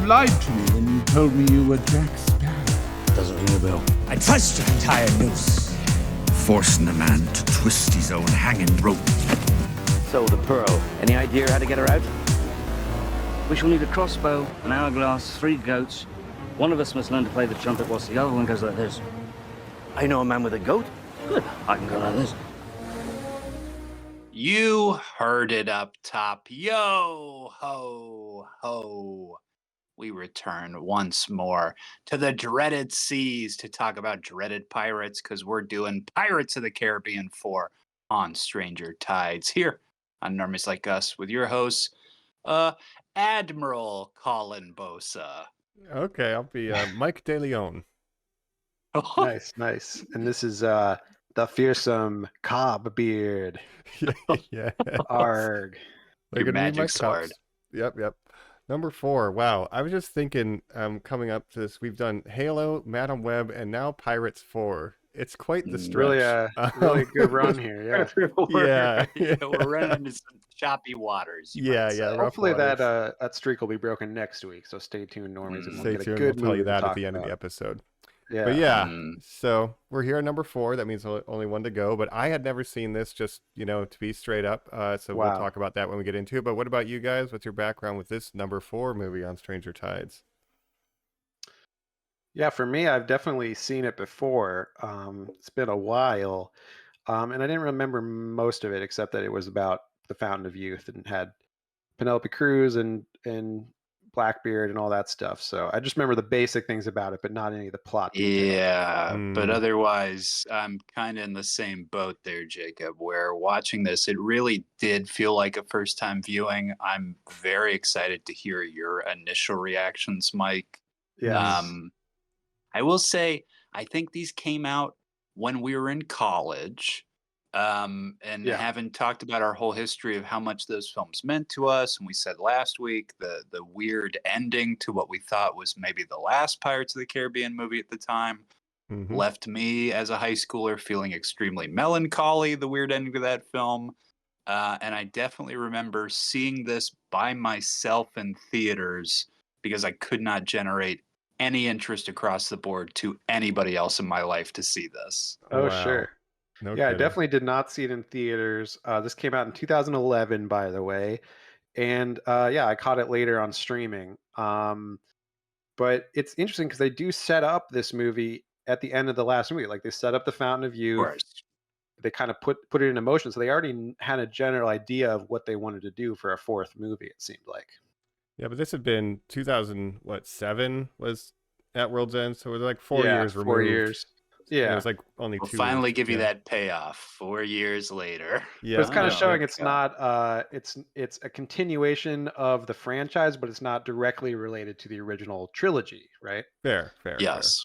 lied to me when you told me you were Jack Sparrow. Doesn't ring a bell. I trust to tie a noose. Forcing a man to twist his own hanging rope. So the pearl. Any idea how to get her out? We shall need a crossbow, an hourglass, 3 goats. One of us must learn to play the trumpet whilst the other one goes like this. I know a man with a goat. Good, I can go like this. You heard it up top. Yo ho ho. We return once more to the dreaded seas to talk about dreaded pirates, because we're doing Pirates of the Caribbean 4 on Stranger Tides here on Normies Like Us with your hosts, Admiral Colin Bosa. Okay, I'll be Mike De Leon. Nice. And this is the fearsome Cobb Beard. Yeah. Arg. Your magic sword. Yep. Number 4. Wow. I was just thinking, coming up to this, we've done Halo, Madam Web, and now Pirates 4. It's quite the stretch. Really good run here. Yeah. We're running into some choppy waters. Yeah. Hopefully that streak will be broken next week. So stay tuned, Normies. And Stay we'll get tuned. a good We'll tell you movie that to at talk the end of about. the episode. Yeah. But yeah, so we're here at number 4. That means only one to go. But I had never seen this, just, to be straight up. So we'll talk about that when we get into it. But what about you guys? What's your background with this number 4 movie on Stranger Tides? Yeah, for me, I've definitely seen it before. It's been a while. And I didn't remember most of it, except that it was about the Fountain of Youth and had Penelope Cruz and Blackbeard and all that stuff. So I just remember the basic things about it, but not any of the plot details. Yeah, but otherwise, I'm kind of in the same boat there, Jacob, where watching this, it really did feel like a first-time viewing. I'm very excited to hear your initial reactions, Mike. Yes. I will say, I think these came out when we were in college. Having talked about our whole history of how much those films meant to us, and we said last week the weird ending to what we thought was maybe the last Pirates of the Caribbean movie at the time left me as a high schooler feeling extremely melancholy, the weird ending to that film. And I definitely remember seeing this by myself in theaters because I could not generate any interest across the board to anybody else in my life to see this. Oh, wow. sure. No Yeah, I kidding. definitely did not see it in theaters. This came out in 2011, by the way. And I caught it later on streaming. But it's interesting because they do set up this movie at the end of the last movie. Like they set up the Fountain of Youth. Of course. They kind of put it in motion. So they already had a general idea of what they wanted to do for a 4th movie, it seemed like. Yeah, but this had been 2007 was at World's End. So it was like 4 years removed. 4 years. Yeah. And it was like only We'll 2 finally years. give you that payoff 4 years later. Yeah. But it's kind of showing Yeah. it's not it's a continuation of the franchise, but it's not directly related to the original trilogy, right? Fair. Yes.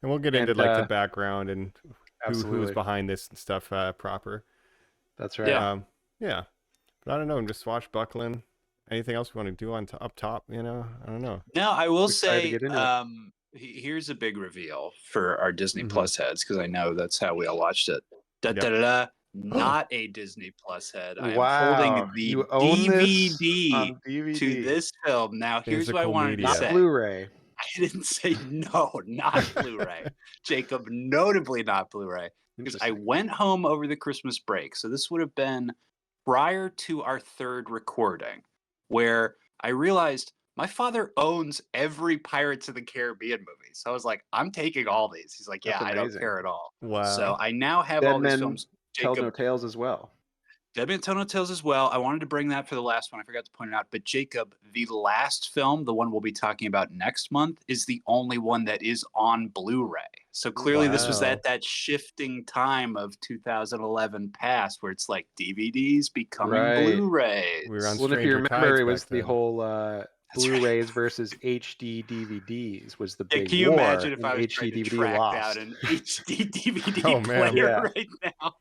And we'll get into like the background and who's Absolutely. behind this and stuff proper. That's right. Yeah. But I don't know. I'm just swashbuckling. Anything else we want to do up top? I don't know. Now, I will Excited to say, get into it. here's a big reveal for our Disney Plus heads, because I know that's how we all watched it. Not a Disney Plus head. I am holding the You own this DVD on DVD. to this film. Now, here's what I Physical wanted media. to Not say. Blu-ray. I didn't say no, not Blu-ray. Jacob, notably not Blu-ray. Because I went home over the Christmas break. So this would have been prior to our 3rd recording, where I realized my father owns every Pirates of the Caribbean movie. So I was like, I'm taking all these. He's like, yeah, That's I don't amazing. care at all. Wow. So I now have all Dead these Men films. Tell Jacob, No Tales as well. Dead Man Tell No Tales as well. I wanted to bring that for the last one. I forgot to point it out. But Jacob, the last film, the one we'll be talking about next month, is the only one that is on Blu-ray. So clearly this was Wow. that shifting time of 2011 past where it's like DVDs becoming Right. Blu-rays. We were on Well, if you Stranger remember, Tides it was back the then. whole That's right. Blu-rays versus HD DVDs was the Yeah, big can you war. imagine if and I was HD trying to DVD track lost. down an HD DVD Oh, man. player Yeah. right now?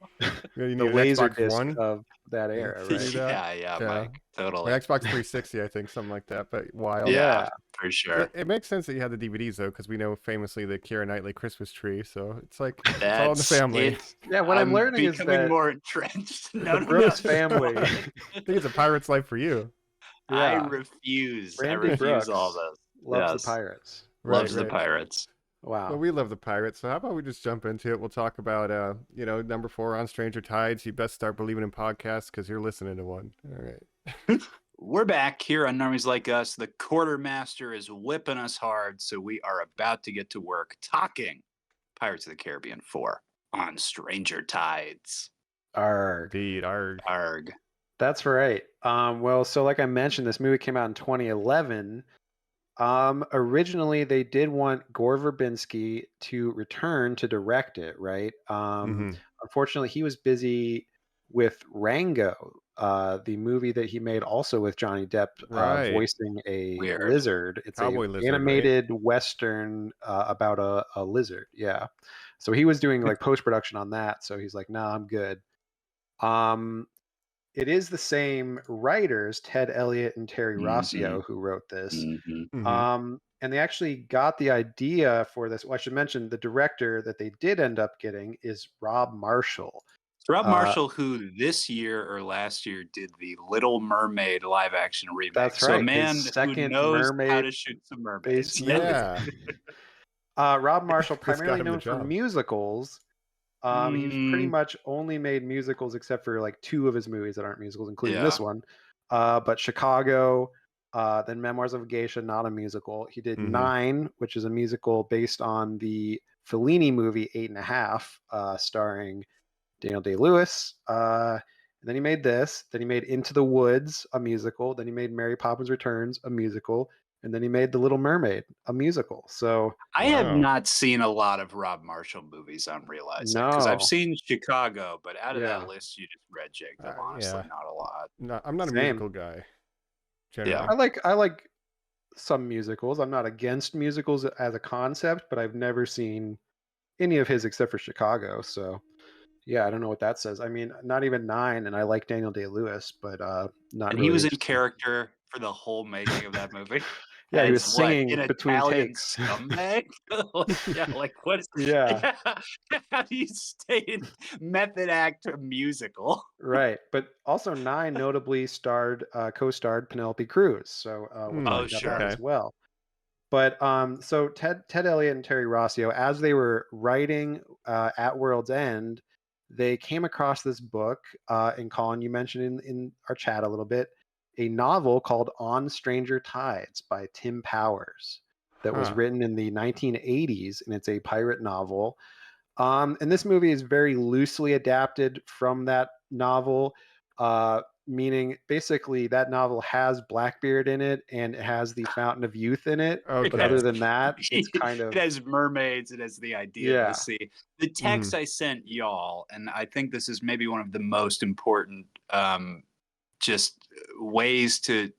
You need The an laser Xbox disc One. of that era, See right? that? Yeah, Yeah. Mike, Or totally. Xbox 360, I think, something like that. But wild. Yeah, for sure. It makes sense that you had the DVDs though, because we know famously the Keira Knightley Christmas tree. So it's like it's all in the family. Yeah, what I'm learning is becoming that more entrenched. the No, Brooks no, family. I think it's a pirate's life for you. I Yeah. refuse. I Randy refuse Brooks. all this. Loves the Yes. pirates. Loves the pirates. Wow. Well, we love the pirates, so how about we just jump into it? We'll talk about, number 4 on Stranger Tides. You best start believing in podcasts because you're listening to one. All right. We're back here on Normies Like Us. The quartermaster is whipping us hard, so we are about to get to work talking Pirates of the Caribbean 4 on Stranger Tides. Arg. Indeed, Arg. That's right. Well, so like I mentioned, this movie came out in 2011. Originally, they did want Gore Verbinski to return to direct it, right? Unfortunately, he was busy with Rango, the movie that he made also with Johnny Depp voicing a lizard. It's Cowboy an lizard, animated Western about a lizard. Yeah. So he was doing like post-production on that. So he's like, nah, I'm good. It is the same writers, Ted Elliott and Terry Rossio, who wrote this. And they actually got the idea for this. Well, I should mention the director that they did end up getting is Rob Marshall. It's Rob Marshall, who this year or last year did the Little Mermaid live action remake. That's right. So a man who knows how to shoot some mermaids. Yeah. Rob Marshall, primarily known for musicals. He's pretty much only made musicals except for like 2 of his movies that aren't musicals, including this one. But Chicago, then Memoirs of a Geisha, not a musical. He did 9, which is a musical based on the Fellini movie 8.5, starring Daniel Day-Lewis. And then he made this. Then he made Into the Woods, a musical. Then he made Mary Poppins Returns, a musical. And then he made The Little Mermaid, a musical. So I have not seen a lot of Rob Marshall movies, I'm realizing. Because I've seen Chicago, but out of that list you just read, Jacob, honestly, not a lot. No, I'm not a musical guy. Generally. I like some musicals. I'm not against musicals as a concept, but I've never seen any of his except for Chicago. So yeah, I don't know what that says. I mean, not even 9, and I like Daniel Day-Lewis, but not. And really he was in character for the whole making of that movie. Yeah, he was singing an between Italian takes. Scumbag? What is? Yeah. How do you stay in method act to musical? Right, but also 9 notably co-starred Penelope Cruz. So we'll talk about that as well. But so Ted Elliott and Terry Rossio, as they were writing At World's End, they came across this book, and Colin, you mentioned in our chat a little bit, a novel called On Stranger Tides by Tim Powers that was written in the 1980s, and it's a pirate novel. And this movie is very loosely adapted from that novel, meaning basically that novel has Blackbeard in it and it has the Fountain of Youth in it. But other than that, it's kind of... It has mermaids. It has the idea of the sea. The text I sent y'all, and I think this is maybe one of the most important just ways to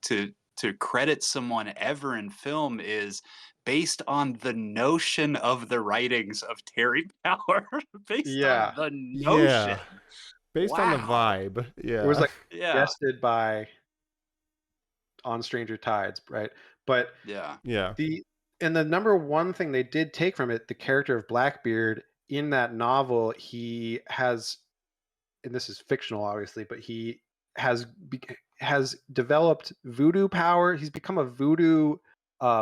credit someone ever in film, is based on the notion of the writings of Terry Power. Based on the notion. Based on the vibe. Yeah. It was like suggested by On Stranger Tides, right? But and the number one thing they did take from it, the character of Blackbeard in that novel, he has, and this is fictional obviously, but he has developed voodoo power. He's become a voodoo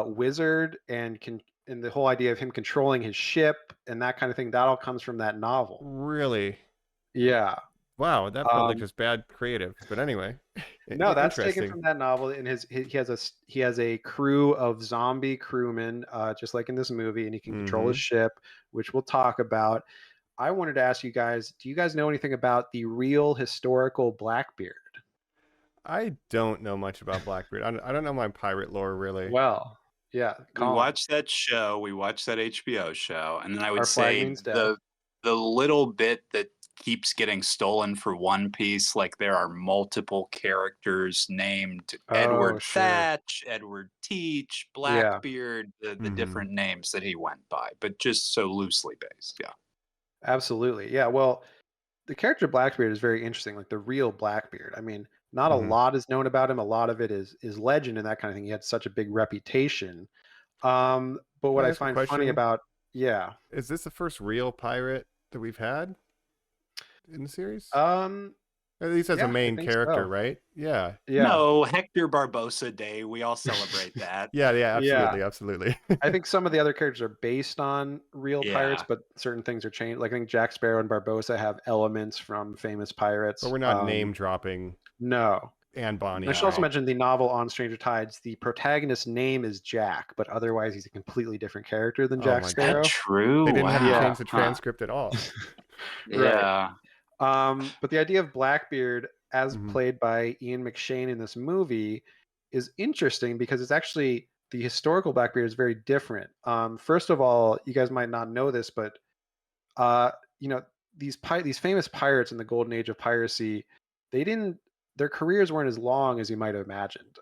wizard, and the whole idea of him controlling his ship and that kind of thing, that all comes from that novel. Really? Yeah. Wow, that felt like just bad creative. But anyway, no, that's taken from that novel. And he has a crew of zombie crewmen, just like in this movie, and he can control his ship, which we'll talk about. I wanted to ask you guys: do you guys know anything about the real historical Blackbeard? I don't know much about Blackbeard. I don't know my pirate lore really. Well, yeah. We watched that show. We watched that HBO show, and then I would say the little bit that keeps getting stolen for One Piece, like there are multiple characters named Edward Thatch, Edward Teach, Blackbeard, the different names that he went by, but just so loosely based. Yeah. Absolutely. Yeah. Well, the character Blackbeard is very interesting, like the real Blackbeard. I mean, not a lot is known about him. A lot of it is legend and that kind of thing. He had such a big reputation. But what I find funny about, is this the first real pirate that we've had in the series? I At least as a Yeah, I main think character, so. right? Yeah. Yeah. No, Hector Barbosa Day. We all celebrate that. Yeah, Yeah. absolutely. I think some of the other characters are based on real pirates, Yeah. but certain things are changed. Like I think Jack Sparrow and Barbossa have elements from famous pirates. But we're not name dropping No. Anne Bonny. I should also right? mention the novel On Stranger Tides. The protagonist's name is Jack, but otherwise he's a completely different character than Oh Jack my Is Sparrow. that true? They didn't have to Yeah. change the transcript at all. Yeah. But the idea of Blackbeard, as Mhm. played by Ian McShane in this movie, is interesting because it's actually the historical Blackbeard is very different. First of all, you guys might not know this, but you know these famous pirates in the golden age of piracy, their careers weren't as long as you might have imagined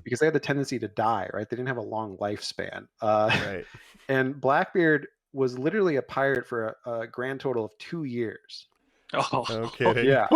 because they had the tendency to die. Right, they didn't have a long lifespan. Right. And Blackbeard was literally a pirate for a grand total of 2 years. Oh, No kidding. Yeah.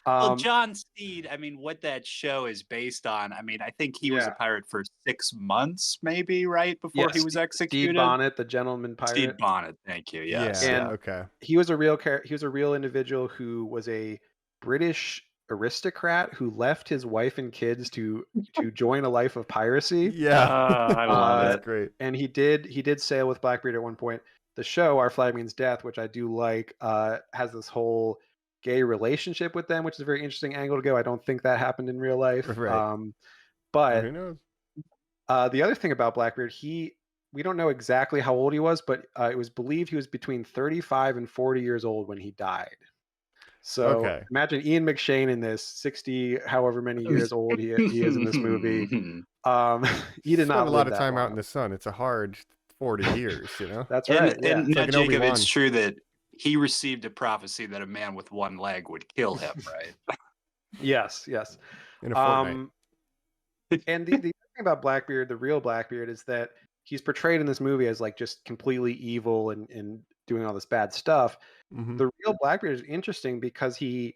Well, John Steed, I mean, what that show is based on, I mean, I think he was a Yeah. pirate for 6 months, maybe, right? Before he Yes, was executed. Stede Bonnet, the gentleman pirate. Stede Bonnet, thank you. Yes. Yeah. And Okay. he was a real individual who was a British aristocrat who left his wife and kids to join a life of piracy. Yeah. I love That's it. great. And he did sail with Blackbeard at one point. The show Our Flag Means Death, which I do like, has this whole gay relationship with them, which is a very interesting angle to go. I don't think that happened in real life. Right. But Who knows? the other thing about Blackbeard, we don't know exactly how old he was, but it was believed he was between 35 and 40 years old when he died. So imagine Ian McShane in this 60, however many years old he is in this movie. He did not spend a lot of live that time out long. in the sun. It's a hard 40 years, you know? That's right. Yeah. And now, like an Jacob, Obi-Wan. it's true that he received a prophecy that a man with one leg would kill him, right? Yes. In a fortnight. And the thing about Blackbeard, the real Blackbeard, is that he's portrayed in this movie as like just completely evil and doing all this bad stuff. Mhm. The real Blackbeard is interesting because he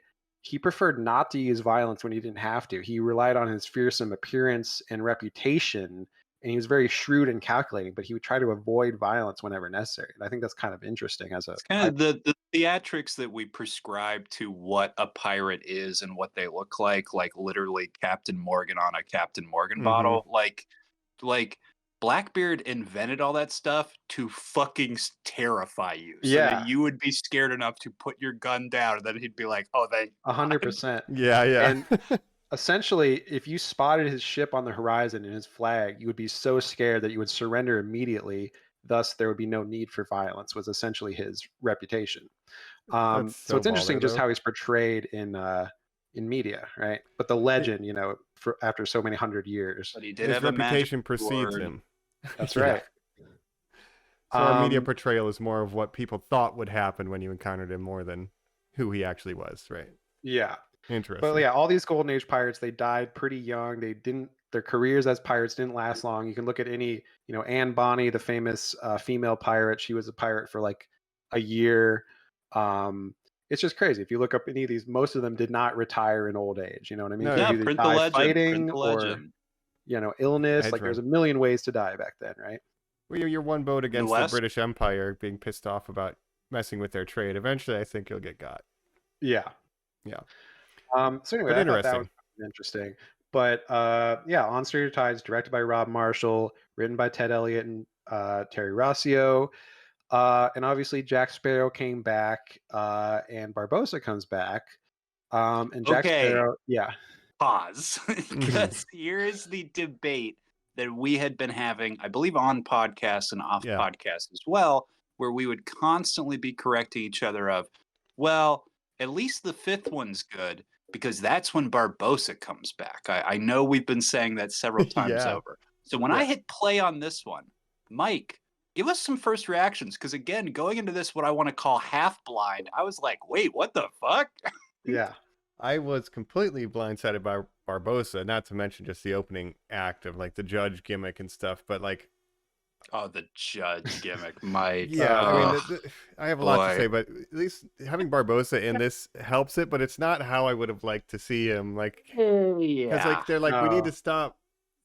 preferred not to use violence when he didn't have to. He relied on his fearsome appearance and reputation, and he was very shrewd and calculating, but he would try to avoid violence whenever necessary. And I think that's kind of interesting as a It's kind of the theatrics that we prescribe to what a pirate is and what they look like literally Captain Morgan on a Captain Morgan bottle. Like Blackbeard invented all that stuff to fucking terrify you. So that you would be scared enough to put your gun down, and then he'd be like, oh, thank 100%. Yeah. And essentially, if you spotted his ship on the horizon and his flag, you would be so scared that you would surrender immediately. Thus, there would be no need for violence, was essentially his reputation. So it's interesting just how he's portrayed in media, right? But the legend, after so many hundred years. But he did His have a reputation magic precedes word. him. That's right. So our media portrayal is more of what people thought would happen when you encountered him more than who he actually was, right? Yeah. Interesting. But yeah, all these Golden Age pirates, they died pretty young. Their careers as pirates didn't last long. You can look at any, Anne Bonny, the famous female pirate. She was a pirate for like a year. It's just crazy. If you look up any of these, most of them did not retire in old age. You know what I mean? No, They Yeah, either print the die legend. fighting Print the or, legend. illness. Hedge Like there's a fund. million ways to die back then, right? Well, you're one vote against the last- British Empire being pissed off about messing with their trade. Eventually, I think you'll get got. Yeah. Yeah. So anyway, But I thought that interesting. was interesting. But On Stranger Tides, directed by Rob Marshall, written by Ted Elliott and Terry Rossio. And obviously Jack Sparrow came back, and Barbossa comes back. And Jack Sparrow, yeah. Pause. Because here's the debate that we had been having, I believe, on podcasts and off podcasts as well, where we would constantly be correcting each other of, well, at least the fifth one's good because that's when Barbossa comes back. I know we've been saying that several times over. So when I hit play on this one, Mike, give us some first reactions. Because again, going into this, what I want to call half blind, I was like, wait, what the fuck? Yeah. I was completely blindsided by Barbossa, not to mention just the opening act of like the judge gimmick and stuff, but like, Oh, the judge gimmick, Mike. yeah, I mean, I have a lot to boy. say, but at least having Barbossa in this helps it, but it's not how I would have liked to see him. Like, because like they're like, we need to stop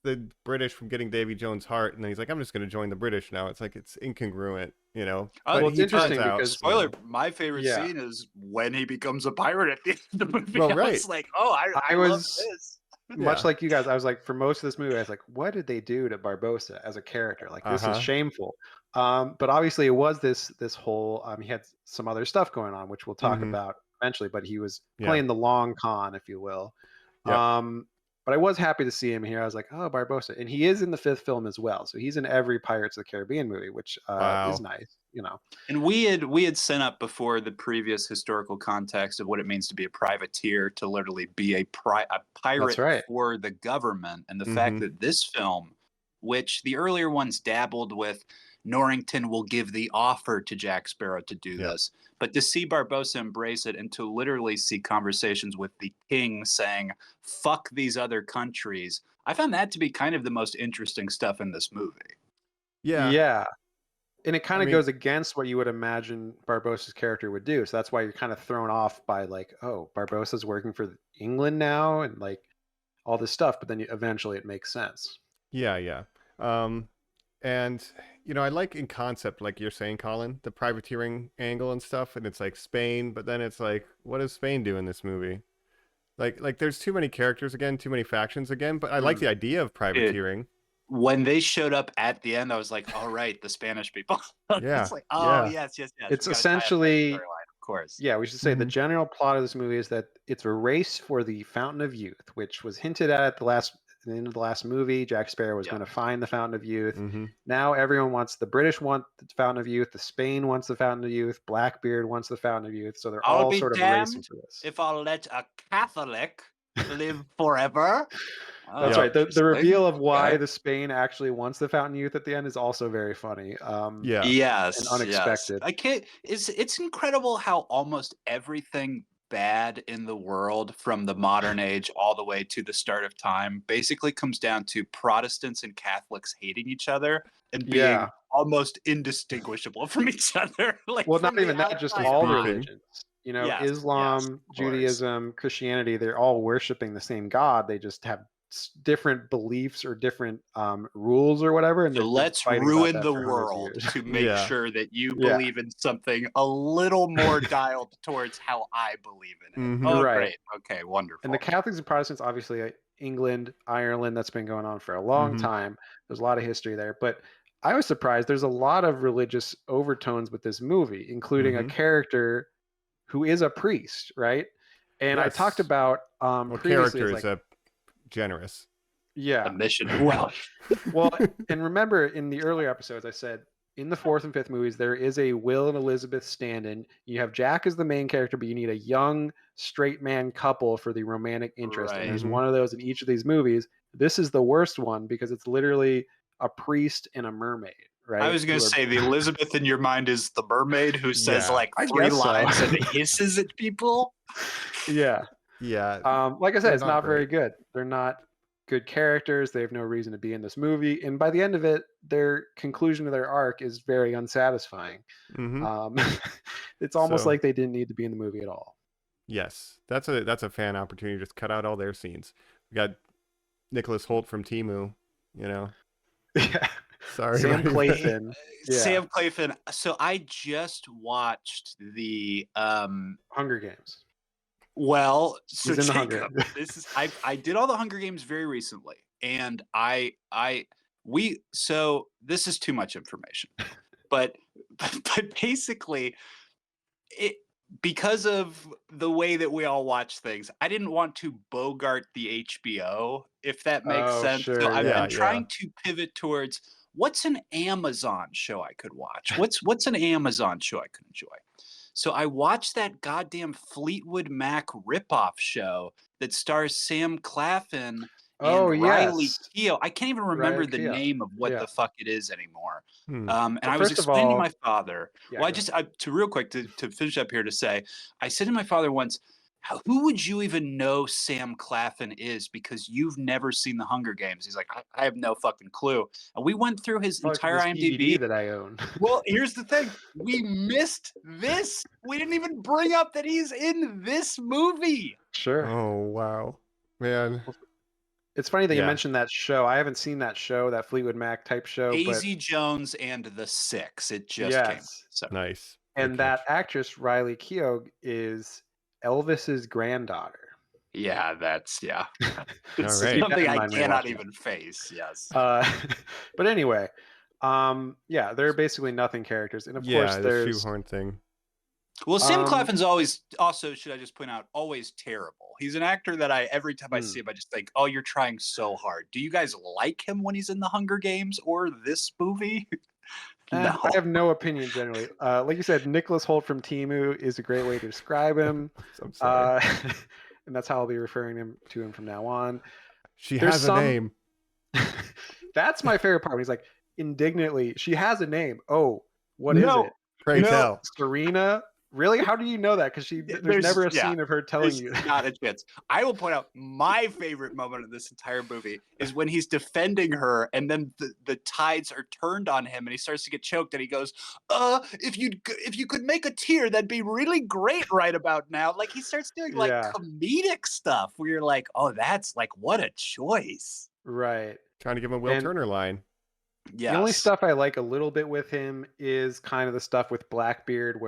the British from getting Davy Jones' heart, and then he's like, I'm just going to join the British now. It's like it's incongruent, you know. Oh, well, it's interesting because spoiler, my favorite Yeah. scene is when he becomes a pirate at the end of the movie. Well, I right. was like, oh, I was- love this. much Yeah. like you guys, I was like, for most of this movie, I was like, what did they do to Barbossa as a character? Like, this is shameful. But obviously, it was this whole. He had some other stuff going on, which we'll talk about eventually. But he was playing the long con, if you will. Yep. But I was happy to see him here. I was like, oh, Barbossa, and he is in the 5th film as well. So he's in every Pirates of the Caribbean movie, which is nice, you know. And we had sent up before the previous historical context of what it means to be a privateer, to literally be a pirate for the government, and the fact that this film, which the earlier ones dabbled with, Norrington will give the offer to Jack Sparrow to do this, but to see Barbossa embrace it and to literally see conversations with the king saying, fuck these other countries, I found that to be kind of the most interesting stuff in this movie. Yeah. And it kind of goes against what you would imagine Barbossa's character would do. So that's why you're kind of thrown off by like, oh, Barbossa's working for England now and like all this stuff. But then eventually it makes sense. Yeah. And, you know, I like in concept, like you're saying, Colin, the privateering angle and stuff. And it's like Spain, but then it's like, what does Spain do in this movie? Like there's too many characters again, too many factions again, but I like the idea of privateering. When they showed up at the end, I was like, all right, the Spanish people. It's like, oh, yes. It's essentially, of course. Yeah, we should say the general plot of this movie is that it's a race for the Fountain of Youth, which was hinted at the end of the last movie. Jack Sparrow was going to find the Fountain of Youth. Now everyone wants, the British want the Fountain of Youth, the Spain wants the Fountain of Youth, Blackbeard wants the Fountain of Youth. So they're all sort of racing for this. If I'll let a Catholic live forever. That's right. The reveal of why the Spain actually wants the Fountain of Youth at the end is also very funny. Yes, and unexpected. I can't. It's incredible how almost everything bad in the world, from the modern age all the way to the start of time, basically comes down to Protestants and Catholics hating each other and being almost indistinguishable from each other. Like, well, not even that, just all religions. You know, Islam, Judaism, Christianity, they're all worshiping the same God. They just have different beliefs or different rules or whatever. And so let's ruin the world to make sure that you believe in something a little more dialed towards how I believe in it. Great. Okay, wonderful. And the Catholics and Protestants, obviously, England, Ireland, that's been going on for a long time. There's a lot of history there. But I was surprised. There's a lot of religious overtones with this movie, including a character who is a priest, right? And I talked about character is a generous. A mission. Well, and remember in the earlier episodes, I said in the 4th and 5th movies, there is a Will and Elizabeth stand-in. You have Jack as the main character, but you need a young straight man couple for the romantic interest. And there's one of those in each of these movies. This is the worst one because it's literally a priest and a mermaid. Right? I was going to say the Elizabeth in your mind is the mermaid who says like 3 lines and hisses at people. Yeah. Like I said, it's not very good. They're not good characters. They have no reason to be in this movie. And by the end of it, their conclusion of their arc is very unsatisfying. It's almost like they didn't need to be in the movie at all. Yes. That's a fan opportunity. Just cut out all their scenes. We got Nicholas Hoult from Temu, you know. Yeah. Sorry. Sam Claflin. Sam Claflin. So I just watched the Hunger Games. Well, so He's in Jacob, this is I did all the Hunger Games very recently, and so this is too much information, but basically, because of the way that we all watch things, I didn't want to bogart the HBO, if that makes sense. Sure. So I've been trying to pivot towards what's an Amazon show I could watch. What's an Amazon show I could enjoy. So I watched that goddamn Fleetwood Mac ripoff show that stars Sam Claflin and Riley Keough. I can't even remember the name of what the fuck it is anymore. And I was explaining to my father. To real quick to finish up here to say, I said to my father once, who would you even know Sam Claflin is because you've never seen the Hunger Games? He's like, I have no fucking clue. And we went through his entire IMDb that I own. Well, here's the thing. We missed this. We didn't even bring up that he's in this movie. Sure. Oh, wow. Man. It's funny that you Yeah. mentioned that show. I haven't seen that show, that Fleetwood Mac type show. But Daisy Jones and the Six. It just came. yes, So Nice. and Good that catch. actress Riley Keough is Elvis's granddaughter. yeah, that's All it's right. something in I mind when you're cannot watching it. even face. Yes. But anyway, yeah, they're basically nothing characters, and of course Yeah, the there's shoehorn thing. Well, Sam Claflin's always also, should I just point out, always terrible. He's an actor that every time I see him, I just think, oh, you're trying so hard. Do you guys like him when he's in the Hunger Games or this movie? No. I have no opinion generally. Like you said, Nicholas Hoult from Temu is a great way to describe him. I'm sorry. And that's how I'll be referring to him from now on. She There's has a name. That's my favorite part. When he's like indignantly, she has a name. Oh, what is it? Pray tell. Serena? Really? How do you know that? Because there's never a scene of her telling you. Not a chance. I will point out my favorite moment of this entire movie is when he's defending her, and then the tides are turned on him, and he starts to get choked, and he goes, if you could make a tear, that'd be really great right about now." Like he starts doing like comedic stuff where you're like, oh, that's like, what a choice. Right. Trying to give him a Will Turner line. Yes. The only stuff I like a little bit with him is kind of the stuff with Blackbeard,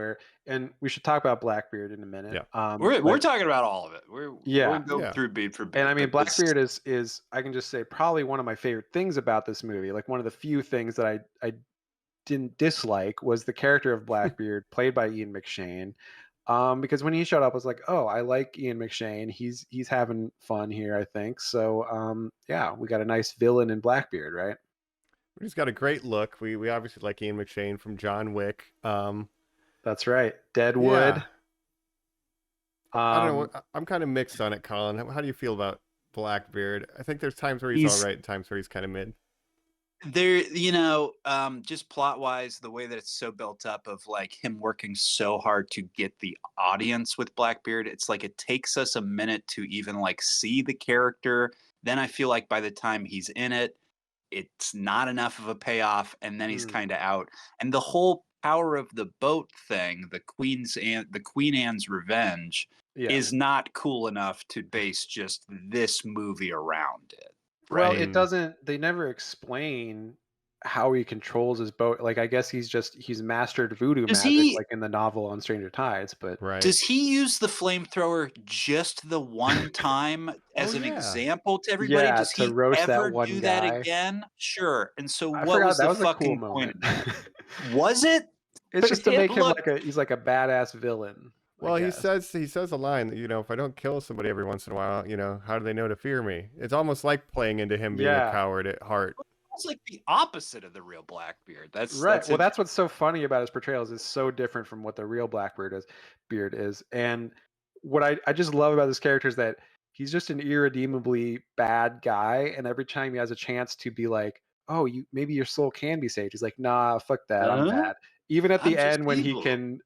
and we should talk about Blackbeard in a minute. Yeah. We're talking about all of it. We're going through beat for beat. And I mean, Blackbeard is I can just say probably one of my favorite things about this movie. Like one of the few things that I didn't dislike was the character of Blackbeard played by Ian McShane. Because when he showed up, I was like, oh, I like Ian McShane. He's having fun here, I think. So yeah, we got a nice villain in Blackbeard, right? He's got a great look. We obviously like Ian McShane from John Wick. That's right. Deadwood. Yeah. I don't know. I'm kind of mixed on it, Colin. How do you feel about Blackbeard? I think there's times where he's all right and times where he's kind of mid. There, just plot wise, the way that it's so built up of like him working so hard to get the audience with Blackbeard, it's like it takes us a minute to even like see the character. Then I feel like by the time he's in it, it's not enough of a payoff, and then he's kind of out. And the whole power of the boat thing, the Queen Anne's Revenge, is not cool enough to base just this movie around it. Right? Well, it doesn't. They never explain how he controls his boat. Like, I guess he's mastered voodoo magic, like in the novel on Stranger Tides. But does he use the flamethrower just the one time as an example to everybody? Does he ever do that again? Sure. And so, what was the fucking point? Was it? It's just to make him he's like a badass villain. Well, he says a line that, if I don't kill somebody every once in a while, how do they know to fear me? It's almost like playing into him being a coward at heart. It's like the opposite of the real Blackbeard. That's right. That's what's so funny about his portrayals. Is so different from what the real Blackbeard is. And what I just love about this character is that he's just an irredeemably bad guy. And every time he has a chance to be like, oh, maybe your soul can be saved, he's like, nah, fuck that, I'm bad. Even at the end when he can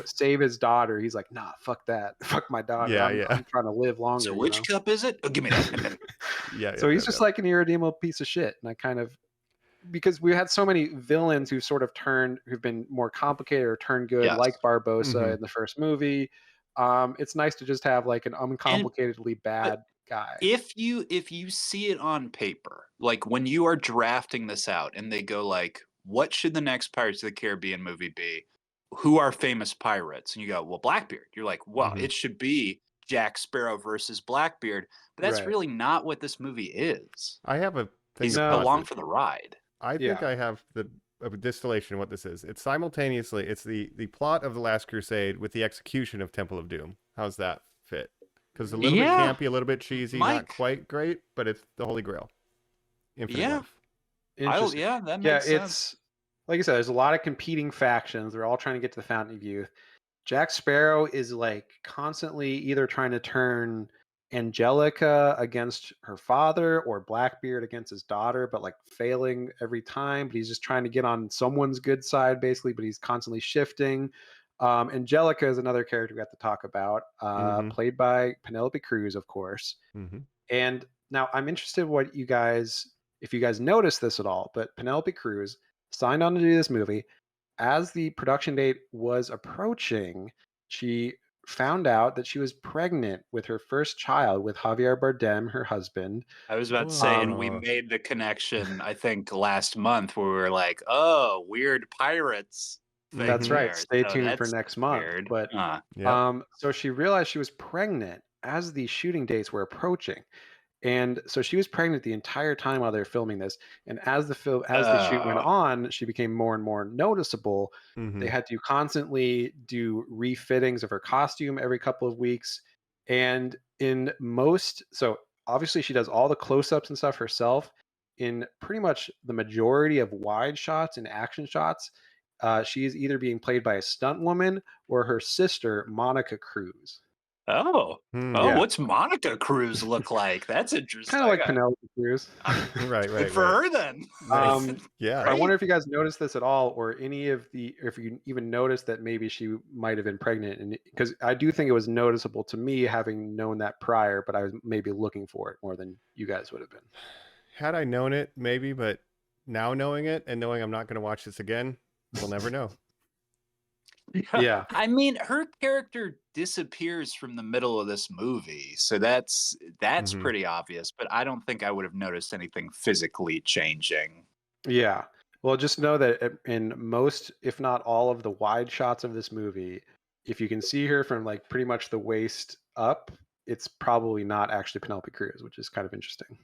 save his daughter, he's like, nah, fuck that, fuck my daughter. I'm trying to live longer. So which cup is it? Oh, give me that. So he's just like an irredeemable piece of shit. And I kind of, because we had so many villains who've sort of who've been more complicated or turned good, like Barbossa in the first movie. It's nice to just have like an uncomplicatedly bad guy. If you see it on paper, like when you are drafting this out and they go like, what should the next Pirates of the Caribbean movie be? Who are famous pirates? And you go, well, Blackbeard. You're like, well, it should be Jack Sparrow versus Blackbeard. But that's really not what this movie is. I have a thing. He's along for the ride. I think I have a distillation of what this is. It's simultaneously, it's the plot of The Last Crusade with the execution of Temple of Doom. How's that fit? Because a little bit campy, a little bit cheesy, not quite great, but it's the Holy Grail. Infinite Life. That makes sense. It's like I said, there's a lot of competing factions. They're all trying to get to the Fountain of Youth. Jack Sparrow is like constantly either trying to turn Angelica against her father or Blackbeard against his daughter, but like failing every time. But he's just trying to get on someone's good side, basically, but he's constantly shifting. Angelica is another character we have to talk about, played by Penelope Cruz, of course. And now I'm interested if you guys noticed this at all, but Penelope Cruz signed on to do this movie. As the production date was approaching, she found out that she was pregnant with her first child with Javier Bardem, her husband. I was about to say, and we Whoa. made the connection, I think, last month where we were like, oh, weird pirates thing That's right. there. Stay So tuned for that's next month. weird. But Yep. so she realized she was pregnant as the shooting dates were approaching. And so she was pregnant the entire time while they were filming this. And as the shoot went on, she became more and more noticeable. They had to constantly do refittings of her costume every couple of weeks. And so obviously she does all the close-ups and stuff herself. In pretty much the majority of wide shots and action shots, she is either being played by a stunt woman or her sister, Monica Cruz. Oh, Yeah. what's Monica Cruz look like? That's interesting. Kind of like Penelope Cruz. Right. Good for her then. Yeah. I wonder if you guys noticed this at all, or if you even noticed that maybe she might have been pregnant, and because I do think it was noticeable to me having known that prior, but I was maybe looking for it more than you guys would have been. Had I known it, maybe, but now knowing it and knowing I'm not going to watch this again, we'll never know. Yeah. I mean, her character disappears from the middle of this movie, so that's pretty obvious, but I don't think I would have noticed anything physically changing. Yeah. Well, just know that in most, if not all of the wide shots of this movie, if you can see her from like pretty much the waist up, it's probably not actually Penelope Cruz, which is kind of interesting.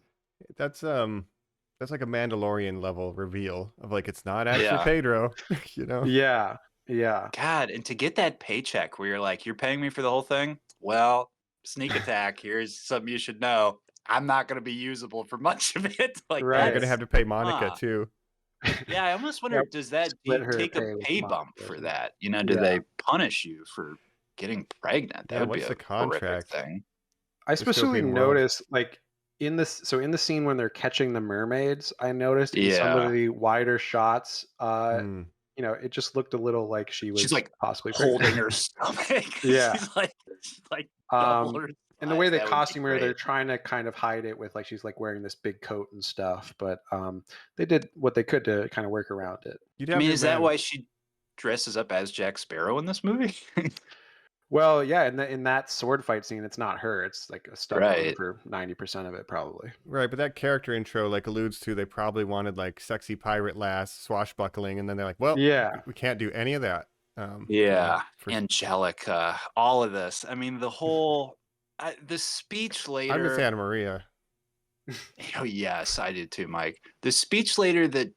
That's like a Mandalorian level reveal of like it's not actually Pedro, you know? Yeah. Yeah. God, and to get that paycheck where you're like, you're paying me for the whole thing? Well, sneak attack, here's something you should know. I'm not going to be usable for much of it. Like, Right. You're going to have to pay Monica too. Yeah, I almost wonder, do you take a pay bump for that? You know, do they punish you for getting pregnant? That would be what's a the contract thing. I especially noticed, like, in the scene when they're catching the mermaids, I noticed in some of the wider shots, you know, it just looked a little like she's like possibly holding her stomach. Yeah. she's like double her and the way the costume her, they're trying to kind of hide it with like she's like wearing this big coat and stuff, but they did what they could to kind of work around it. I mean, is that why she dresses up as Jack Sparrow in this movie? Well, yeah, in that sword fight scene, it's not her. It's like a stunt woman for 90% of it, probably. Right, but that character intro like alludes to they probably wanted like sexy pirate lass, swashbuckling, and then they're like, well, we can't do any of that. Angelica, all of this. I mean, the whole the speech later. I miss Anna Maria. Oh yes, I did too, Mike. The speech later that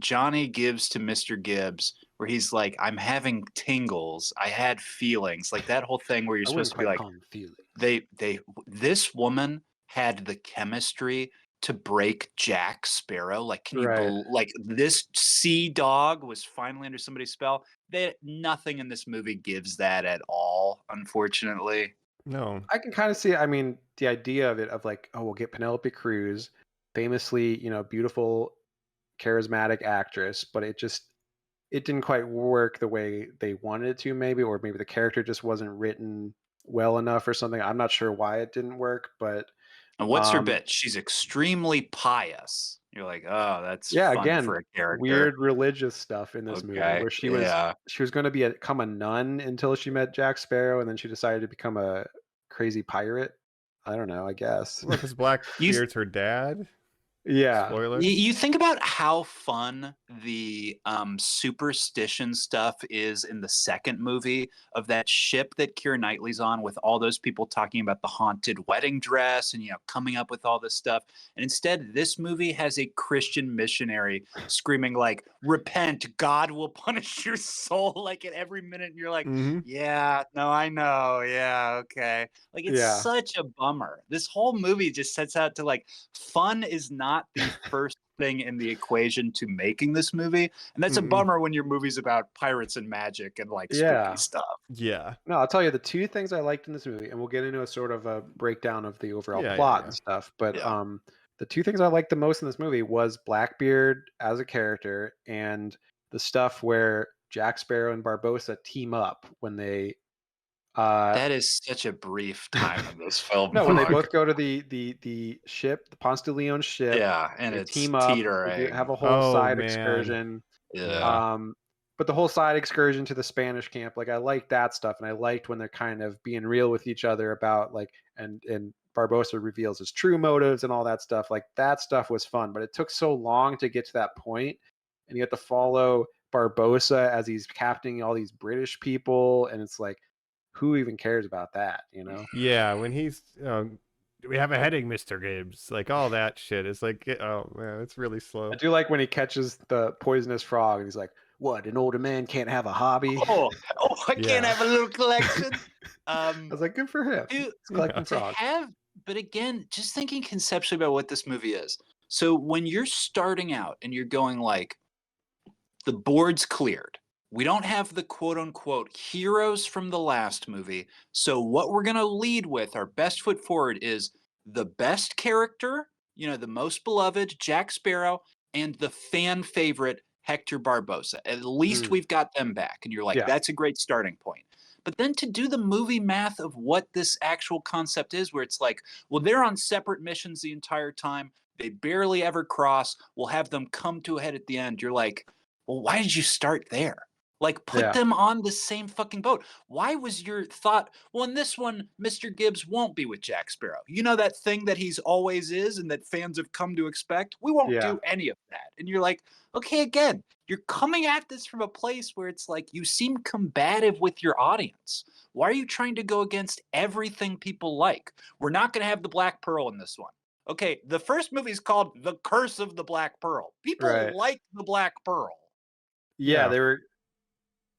Johnny gives to Mr. Gibbs, where he's like, "I'm having tingles. I had feelings." Like that whole thing where you're supposed to be like, this woman had the chemistry to break Jack Sparrow. Like, can you like this sea dog was finally under somebody's spell? Nothing in this movie gives that at all, unfortunately. No, I can kind of see. I mean, the idea of it of like, oh, we'll get Penelope Cruz, famously, you know, beautiful, charismatic actress, but it didn't quite work the way they wanted it to, maybe, or maybe the character just wasn't written well enough or something. I'm not sure why it didn't work, but. And what's her bit? She's extremely pious. You're like, oh, that's fun again, for a character. Weird religious stuff in this movie where she was going to become a nun until she met Jack Sparrow, and then she decided to become a crazy pirate. I don't know, I guess. Well, because Blackbeard's her dad. Yeah. Spoiler. You think about how fun the superstition stuff is in the second movie of that ship that Keira Knightley's on with all those people talking about the haunted wedding dress and, you know, coming up with all this stuff. And instead, this movie has a Christian missionary screaming like, repent, God will punish your soul, like at every minute. And you're like, yeah, no, I know. Yeah, okay. Like it's such a bummer. This whole movie just sets out to like, fun is not the first thing in the equation to making this movie, and that's a bummer when your movie's about pirates and magic and like spooky stuff. Yeah. No, I'll tell you the two things I liked in this movie, and we'll get into a sort of a breakdown of the overall plot and stuff. But the two things I liked the most in this movie was Blackbeard as a character and the stuff where Jack Sparrow and Barbossa team up when they. That is such a brief time in this film. No, when they both go to the ship, the Ponce de Leon ship. And they it's team up, teetering. have a whole side excursion. Yeah. but the whole side excursion to the Spanish camp, like I liked that stuff, and I liked when they're kind of being real with each other about like and Barbosa reveals his true motives and all that stuff. Like that stuff was fun, but it took so long to get to that point, and you have to follow Barbosa as he's captaining all these British people, and it's like, who even cares about that, you know? Yeah, when he's we have a heading, Mr. Gibbs, like all that shit. It's like, oh man, it's really slow. I do like when he catches the poisonous frog and he's like, what, an older man can't have a hobby? I can't have a little collection. I was like, good for him. Dude, He's collecting frogs. But again, just thinking conceptually about what this movie is. So when you're starting out and you're going like, the board's cleared. We don't have the quote unquote heroes from the last movie. So what we're going to lead with, our best foot forward, is the best character, the most beloved, Jack Sparrow, and the fan favorite, Hector Barbosa. At least we've got them back. And you're like, that's a great starting point. But then to do the movie math of what this actual concept is, where it's like, well, they're on separate missions the entire time. They barely ever cross. We'll have them come to a head at the end. You're like, well, why did you start there? Like, put them on the same fucking boat. Why was your thought, well, in this one, Mr. Gibbs won't be with Jack Sparrow. You know that thing that he's always is and that fans have come to expect? We won't do any of that. And you're like, okay, again, you're coming at this from a place where it's like you seem combative with your audience. Why are you trying to go against everything people like? We're not going to have the Black Pearl in this one. Okay, the first movie is called The Curse of the Black Pearl. People like the Black Pearl. Yeah,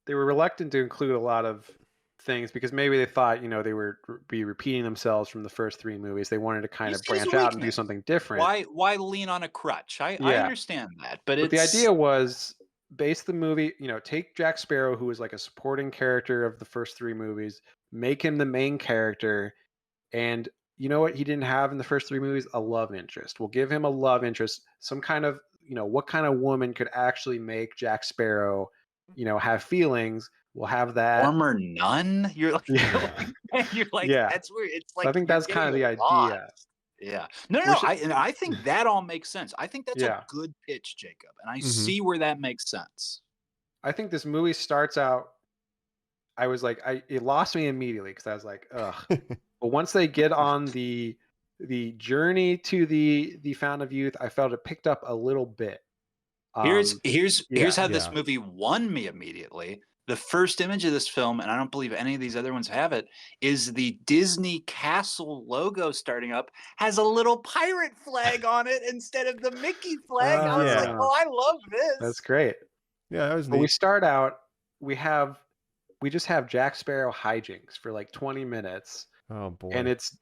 they were reluctant to include a lot of things because maybe they thought, they would be repeating themselves from the first three movies. They wanted to kind of branch out and do something different. Why lean on a crutch? I understand that, but the idea was base the movie, take Jack Sparrow, who was like a supporting character of the first three movies, make him the main character, and you know what he didn't have in the first three movies? A love interest. We'll give him a love interest, some kind of, what kind of woman could actually make Jack Sparrow have feelings. We'll have that. Former nun? You're like, that's weird. It's like, I think that's kind of the idea. Yeah. No. I think that all makes sense. I think that's a good pitch, Jacob. And I see where that makes sense. I think this movie starts out, I was like, it lost me immediately because I was like, ugh. But once they get on the journey to the Fountain of Youth, I felt it picked up a little bit. Here's how this movie won me immediately. The first image of this film, and I don't believe any of these other ones have it, is the Disney Castle logo starting up has a little pirate flag on it instead of the Mickey flag. I was like, oh, I love this. That's great. Yeah, that was neat. But we start out, we just have Jack Sparrow hijinks for like 20 minutes. Oh boy. And it's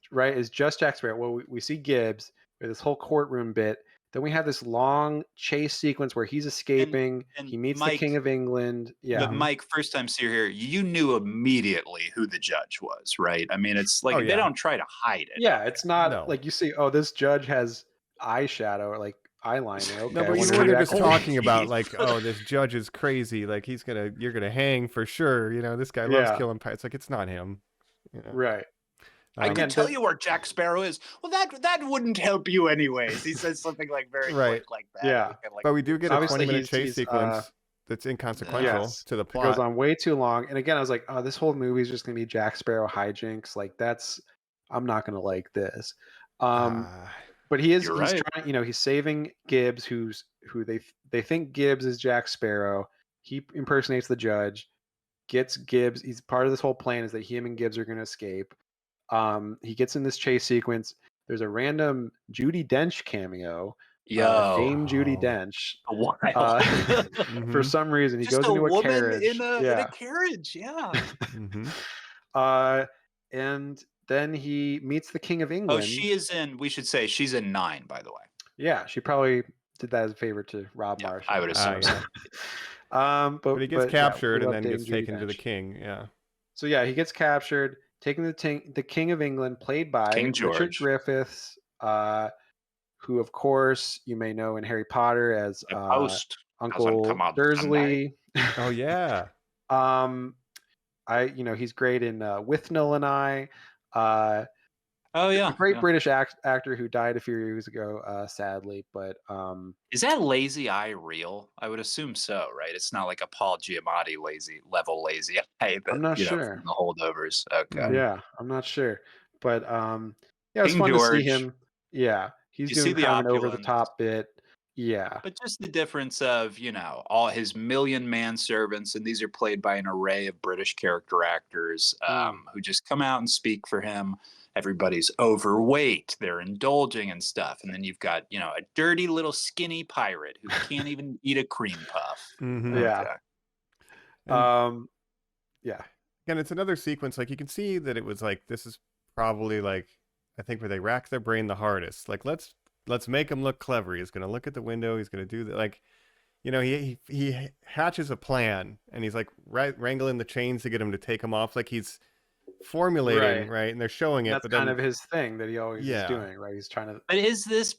just Jack Sparrow. Well, we see Gibbs with this whole courtroom bit. Then we have this long chase sequence where he's escaping. And he meets the King of England. Yeah. But Mike, first time you're here, you knew immediately who the judge was, right? I mean, it's like they don't try to hide it. Yeah, it's not like you see, this judge has eyeshadow or like eyeliner. Okay, no, but you were just talking about like, this judge is crazy. Like you're gonna hang for sure. This guy loves killing pirates. Like it's not him. Right. I can tell you where Jack Sparrow is. Well, that wouldn't help you anyways. He says something like very quick like that. Yeah. But we do get a 20-minute chase sequence that's inconsequential to the plot. It goes on way too long. And again, I was like, this whole movie is just going to be Jack Sparrow hijinks. Like I'm not going to like this. But he's trying, he's saving Gibbs, who they think Gibbs is Jack Sparrow. He impersonates the judge, gets Gibbs. He's part of this whole plan is that him and Gibbs are going to escape. He gets in this chase sequence. There's a random Judi Dench cameo. Dame Judi Dench. For some reason, he just goes into a carriage. In a carriage, and then he meets the King of England. Oh, she is in. We should say she's in 9, by the way. Yeah, she probably did that as a favor to Rob Marsh. I would assume. So. But he gets captured and then gets taken to the king. Yeah. So he gets captured. Taking the King of England, played by Richard Griffiths, who, of course, you may know in Harry Potter as Uncle Dursley. Oh yeah. He's great in Withnell and I. Oh A yeah, great yeah. British actor who died a few years ago, sadly. But Is that lazy eye real? I would assume so, right? It's not like a Paul Giamatti lazy eye I'm that, not from sure. the holdovers. Okay. Mm. Yeah, I'm not sure. But yeah, it was King fun to see George. him. Yeah, he's You see doing the kind of an over the opulence, top bit. Yeah. but just the difference of, all his million manservants, and these are played by an array of British character actors Mm. who just come out and speak for him. Everybody's overweight, they're indulging and stuff. And then you've got, a dirty little skinny pirate who can't even eat a cream puff. Mm-hmm. Yeah. Okay. And Yeah. again, it's another sequence. Like you can see that it was like this is probably like I think where they rack their brain the hardest. Like let's make him look clever. He's gonna look at the window. He's gonna do that. Like he hatches a plan and he's like wrangling the chains to get him to take him off. Like he's formulating right, and they're showing it. That's But kind then of his thing that he always is yeah, doing, right? He's trying to. But is this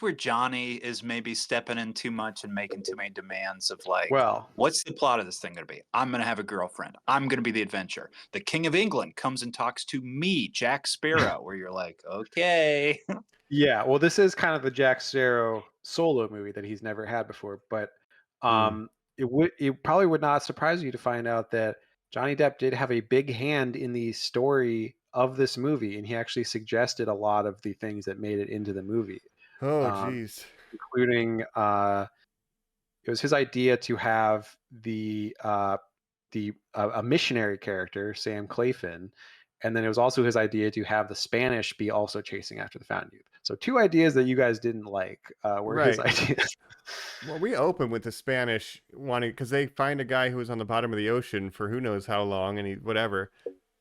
where Johnny is maybe stepping in too much and making too many demands of like, Well, what's the plot of this thing going to be? I'm going to have a girlfriend. I'm going to be the adventure. The King of England comes and talks to me, Jack Sparrow, where you're like, okay. yeah. Well, this is kind of the Jack Sparrow solo movie that he's never had before, but it probably would not surprise you to find out that Johnny Depp did have a big hand in the story of this movie, and he actually suggested a lot of the things that made it into the movie. oh geez, Including it was his idea to have a missionary character, Sam Claflin, and then it was also his idea to have the Spanish be also chasing after the Fountain Youth. So two ideas that you guys didn't like were his ideas. Well, we open with the Spanish wanting because they find a guy who was on the bottom of the ocean for who knows how long, and whatever.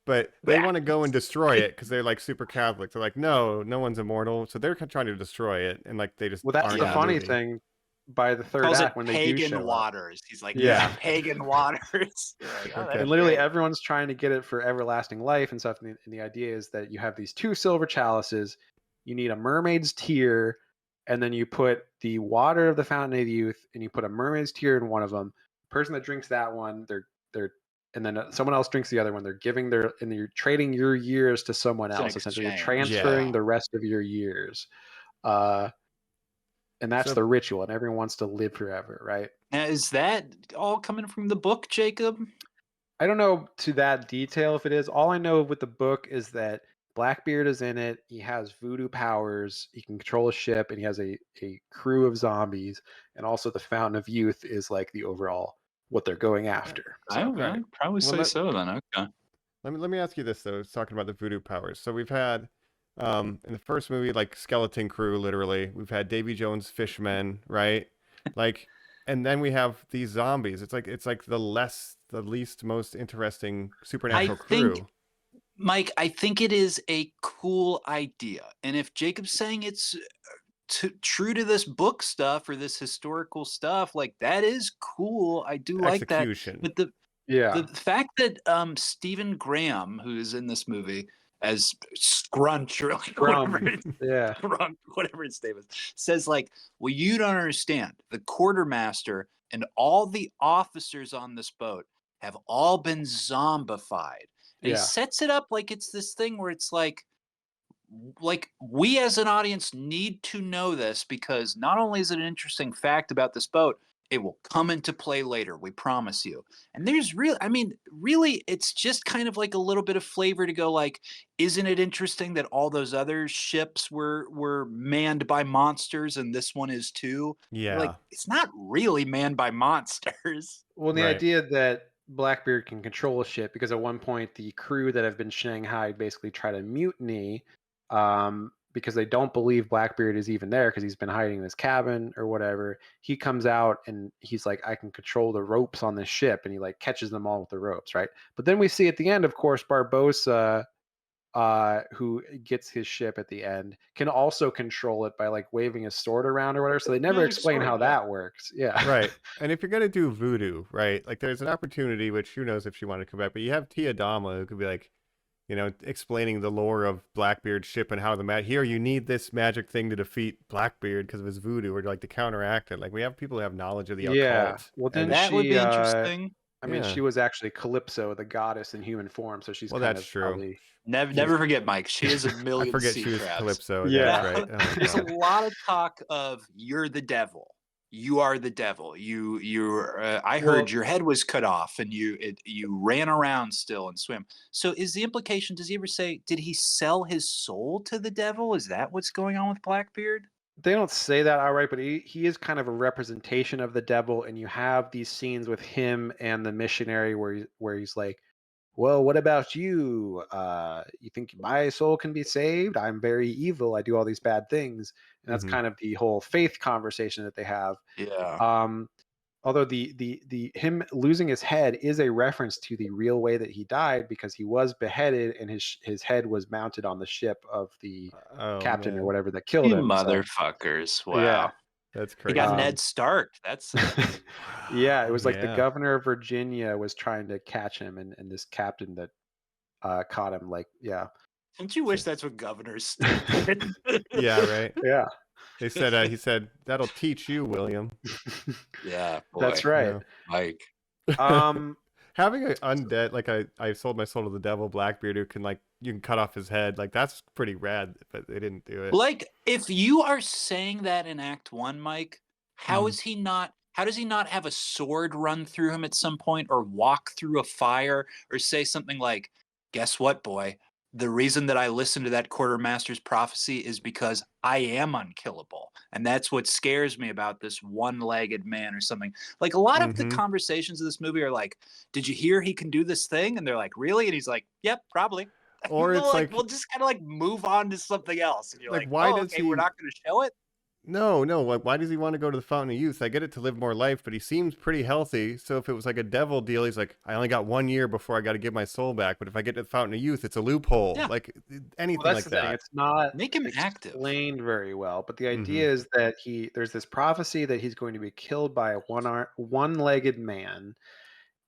But they want to go and destroy it because they're like super Catholic. They're like, no one's immortal, so they're trying to destroy it, and like they just Well, that's aren't the in funny movie. thing. By the third Calls act, it when they do show pagan up, waters. He's like, Yeah. pagan waters. You're like, oh, Okay. that's and literally great. everyone's trying to get it for everlasting life and stuff. And the idea is that you have these two silver chalices. You need a mermaid's tear, and then you put the water of the Fountain of Youth, and you put a mermaid's tear in one of them. The person that drinks that one, and then someone else drinks the other one. They're and you're trading your years to someone It's an else. Essentially, you're exchange. transferring Yeah. the rest of your years. And that's So- the ritual, and everyone wants to live forever, right? Now, is that all coming from the book, Jacob? I don't know to that detail if it is. All I know with the book is that Blackbeard is in it. He has voodoo powers. He can control a ship, and he has a crew of zombies. And also, the Fountain of Youth is like the overall what they're going after. So, I would probably say so then. Okay. Let me ask you this though. It's talking about the voodoo powers. So we've had in the first movie like skeleton crew, literally. We've had Davy Jones fishmen, right? Like, and then we have these zombies. It's like the least most interesting supernatural crew. Mike, I think it is a cool idea, and if Jacob's saying it's true to this book stuff or this historical stuff, like that is cool. I do like that. But the fact that Stephen Graham, who is in this movie as Scrunch or like whatever his name is, says like, well, you don't understand. The quartermaster and all the officers on this boat have all been zombified. And he sets it up like it's this thing where it's like we as an audience need to know this because not only is it an interesting fact about this boat, it will come into play later. We promise you. And there's really, it's just kind of like a little bit of flavor to go like, isn't it interesting that all those other ships were manned by monsters and this one is too? Yeah. Like, it's not really manned by monsters. Well, the idea that Blackbeard can control a ship because at one point the crew that have been shanghaied basically try to mutiny because they don't believe Blackbeard is even there because he's been hiding in his cabin or whatever. He comes out and he's like, I can control the ropes on this ship, and he like catches them all with the ropes, right? But then we see at the end, of course, Barbossa, who gets his ship at the end, can also control it by like waving his sword around or whatever. So they never explain how that works. Yeah. Right. And if you're gonna do voodoo, right? Like there's an opportunity, which who knows if she wanted to come back, but you have Tia Dama who could be like, explaining the lore of Blackbeard's ship and how here you need this magic thing to defeat Blackbeard because of his voodoo or like to counteract it. Like we have people who have knowledge of the occult. Well, then that would be interesting. I mean, she was actually Calypso, the goddess in human form, so she's kind that's of true. probably... Never forget, Mike. She is a I million forget sea she was crabs. Calypso. Yeah. That's right. Oh, There's a God. lot of talk of you're the devil. You are the devil. I heard your head was cut off and you ran around still and swim. So is the implication, does he ever say, did he sell his soul to the devil? Is that what's going on with Blackbeard? They don't say that outright, but he is kind of a representation of the devil, and you have these scenes with him and the missionary where he's like, well, what about you? You think my soul can be saved? I'm very evil. I do all these bad things. And that's kind of the whole faith conversation that they have. Yeah. Although the him losing his head is a reference to the real way that he died, because he was beheaded and his head was mounted on the ship of the captain or whatever that killed You him. motherfuckers. Wow. Yeah. That's He crazy. got Ned Stark. That's yeah, it was like the Yeah. governor of Virginia was trying to catch him, and this captain that caught him, like, yeah. Don't you wish that's what governors did? Yeah, right. Yeah. They said he said that'll teach you, William. Yeah, boy. That's right. Mike. Having an undead, like I sold my soul to the devil, Blackbeard, who can, like, you can cut off his head, like, that's pretty rad, but they didn't do it. Like, if you are saying that in Act 1, Mike, how does he not have a sword run through him at some point, or walk through a fire, or say something like, guess what, boy? The reason that I listened to that quartermaster's prophecy is because I am unkillable. And that's what scares me about this one-legged man or something. Like, a lot of the conversations of this movie are like, did you hear he can do this thing? And they're like, really? And he's like, yep, probably. Or it's like, we'll just kind of like move on to something else. And you're like, why oh, does okay, he... we're not going to show it? No, like, why does he want to go to the Fountain of Youth? I get it, to live more life, but he seems pretty healthy. So if it was like a devil deal, he's like, I only got 1 year before I got to give my soul back. But if I get to the Fountain of Youth, it's a loophole. Yeah. Like, anything Well, like that's the that. thing. It's not Make him active. explained very well, but the idea is that there's this prophecy that he's going to be killed by a one-legged man.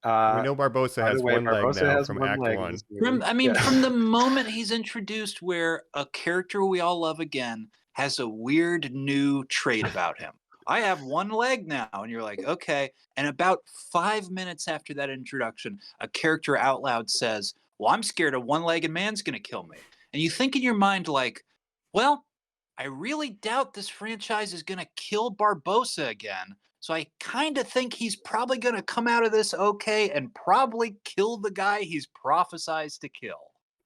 We know Barbossa has one leg now from Act 1. From the moment he's introduced, where a character we all love again has a weird new trait about him. I have one leg now, and you're like, okay. And about 5 minutes after that introduction, a character out loud says, well, I'm scared a one-legged man's going to kill me. And you think in your mind, like, well, I really doubt this franchise is going to kill Barbossa again. So I kind of think he's probably going to come out of this okay and probably kill the guy he's prophesized to kill.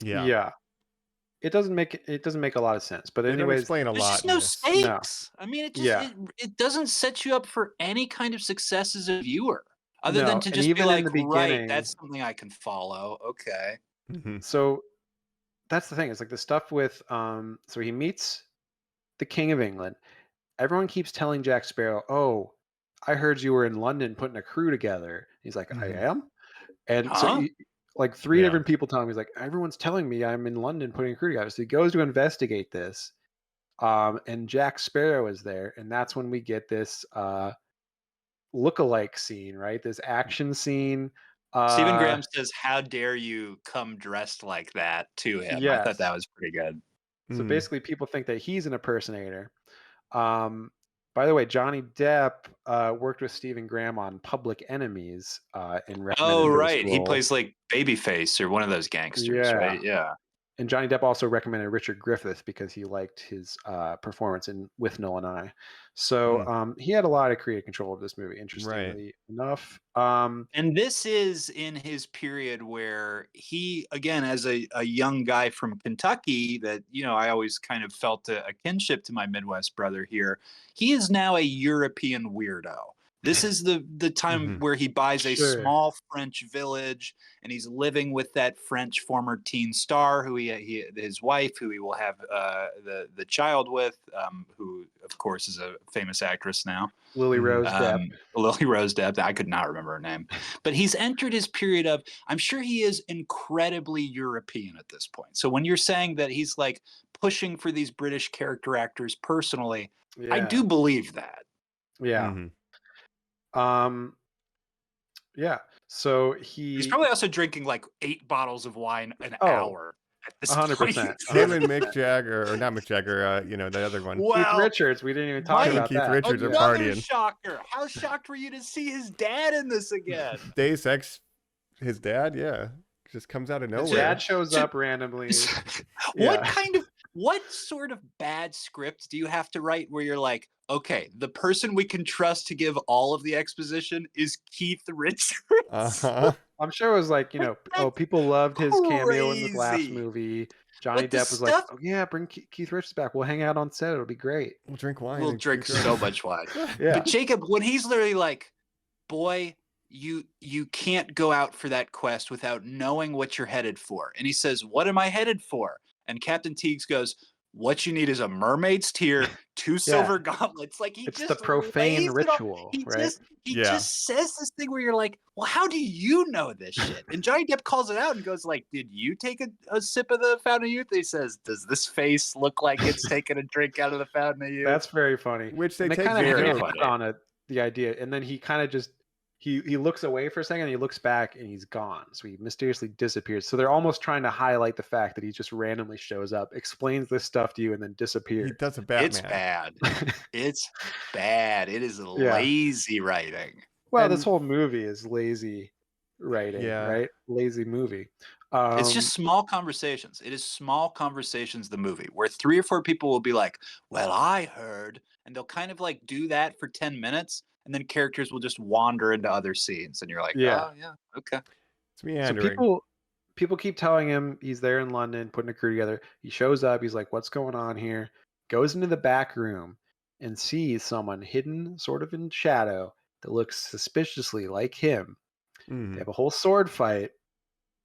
Yeah. Yeah. It doesn't make a lot of sense. But anyways, explain a There's lot. just no stakes. No. I mean, it doesn't set you up for any kind of success as a viewer, other than to just be like, right, that's something I can follow. Okay. So that's the thing. It's like the stuff with so he meets the King of England. Everyone keeps telling Jack Sparrow, oh, I heard you were in London putting a crew together. He's like, I am? And so like 3 different people tell him, he's like, everyone's telling me I'm in London putting a crew together. So he goes to investigate this. And Jack Sparrow is there. And that's when we get this look-alike scene, right? This action scene. Stephen Graham says, how dare you come dressed like that to him? Yes. I thought that was pretty good. So basically people think that he's an impersonator. By the way, Johnny Depp worked with Stephen Graham on Public Enemies and recommended Oh, right. this He role. plays like Babyface or one of those gangsters, right? Yeah. And Johnny Depp also recommended Richard Griffith because he liked his performance in With Nolan and I. So he had a lot of creative control of this movie, interestingly enough. And this is in his period where he, again, as a young guy from Kentucky that, you know, I always kind of felt a kinship to my Midwest brother here. He is now a European weirdo. This is the time where he buys a small French village, and he's living with that French former teen star, who his wife, who he will have the child with, who of course is a famous actress now, Lily Rose Depp. Lily Rose Depp. I could not remember her name, but he's entered his period of. I'm sure he is incredibly European at this point. So when you're saying that he's like pushing for these British character actors personally, I do believe that. Yeah. Yeah. So he's probably also drinking like 8 bottles of wine an hour at this 100%. point. Him and Mick Jagger, or not Mick Jagger, the other one. Keith Well, Richards. We didn't even talk Mike, about Keith that. Richards are another partying. shocker. How shocked were you to see his dad in this again? Deus Ex, his dad, yeah, just comes out of His nowhere. dad shows up randomly. What sort of bad script do you have to write where you're like, okay, the person we can trust to give all of the exposition is Keith Richards? Uh-huh. I'm sure it was like, people loved his cameo in the last crazy. movie. Johnny But the Depp was like, stuff- oh, yeah, bring Keith Richards back. We'll hang out on set. It'll be great. We'll drink wine. We'll and drink do drugs. so much wine. Yeah. But Jacob, when he's literally like, boy, you can't go out for that quest without knowing what you're headed for. And he says, what am I headed for? And Captain Teagues goes, what you need is a mermaid's tear, 2 silver gauntlets. Like It's just the profane lays it ritual, He right? just says this thing where you're like, well, how do you know this shit? And Johnny Depp calls it out and goes like, did you take a sip of the Fountain of Youth? He says, does this face look like it's taking a drink out of the Fountain of Youth? That's very funny. Which they And take kind of very hit funny. on it, the idea, and then he kind of just he looks away for a second, and he looks back, and he's gone. So he mysteriously disappears. So they're almost trying to highlight the fact that he just randomly shows up, explains this stuff to you, and then disappears. He does a Batman. It's bad. It's bad. It is lazy writing. Well, this whole movie is lazy writing, right? Lazy movie. It's just small conversations. It is small conversations, the movie, where 3 or 4 people will be like, well, I heard, and they'll kind of like do that for 10 minutes, and then characters will just wander into other scenes, and you're like, oh, yeah, okay. It's meandering. So people keep telling him he's there in London, putting a crew together. He shows up. He's like, what's going on here? Goes into the back room and sees someone hidden sort of in shadow that looks suspiciously like him. Mm. They have a whole sword fight.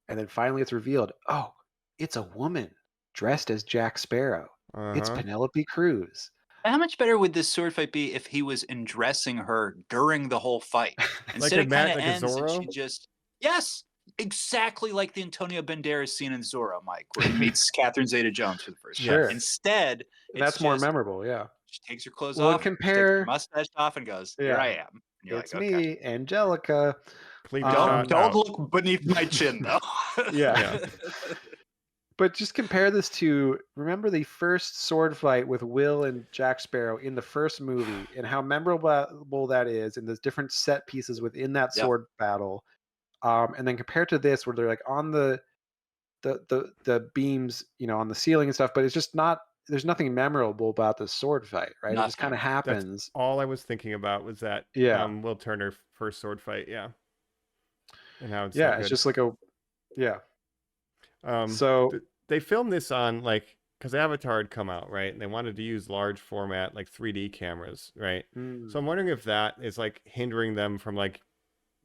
And then finally it's revealed, oh, it's a woman dressed as Jack Sparrow. It's Penelope Cruz. How much better would this sword fight be if he was undressing her during the whole fight? Instead, it kind of ends and she just... Yes! Exactly like the Antonio Banderas scene in Zorro, Mike, where he meets Catherine Zeta-Jones for the first time. Instead, that's more memorable, yeah. She takes her clothes off, she takes her mustache off, and goes, here I am. And you're it's like, me, okay. Angelica. Don't look beneath my chin, though. Yeah. But just compare this to, remember the first sword fight with Will and Jack Sparrow in the first movie, and how memorable that is, and there's different set pieces within that sword battle. And then compared to this, where they're like on the beams, on the ceiling and stuff, but it's just not. There's nothing memorable about the sword fight, right? Nothing. It just kind of happens. That's all I was thinking about was that Will Turner first sword fight, and how it's it's just like so they filmed this on because Avatar had come out, right? And they wanted to use large format 3D cameras, right? So I'm wondering if that is hindering them from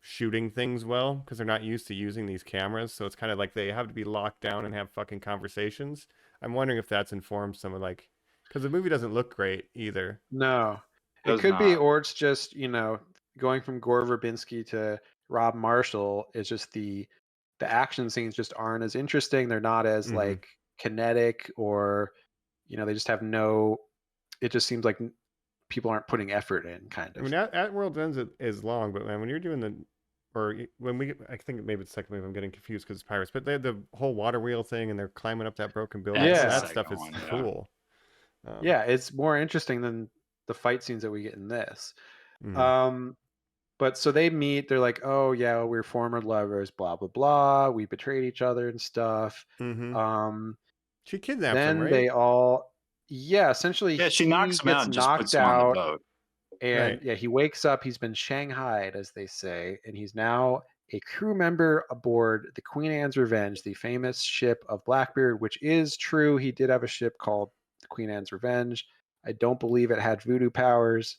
shooting things well, because they're not used to using these cameras. So it's kind of like they have to be locked down and have fucking conversations. I'm wondering if that's informed some of because the movie doesn't look great either. No, it could be, or it's just going from Gore Verbinski to Rob Marshall is just the action scenes just aren't as interesting. They're not as kinetic, or they just have no. It just seems like people aren't putting effort in, kind of. I mean, at World's End is long, but man, when you're doing I think maybe it's the second movie, I'm getting confused because it's pirates, but they had the whole water wheel thing, and they're climbing up that broken building. That stuff is cool. It's more interesting than the fight scenes that we get in this. But so they meet, they're like, oh yeah, we're former lovers, blah blah blah, we betrayed each other and stuff. She kidnaps then him, right? They all essentially she knocks him out and just puts him on the boat. And he wakes up, he's been shanghaied, as they say, and he's now a crew member aboard the Queen Anne's Revenge, the famous ship of Blackbeard, which is true. He did have a ship called the Queen Anne's Revenge. I don't believe it had voodoo powers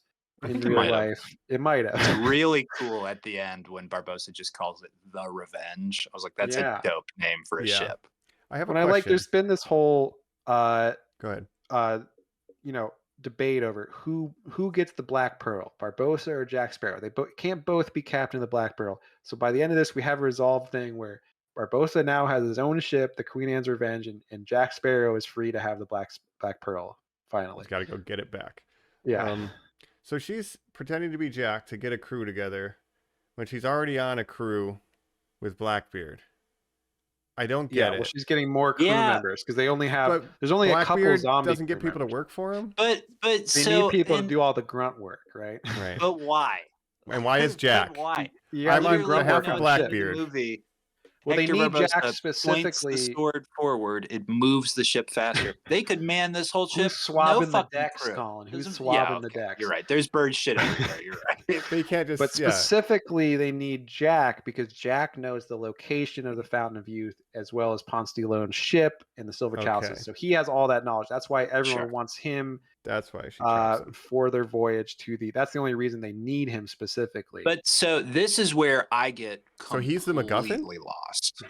in real life. It might have. It's really cool at the end when Barbossa just calls it the Revenge. I was like, that's a dope name for a ship. I have a question. There's been this whole go ahead. Debate over who gets the Black Pearl, Barbossa or Jack Sparrow. They can't both be captain of the Black Pearl. So by the end of this, we have a resolved thing where Barbossa now has his own ship, the Queen Anne's Revenge, and Jack Sparrow is free to have the Black Pearl. Finally, he's got to go get it back. Yeah. So she's pretending to be Jack to get a crew together when she's already on a crew with Blackbeard. I don't Yeah, get well, it. she's getting more crew Yeah. members because they only have. But There's only a couple Blackbeard zombie. doesn't get crew people to members. work for him. But They so need people to and, do all the grunt work, right? Right. but why? And why is But Jack? why? Yeah, I'm I'm on on grunt behalf work of on Blackbeard. ship. Movie. Well, Hector they need Barbosa Jack points the specifically. sword forward. It moves the ship faster. They could man this whole ship. Who's swabbing no the fucking decks, crew. Colin? Who's Doesn't- swabbing the okay, decks? You're right. There's bird shit everywhere. You're right. They can't just. But specifically, they need Jack because Jack knows the location of the Fountain of Youth as well as Ponce de Leon's ship and the Silver Chalices. Okay. So he has all that knowledge. That's why everyone Sure. wants him That's why she traps him. for their voyage to the. That's the only reason they need him specifically. But so this is where I get So he's the MacGuffin? completely lost.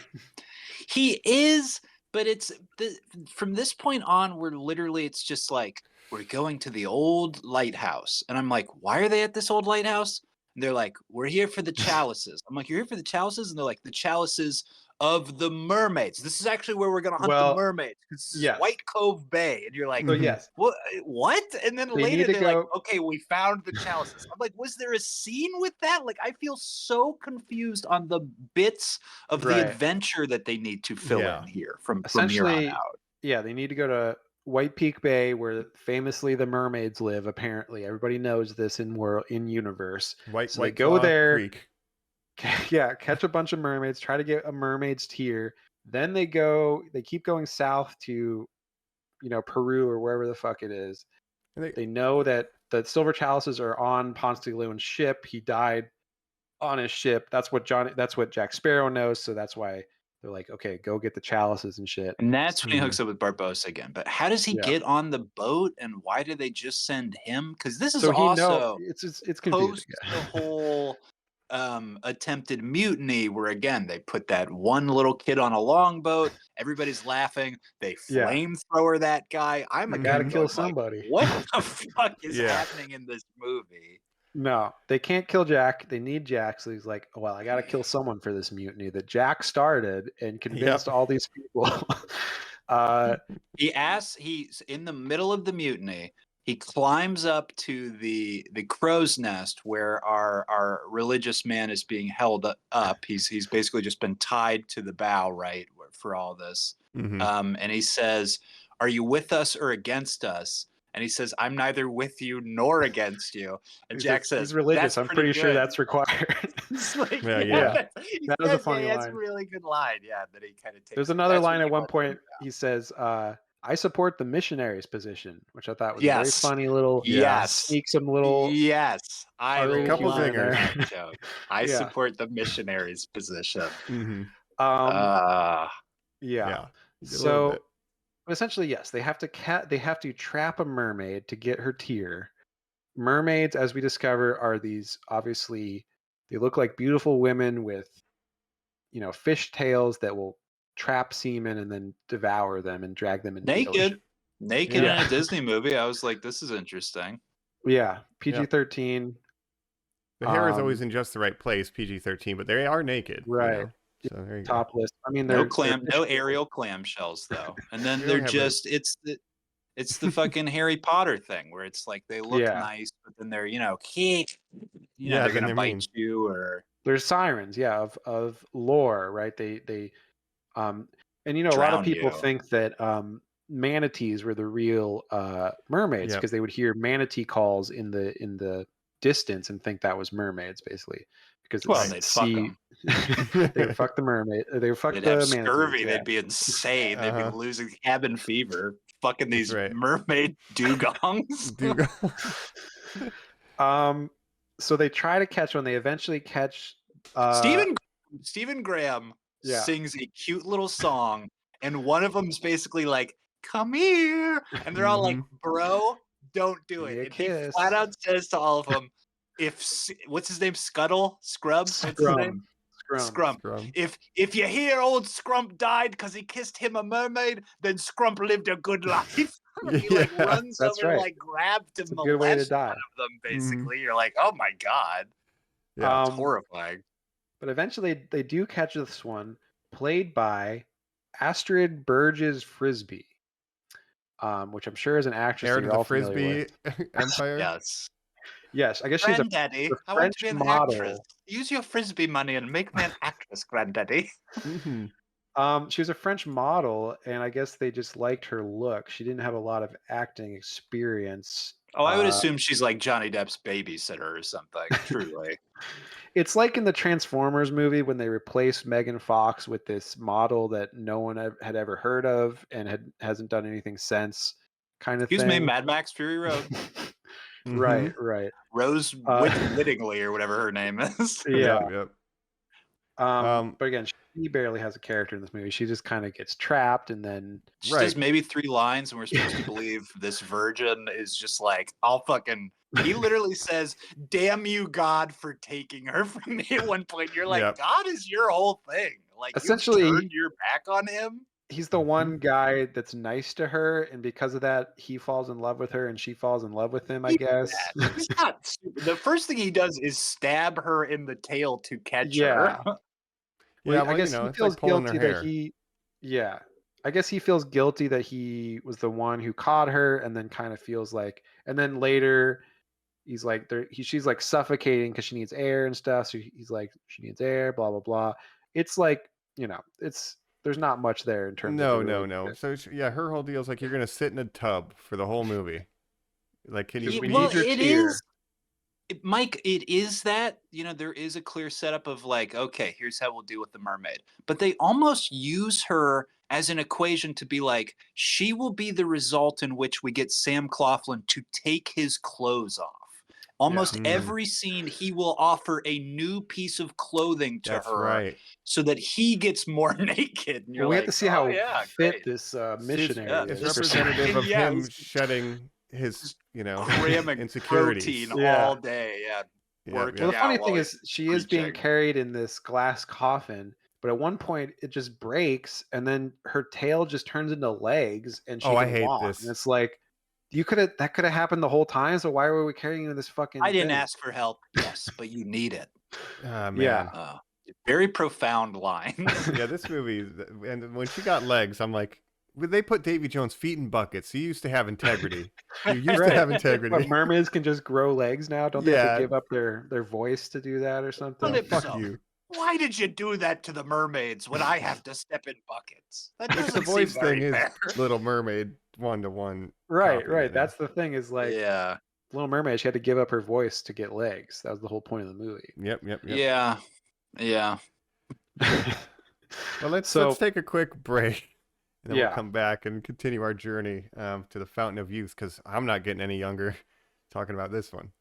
He is, but from this point on, we're literally, it's just like, we're going to the old lighthouse. And I'm like, why are they at this old lighthouse? And they're like, we're here for the chalices. I'm like, you're here for the chalices? And they're like, the chalices of the mermaids. This is actually where we're going to hunt the mermaids. This is White Cove Bay. And you're like, so yes, what? And then They later need to they're go- like, okay, we found the chalices. I'm like, was there a scene with that? Like, I feel so confused on the bits of Right. the adventure that they need to fill Yeah. in here from here Essentially, on out. yeah, they need to go to White Peak Bay, where famously the mermaids live. Apparently, everybody knows this in universe. White So they go Claw there. Creek. Yeah, catch a bunch of mermaids, try to get a mermaid's tier. Then they keep going south to, Peru or wherever the fuck it is. And They know that the silver chalices are on Ponce de Leon's ship. He died on his ship. That's what Jack Sparrow knows. So that's why they're like, okay, go get the chalices and shit. And that's when he hooks up with Barbosa again. But how does he Yeah. get on the boat, and why do they just send him? Because this is So he also it's confusing. post the whole attempted mutiny, where again they put that one little kid on a longboat. Everybody's laughing. They Yeah. flamethrower that guy. I'm I again gotta going kill like, somebody. what the fuck is Yeah. happening in this movie? No, they can't kill Jack. They need Jack. So he's like, well, I got to kill someone for this mutiny that Jack started and convinced all these people. He's in the middle of the mutiny. He climbs up to the crow's nest where our religious man is being held up. He's basically just been tied to the bow, right, for all this. Mhm. And he says, "Are you with us or against us?" And he says, "I'm neither with you nor against you." And Jack says, he's religious. "That's I'm pretty pretty sure good." that's required. It's like, Yeah. That was a funny That's line. a really good line. Yeah, that he kind of takes. There's another That's line what at he one lets point. him down. He says, I support the missionaries' position, which I thought was a very Yes. funny little Yes. sneak some little Yes, I a couple love zingers. that joke. I Yeah. support the missionaries' position. Mhm. yeah. Yeah. A little So bit. essentially, yes, they have to trap a mermaid to get her tier. Mermaids, as we discover, are these obviously they look like beautiful women with fish tails that will trap seamen and then devour them and drag them into the ocean. Naked Yeah. in a Disney movie. I was like, this is interesting. Yeah, PG-13. The hair is always in just the right place, PG-13, but they are naked. Right. So there you go. Topless. I mean, No they're no aerial clamshells though. And then They they're don't have just it's the fucking Harry Potter thing where it's like they look Yeah. nice, but then they're Yeah, they're then gonna they're bite mean. you or There's sirens, yeah, of lore, right? They and a lot Drown of people you. think that manatees were the real mermaids Yep. because they would hear manatee calls in the distance and think that was mermaids, basically. Because Well, it's they'd fuck 'em. they would fuck the mermaid. They would fuck they'd the have manatees. scurvy, yeah. they'd be insane, they'd Uh-huh. be losing cabin fever, fucking these That's right. mermaid dugongs. So they try to catch one. They eventually catch Stephen Graham Yeah. sings a cute little song, and one of them's basically like, "Come here," and they're all like, "Bro, don't do Give me it." a And he kiss. flat out says to all of them, what's his name? Scrubs? What's his name? Scrump. Scrum. If you hear old Scrump died because he kissed him a mermaid, then Scrump lived a good life. He like Yeah, runs that's over, right. like grabbed to It's a good way to molest die. one of them. Basically, you're like, oh my god, Yeah. it's horrifying. But eventually they do catch this one, played by Astrid Burgess Frisbee, which I'm sure is an actress Heir that to you're the all familiar Frisbee with. Empire. Yes. Yes, I guess she's a Granddaddy, the I want to French be an model. actress. Use your frisbee money and make me an actress, Granddaddy. Mhm. She was a French model, and I guess they just liked her look. She didn't have a lot of acting experience. Oh, I would assume she's like Johnny Depp's babysitter or something. Truly. It's like in the Transformers movie when they replaced Megan Fox with this model that no one had ever heard of and hasn't done anything since, kind of Excuse me, thing. Mad Max Fury Road. Right, right. Rose Whittingley or whatever her name is. Yeah. Yep. But again, she barely has a character in this movie. She just kind of gets trapped, and then She does maybe 3 lines, and we're supposed to believe this virgin is just like, I'll fucking. He literally says, "Damn you, God, for taking her from me." At one point, you're like, God is your whole thing. Like, essentially, you turned your back on him. He's the one guy that's nice to her, and because of that, he falls in love with her, and she falls in love with him, I guess. He's not stupid. The first thing he does is stab her in the tail to catch her. Well, I guess he feels guilty that he. Yeah, I guess he feels guilty that he was the one who caught her, and then kind of feels like, and then later, he's like, she's like suffocating because she needs air and stuff. So he's like, she needs air, blah blah blah. It's like, there's not much there in terms of no. So her whole deal is like, you're gonna sit in a tub for the whole movie. Like, can you? We need your tear. Mike, it is that, there is a clear setup of like, okay, here's how we'll deal with the mermaid. But they almost use her as an equation to be like, she will be the result in which we get Sam Claflin to take his clothes off. Almost every scene, he will offer a new piece of clothing to her so that he gets more naked. And we have to see how fit this missionary is. It's representative of him shedding his, insecurities protein all day. Well, the funny thing is, she is being carried in this glass coffin, but at one point it just breaks, and then her tail just turns into legs, and she can I hate walk. this. And it's like, that could have happened the whole time. So why were we carrying you in this fucking? I didn't ask for help. Yes, but you need it. Man. Very profound line. This movie, and when she got legs, I'm like, they put Davy Jones' feet in buckets. He used to have integrity. He used to have integrity. But mermaids can just grow legs now. Don't they have to give up their voice to do that or something? Fuck you. Why did you do that to the mermaids when I have to step in buckets? That doesn't the voice seem very thing fair. is Little Mermaid 1-to-1. Right. That's the thing is like, yeah. Little Mermaid, she had to give up her voice to get legs. That was the whole point of the movie. Yep. Yeah. Well, let's take a quick break. And then we'll come back and continue our journey to the Fountain of Youth, because I'm not getting any younger talking about this one.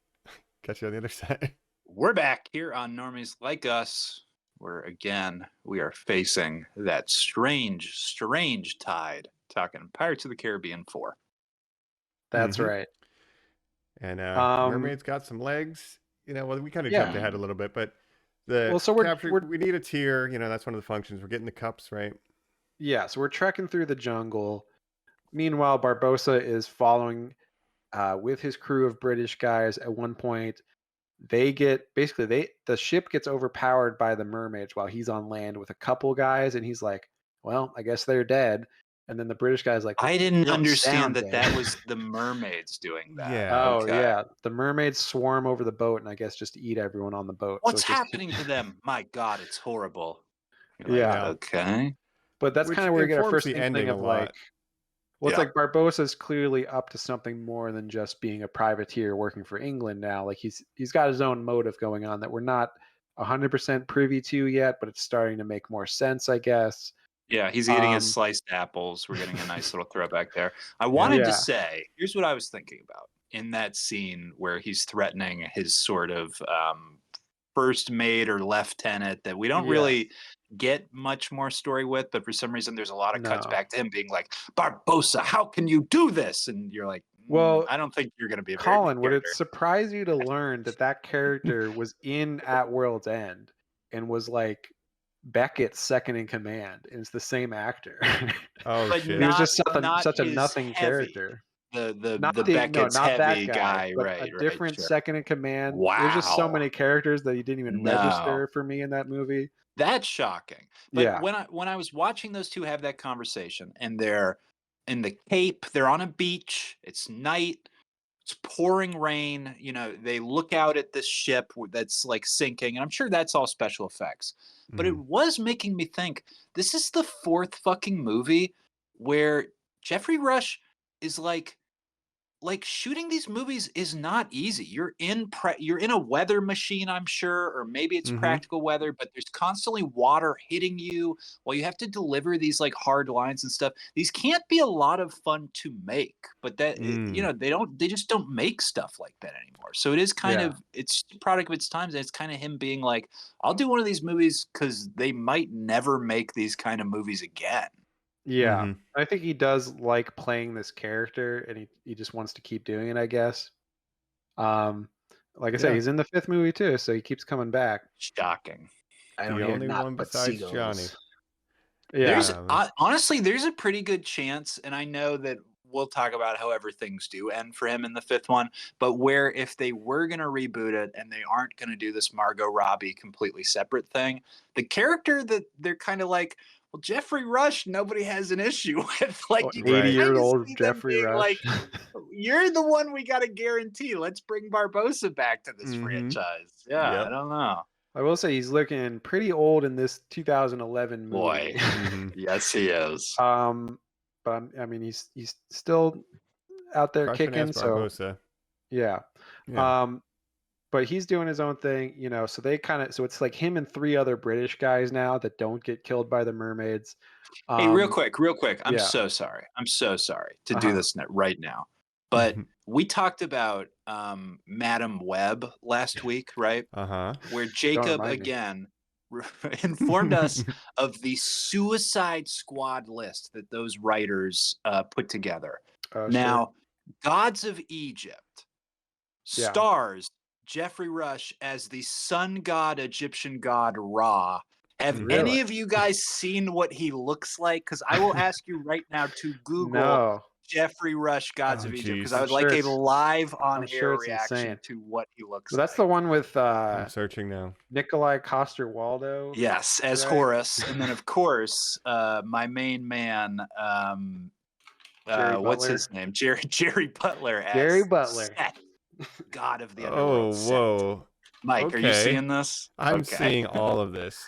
Catch you on the other side. We're back here on Normies Like Us, where again we are facing that strange tide, talking Pirates of the Caribbean 4. That's right. And Mermaid's got some legs. We kind of jumped ahead a little bit, but we need a tier. That's one of the functions. We're getting the cups, right? Yeah, so we're trekking through the jungle. Meanwhile, Barbossa is following with his crew of British guys. At one point, the ship gets overpowered by the mermaids while he's on land with a couple guys, and he's like, well, I guess they're dead. And then the British guy's like, I didn't understand that was the mermaids doing that. Yeah. Oh, yeah. The mermaids swarm over the boat and I guess just eat everyone on the boat. What's happening to them? My God, it's horrible. Okay. But that's kind of where we get our first inkling of like, it's like Barbossa's clearly up to something more than just being a privateer working for England now. Like he's got his own motive going on that we're not 100% privy to yet, but it's starting to make more sense, I guess. Yeah, he's eating his sliced apples. We're getting a nice little throwback there. I wanted to say, here's what I was thinking about in that scene where he's threatening his sort of first mate or lieutenant that we don't really get much more story with, but for some reason there's a lot of cuts back to him being like, Barbossa, how can you do this? And you're like, well, I don't think you're going to be a Colin, would it surprise you to learn that character was in At World's End and was like Beckett's second in command, and it's the same actor. But shit. He was just such a nothing character. The Beckett's heavy guy, but right? A different second in command. Wow. There's just so many characters that he didn't even register for me in that movie. That's shocking. But when I was watching those two have that conversation, and they're in the Cape, they're on a beach, it's night, It's pouring rain. They look out at this ship that's like sinking, and I'm sure that's all special effects. But it was making me think, this is the fourth fucking movie where Jeffrey Rush is like shooting these movies is not easy. You're in a weather machine, I'm sure, or maybe it's practical weather, but there's constantly water hitting you while you have to deliver these like hard lines and stuff. These can't be a lot of fun to make, but that they just don't make stuff like that anymore. So it is kind of, it's a product of its times, and it's kind of him being like, I'll do one of these movies because they might never make these kind of movies again. Yeah, I think he does like playing this character, and he just wants to keep doing it, I guess. Like I said, he's in the 5th movie too, so he keeps coming back. Shocking. I don't the only one besides seagulls. Johnny. Yeah, honestly, there's a pretty good chance, and I know that we'll talk about however things do end for him in the 5th one, but where if they were going to reboot it and they aren't going to do this Margot Robbie completely separate thing, the character that they're kind of like, well, Jeffrey Rush, nobody has an issue with. Like, 80-year-old Jeffrey Rush. Like, you're the one we got to guarantee. Let's bring Barbossa back to this franchise. Yeah, I don't know. I will say he's looking pretty old in this 2011 movie. Boy, yes, he is. But I mean, he's still out there kicking. So yeah. But he's doing his own thing, so so it's like him and 3 other British guys now that don't get killed by the mermaids. Hey, real quick. I'm so sorry. I'm so sorry to do this right now. But we talked about Madam Web last week, right? Where Jacob again informed us of the Suicide Squad list that those writers put together. Now, Gods of Egypt stars Jeffrey Rush as the sun god, Egyptian god Ra. Have any of you guys seen what he looks like? Because I will ask you right now to Google Jeffrey Rush, Gods of Egypt, because I would like a live on-air reaction to what he looks like. That's the one with I'm searching now. Nikolai Coster-Waldau. Yes, as Horus. And then, of course, my main man, what's his name? Jerry Butler. Jerry Butler. Seth, God of the Underworld. Whoa. Mike, are you seeing this? I'm seeing all of this.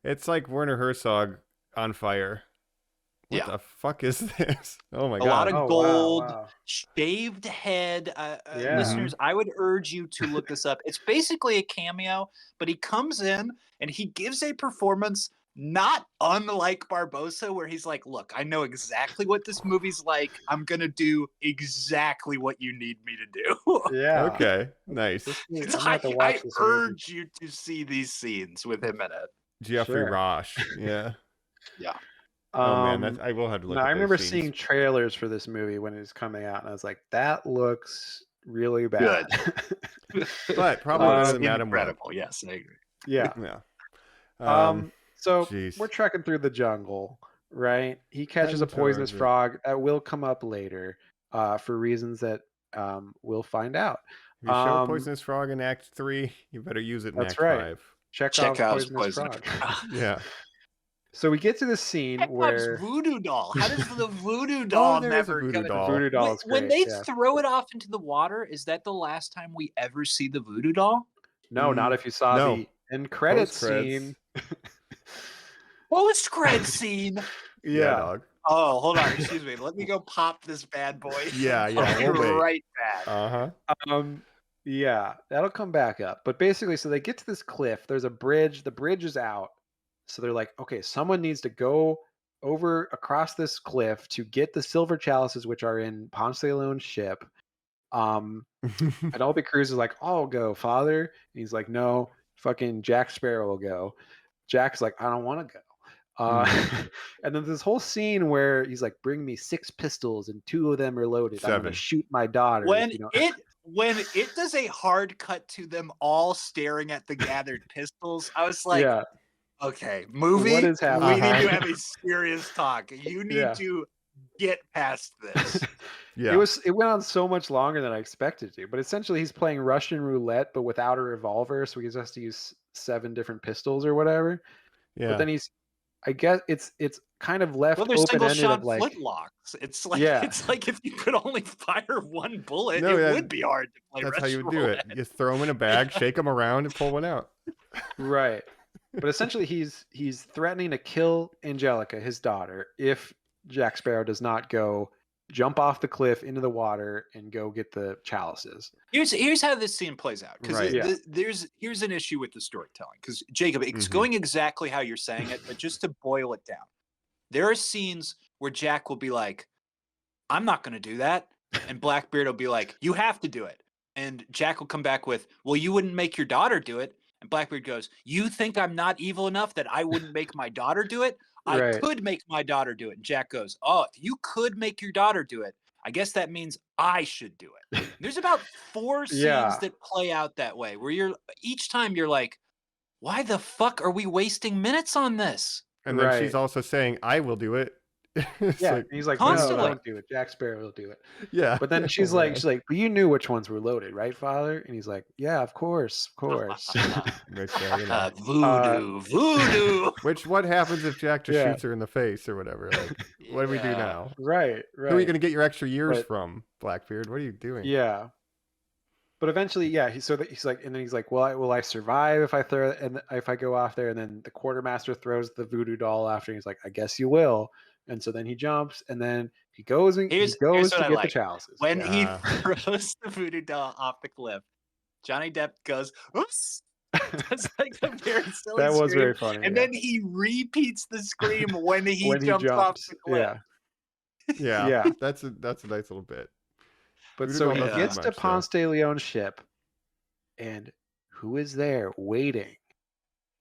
It's like Werner Herzog on fire. What the fuck is this? Oh my God. A lot of gold, shaved head. Listeners, I would urge you to look this up. It's basically a cameo, but he comes in and he gives a performance not unlike Barbossa, where he's like, look, I know exactly what this movie's like. I'm going to do exactly what you need me to do. Yeah. Okay. Nice. I urge you to see these scenes with him in it. Jeffrey Rush. Yeah. Yeah. Oh man, I will have to look. I remember seeing trailers for this movie when it was coming out, and I was like, "That looks really bad." But probably better than Madam Web. Yes, I agree. Yeah. So we're trekking through the jungle, right? He catches a poisonous frog that will come up later, for reasons that we'll find out. If you show a poisonous frog in Act 3, you better use it in Act 5. Chekhov's poisonous frog. Yeah. So we get to the scene where voodoo doll. How does the voodoo doll never voodoo doll? Voodoo doll is great. When they throw it off into the water, is that the last time we ever see the voodoo doll? No, not if you saw the end credits scene. Post-credit scene. Yeah. Dog. Oh, hold on. Excuse me. Let me go pop this bad boy. Yeah. I'll be right back. Yeah, that'll come back up. But basically, so they get to this cliff. There's a bridge. The bridge is out. So they're like, okay, someone needs to go over across this cliff to get the silver chalices, which are in Ponce de Leon's ship. Penelope Cruz is like, I'll go, father. And he's like, no, fucking Jack Sparrow will go. Jack's like, I don't want to go. And then this whole scene where he's like, bring me 6 pistols and 2 of them are loaded. 7. I'm going to shoot my daughter. When it does a hard cut to them all staring at the gathered pistols, I was like, okay, movie, what is happening? We need to have a serious talk. You need to get past this. It went on so much longer than I expected to. But essentially, he's playing Russian roulette, but without a revolver, so he just has to use 7 different pistols or whatever. Yeah. But then he's, I guess it's kind of left Well, there's single open-ended shot of like, flintlocks. It's like yeah, it's like if you could only fire one bullet, No, it would be hard to play that's how you Russian would do it. roulette. You throw them in a bag, shake them around, and pull one out. right. But essentially, he's threatening to kill Angelica, his daughter, if Jack Sparrow does not go jump off the cliff into the water and go get the chalices. Here's how this scene plays out, because Right. Yeah. here's an issue with the storytelling. Because Jacob, it's Mhm. going exactly how you're saying it, but just to boil it down, there are scenes where Jack will be like, "I'm not going to do that," and Blackbeard will be like, "You have to do it," and Jack will come back with, "Well, you wouldn't make your daughter do it," and Blackbeard goes, "You think I'm not evil enough that I wouldn't make my daughter do it? I Right. could make my daughter do it." And Jack goes, "Oh, if you could make your daughter do it, I guess that means I should do it." There's about 4 scenes Yeah. that play out that way, where each time you're like, "Why the fuck are we wasting minutes on this?" And then she's Right. also saying, "I will do it." It's Yeah. like, And he's like, Constantly. no, don't do it. Jack Sparrow will do it. yeah. But then Oh, she's man. like, but you knew which ones were loaded, right, Father? And he's like, yeah, of course, of course. Which, you know. Voodoo. What happens if Jack just Yeah. shoots her in the face or whatever? Like, what do we do Yeah. now? Right. Who are you going to get your extra years But- from, Blackbeard? What are you doing? Yeah. But eventually, yeah, he's like, and then he's like, well, will I survive if I go off there? And then the quartermaster throws the voodoo doll after, and he's like, I guess you will. And so then he jumps, and then he goes and Here's he goes what to I get like. the chalices. When he Yeah. throws the voodoo doll off the cliff, Johnny Depp goes, "Oops." That's like a very silly That was scream. very funny. And yeah. then he repeats the scream when he when jumps off the cliff. Yeah. Yeah. Yeah. That's a nice little bit. But Voodoo so doll he doesn't gets have to much, though. Ponce de Leon's ship, and who is there waiting?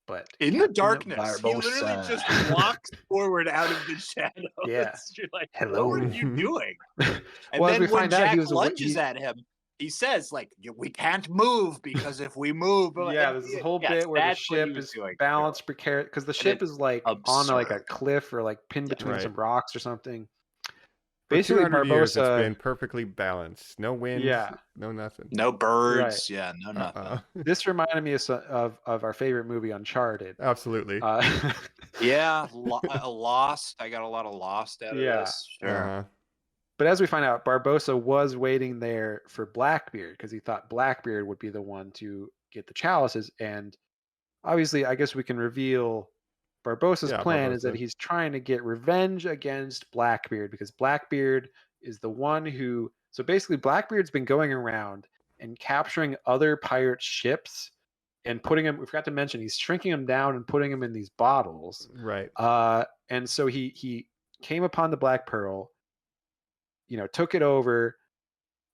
But In the Captain darkness, he literally Barbossa. just walks forward out of the shadows. Yeah. You're like, Hello. what are you doing? And Well, as then we when find out, Jack he was lunges at him, he says, like, we can't move because if we move... Yeah, there's this whole bit where the that's what he ship was is doing. balanced precarious because the ship is like on like a absurd. cliff or like pinned between Right. some rocks or something. For Basically, 200 years, it's Barbossa. been perfectly balanced. No wind. Yeah. No nothing. No birds. Yeah, no nothing. This reminded me of our favorite movie, Uncharted. Absolutely. Yeah, Lost. I got a lot of Lost out of this. Sure. But as we find out, Barbossa was waiting there for Blackbeard because he thought Blackbeard would be the one to get the chalices. And obviously, I guess we can reveal Barbossa's plan is that Barbossa. he's trying to get revenge against Blackbeard because Blackbeard is the one who. So basically, Blackbeard's been going around and capturing other pirate ships and putting them. We forgot to mention he's shrinking them down and putting them in these bottles. Right. And so he came upon the Black Pearl. Took it over.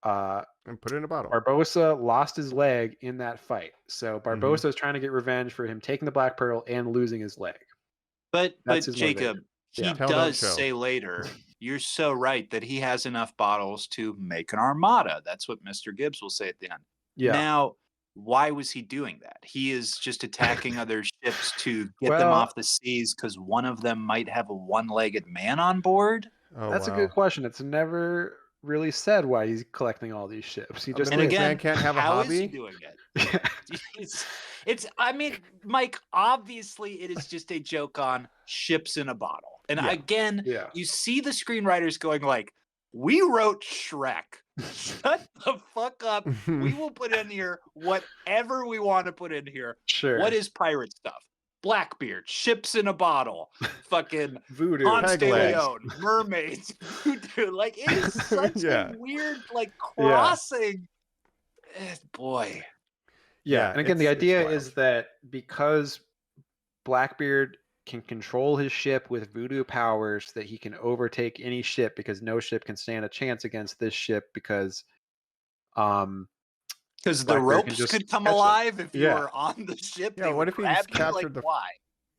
And put it in a bottle. Barbossa lost his leg in that fight. So Barbossa is trying to get revenge for him taking the Black Pearl and losing his leg. But That's his Jacob, he Yeah. Tell, don't does show. say later, you're so right that he has enough bottles to make an armada. That's what Mr. Gibbs will say at the end. Yeah. Now, why was he doing that? He is just attacking other ships to get them Well- off the seas because one of them might have a one-legged man on board. Oh, That's wow. a good question. It's never really said why he's collecting all these ships. He just And And this again, man can't have a how is he hobby? doing it? I mean, Mike, obviously it is just a joke on ships in a bottle. And Yeah. again, Yeah. you see the screenwriters going like, we wrote Shrek. Shut the fuck up. We will put in here whatever we want to put in here. Sure. What is pirate stuff? Blackbeard, ships in a bottle, fucking voodoo? Ponce de peg legs. Leon, mermaids, voodoo. Like, it is such Yeah. a weird, like, crossing. Boy. Yeah. Yeah, And again, the it's idea wild. is that because Blackbeard can control his ship with voodoo powers, that he can overtake any ship because no ship can stand a chance against this ship because Because the Blackbeard can ropes just could come catch it. alive if you Yeah. were on the ship. Yeah, they what would if he grab just you, like, captured the- why?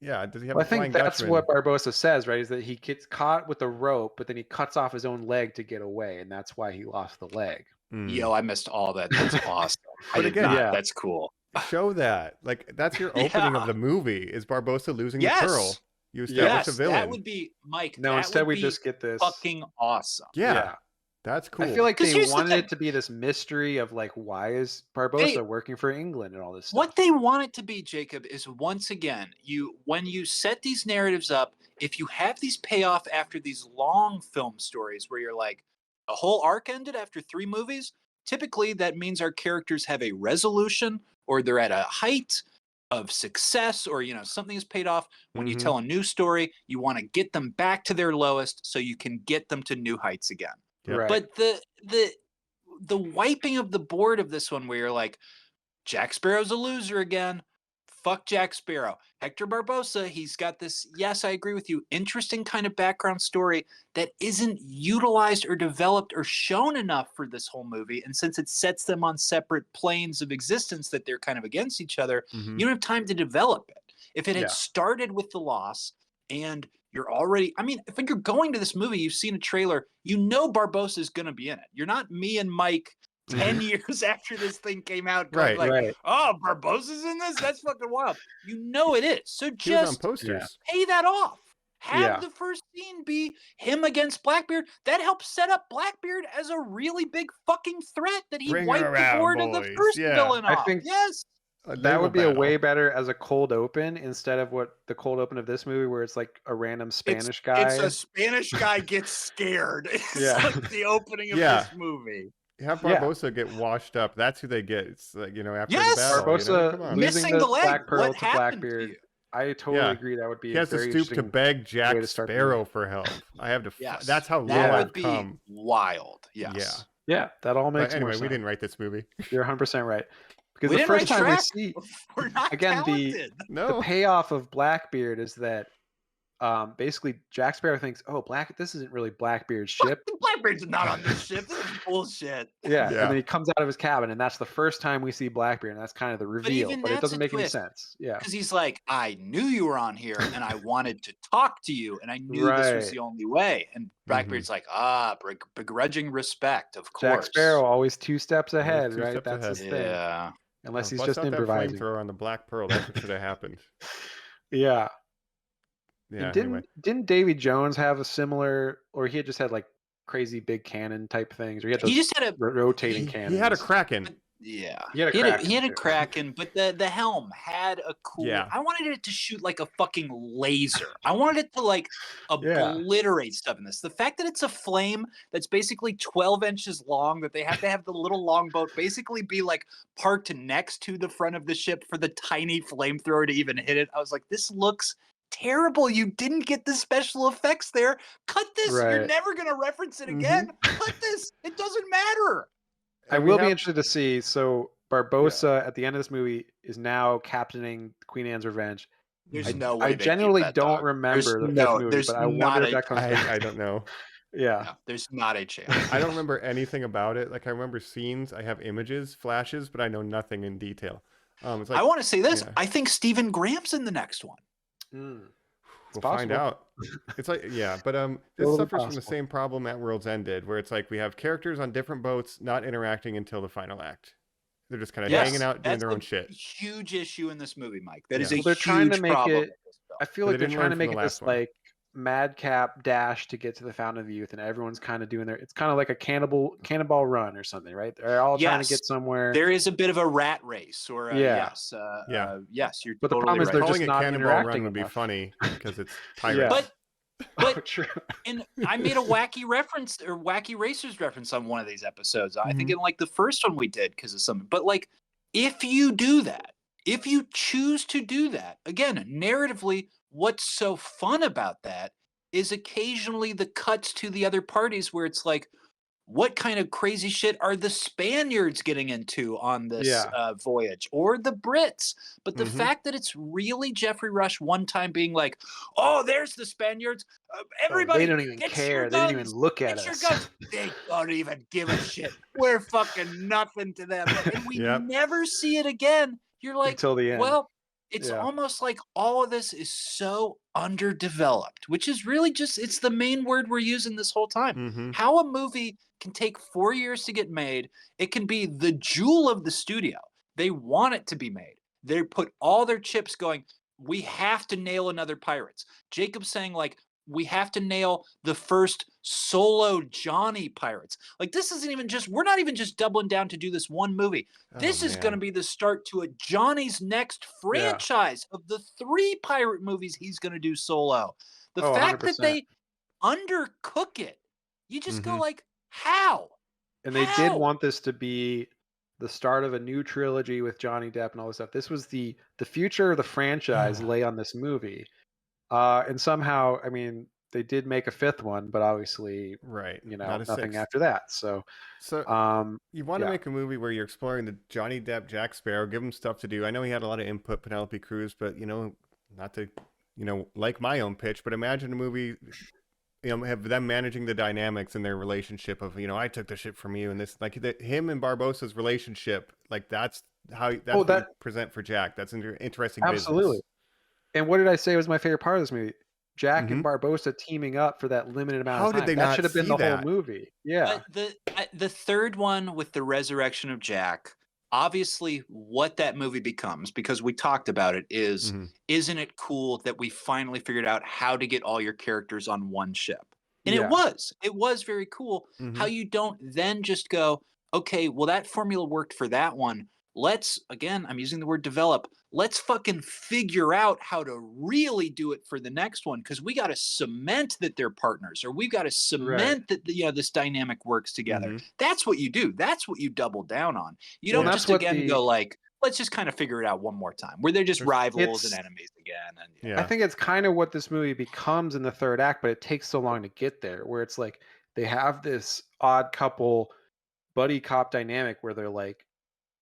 Yeah, does he have Well, a I think Flying that's Dutchman? what Barbossa says, right? Is that he gets caught with the rope, but then he cuts off his own leg to get away, and that's why he lost the leg. Mm. Yo, I missed all that. That's awesome. I But did again- not. Yeah. That's cool. Show that. Like, that's your opening Yeah. of the movie, is Barbossa losing the Yes. pearl. You establish Yes, a villain. that would be, Mike. No, that instead would we be just get this. fucking awesome. yeah, that's cool. I feel like 'Cause they here's the wanted thing. it to be this mystery of like, why is Barbossa working for England and all this stuff? What they want it to be, Jacob, is once again, when you set these narratives up, if you have these payoff after these long film stories where you're like, a whole arc ended after 3 movies, typically that means our characters have a resolution or they're at a height of success, or something is paid off. When you tell a new story, you want to get them back to their lowest so you can get them to new heights again. Yep. Right. But the wiping of the board of this one, where you're like, Jack Sparrow's a loser again. Fuck Jack Sparrow. Hector Barbosa, he's got this, yes, I agree with you, interesting kind of background story that isn't utilized or developed or shown enough for this whole movie. And since it sets them on separate planes of existence that they're kind of against each other, you don't have time to develop it. If it had started with the loss and you're already, I mean, if you're going to this movie, you've seen a trailer, Barbosa is going to be in it. You're not me and Mike 10 years after this thing came out, going oh, Barbosa's in this? That's fucking wild. it is. So just pay that off. Have the first scene be him against Blackbeard. That helps set up Blackbeard as a really big fucking threat that he wiped the board of the first villain off. I think that would be a way better as a cold open instead of what the cold open of this movie, where it's like a random Spanish guy. It's a Spanish guy gets scared. It's like the opening of this movie. Have Barbosa get washed up. That's who they get. It's like, after the battle. Barbosa losing the leg. Black Pearl What to happened Blackbeard. to you? I totally agree. That would be he has to stoop to beg Jack Sparrow for help. I have to. That's how low I've come. Wild. Yes. Yeah. That all makes anyway, more sense. we didn't write this movie. You're 100% right. Because we the first time we see, we're not again, the payoff of Blackbeard is that basically Jack Sparrow thinks, oh, this isn't really Blackbeard's ship. Blackbeard's not on this ship. This is bullshit. Yeah. And then he comes out of his cabin, and that's the first time we see Blackbeard, and that's kind of the reveal. But it doesn't make any sense. Yeah. Because he's like, I knew you were on here, and I wanted to talk to you, and I knew this was the only way. And Blackbeard's like, begrudging respect, of course. Jack Sparrow always 2 steps ahead, right? That's his thing. Yeah. Unless he's just improvising. That flamethrower on the Black Pearl. That's what should have happened. Yeah. Yeah. Didn't Davy Jones have a similar, or he had just had like crazy big cannon type things, or he just had a rotating cannon. He had a Kraken. Yeah, he had a Kraken, but the helm had a cool. Yeah. I wanted it to shoot like a fucking laser. I wanted it to like obliterate stuff in this. The fact that it's a flame that's basically 12 inches long, that they have to have the little longboat basically be like parked next to the front of the ship for the tiny flamethrower to even hit it. I was like, this looks terrible. You didn't get the special effects there. Cut this. You're never going to reference it again. Cut this. It doesn't matter. I will be interested to see. So Barbosa at the end of this movie is now captaining Queen Anne's Revenge. There's no way. I genuinely don't remember this movie, but I wonder if that comes back. I don't know. Yeah. No, there's not a chance. I don't remember anything about it. Like, I remember scenes. I have images, flashes, but I know nothing in detail. It's like, I want to say this. I think Stephen Graham's in the next one. We'll find out. It's like, but this suffers from the same problem that World's End did, where it's like we have characters on different boats not interacting until the final act. They're just kind of hanging out, doing their own shit. Huge issue in this movie, Mike. That is a they're huge trying to make problem. I feel like they're trying to make it this like madcap dash to get to the Fountain of Youth, and everyone's kind of doing it's kind of like a cannonball run or something, right? They're all trying to get somewhere. There is a bit of a rat race, or yes, you're. But totally the problem is right. they're Calling just it not cannonball interacting run would be enough. funny because it's pirates. But true. And I made a wacky reference or wacky racers reference on one of these episodes. I think in like the first one we did because of something. But like, if you do that, if you choose to do that, again, narratively, what's so fun about that is occasionally the cuts to the other parties where it's like, what kind of crazy shit are the Spaniards getting into on this voyage, or the Brits? But the fact that it's really Jeffrey Rush one time being like, oh, there's the Spaniards. Everybody, they don't even care. They don't even look at us. They don't even give a shit. We're fucking nothing to them. And we never see it again. You're like, until the end. Well, it's almost like all of this is so underdeveloped, which is really just, it's the main word we're using this whole time. How a movie can take 4 years to get made. It can be the jewel of the studio. They want it to be made. They put all their chips going, we have to nail another Pirates. Jacob's saying like, we have to nail the first solo Johnny pirates. Like, this isn't even just, we're not even just doubling down to do this one movie. This is going to be the start to a Johnny's next franchise of the 3 pirate movies he's going to do solo. The fact that they undercook it, you just go like, how? And they did want this to be the start of a new trilogy with Johnny Depp and all this stuff. This was the future of the franchise lay on this movie. And somehow, I mean, they did make a 5th one, but obviously, you know, nothing after that. So you want to make a movie where you're exploring the Johnny Depp, Jack Sparrow, give him stuff to do. I know he had a lot of input, Penelope Cruz, but, you know, not to, you know, like my own pitch, but imagine a movie, you know, have them managing the dynamics in their relationship of, you know, I took the shit from you, and this, like, him and Barbossa's relationship, like, that's what you present for Jack. That's an interesting business. And what did I say was my favorite part of this movie? Jack and Barbossa teaming up for that limited amount of time. How did they that not should have been see the whole movie. Yeah. The 3rd one with the resurrection of Jack, obviously what that movie becomes, because we talked about it, is isn't it cool that we finally figured out how to get all your characters on one ship? And it was very cool how you don't then just go, okay, well, that formula worked for that one. Let's, again, I'm using the word develop. Let's fucking figure out how to really do it for the next one, because we got to cement that they're partners, or we've got to cement that this dynamic works together. That's what you do. That's what you double down on. You don't just go like, let's just kind of figure it out one more time, where they're just rivals and enemies again. And I think it's kind of what this movie becomes in the 3rd act, but it takes so long to get there, where it's like they have this odd couple buddy cop dynamic where they're like,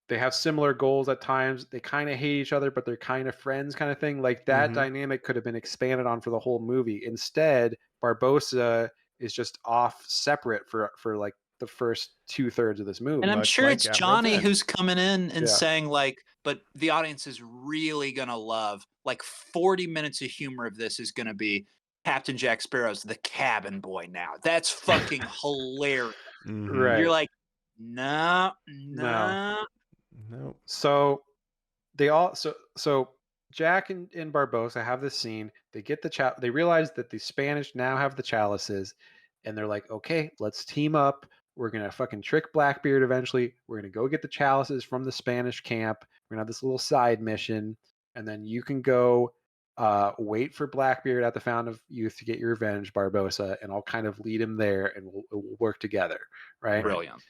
they have similar goals at times. They kind of hate each other, but they're kind of friends, kind of thing. Like that dynamic could have been expanded on for the whole movie. Instead, Barbossa is just off separate for like the first 2/3 of this movie. And I'm sure it's Johnny who's coming in and saying like, but the audience is really going to love, like 40 minutes of humor of this is going to be Captain Jack Sparrow's the cabin boy now. That's fucking hilarious. Right. You're like, no. So so Jack and Barbossa have this scene. They get they realize that the Spanish now have the chalices, and they're like, okay, let's team up. We're gonna fucking trick Blackbeard eventually. We're gonna go get the chalices from the Spanish camp. We're gonna have this little side mission, and then you can go wait for Blackbeard at the Fountain of Youth to get your revenge, Barbossa, and I'll kind of lead him there, and we'll work together. Right? Brilliant.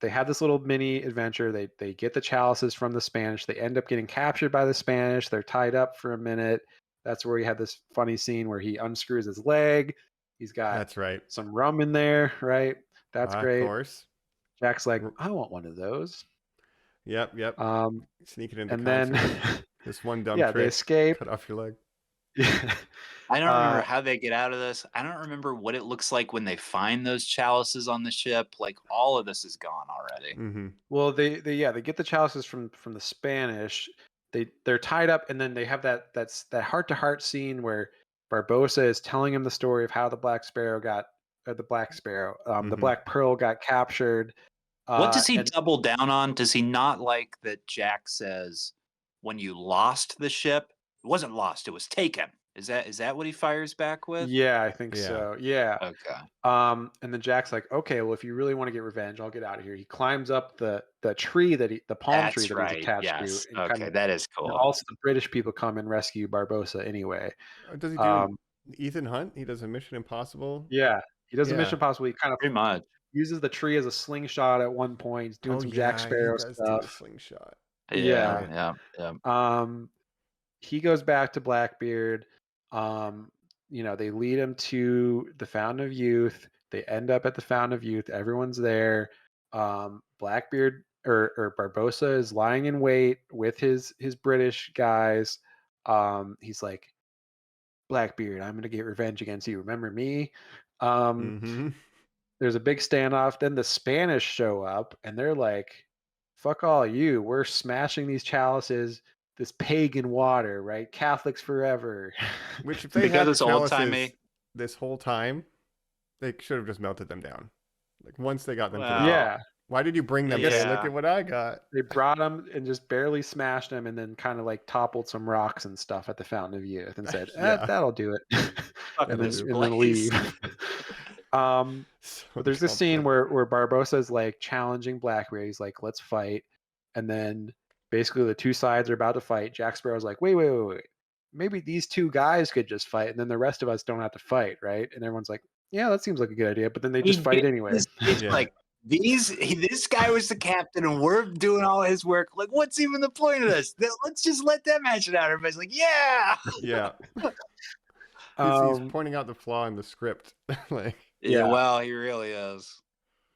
They have this little mini adventure. They get the chalices from the Spanish. They end up getting captured by the Spanish. They're tied up for a minute. That's where you had this funny scene where he unscrews his leg. He's got some rum in there, right? That's great. Of course. Jack's like, I want one of those. Yep. Sneaking into and then this one dumb trick. They escape. Cut off your leg. I don't remember how they get out of this. I don't remember what it looks like when they find those chalices on the ship. Like, all of this is gone already. Well, they get the chalices from the Spanish. They're tied up, and then they have that heart-to-heart scene where Barbossa is telling him the story of how the Black Pearl got captured. What does he double down on? Does he not like that Jack says, when you lost the ship, it wasn't lost, it was taken? Is that what he fires back with? Yeah, I think so. Yeah. Okay. And then Jack's like, okay, well, if you really want to get revenge, I'll get out of here. He climbs up the tree the palm tree that he's attached to. And okay, that is cool. Also, the British people come and rescue Barbossa anyway. Does he do Ethan Hunt? He does a Mission Impossible. Yeah, he does a Mission Impossible. He kind of pretty much uses the tree as a slingshot at one point. He's doing some Jack Sparrow stuff. Do a slingshot. Yeah. He goes back to Blackbeard. They lead him to the Fountain of Youth. They end up at the Fountain of Youth. Everyone's there. Blackbeard or Barbossa is lying in wait with his British guys. He's like, Blackbeard, I'm gonna get revenge against you. Remember me? There's a big standoff. Then the Spanish show up, and they're like, fuck all you. We're smashing these chalices. This pagan water, right? Catholics forever. Which, if they had the chalices this whole time, they should have just melted them down. Like, once they got them to the Why did you bring them? Yeah. Hey, look at what I got. They brought him and just barely smashed him, and then kind of like toppled some rocks and stuff at the Fountain of Youth, and said, Yeah. "That'll do it," Fucking and then this leave. So But there's this scene comfortable. where Barbosa's like challenging Blackbeard. He's like, "Let's fight," and then basically the two sides are about to fight. Jack Sparrow's like, "Wait. Maybe these two guys could just fight, and then the rest of us don't have to fight, right?" And everyone's like, "Yeah, that seems like a good idea." But then they just fight anyway. It's like this guy was the captain, and we're doing all his work. Like, what's even the point of this? Let's just let them hash it out. Everybody's like, yeah. He's pointing out the flaw in the script. Like, yeah, well, he really is.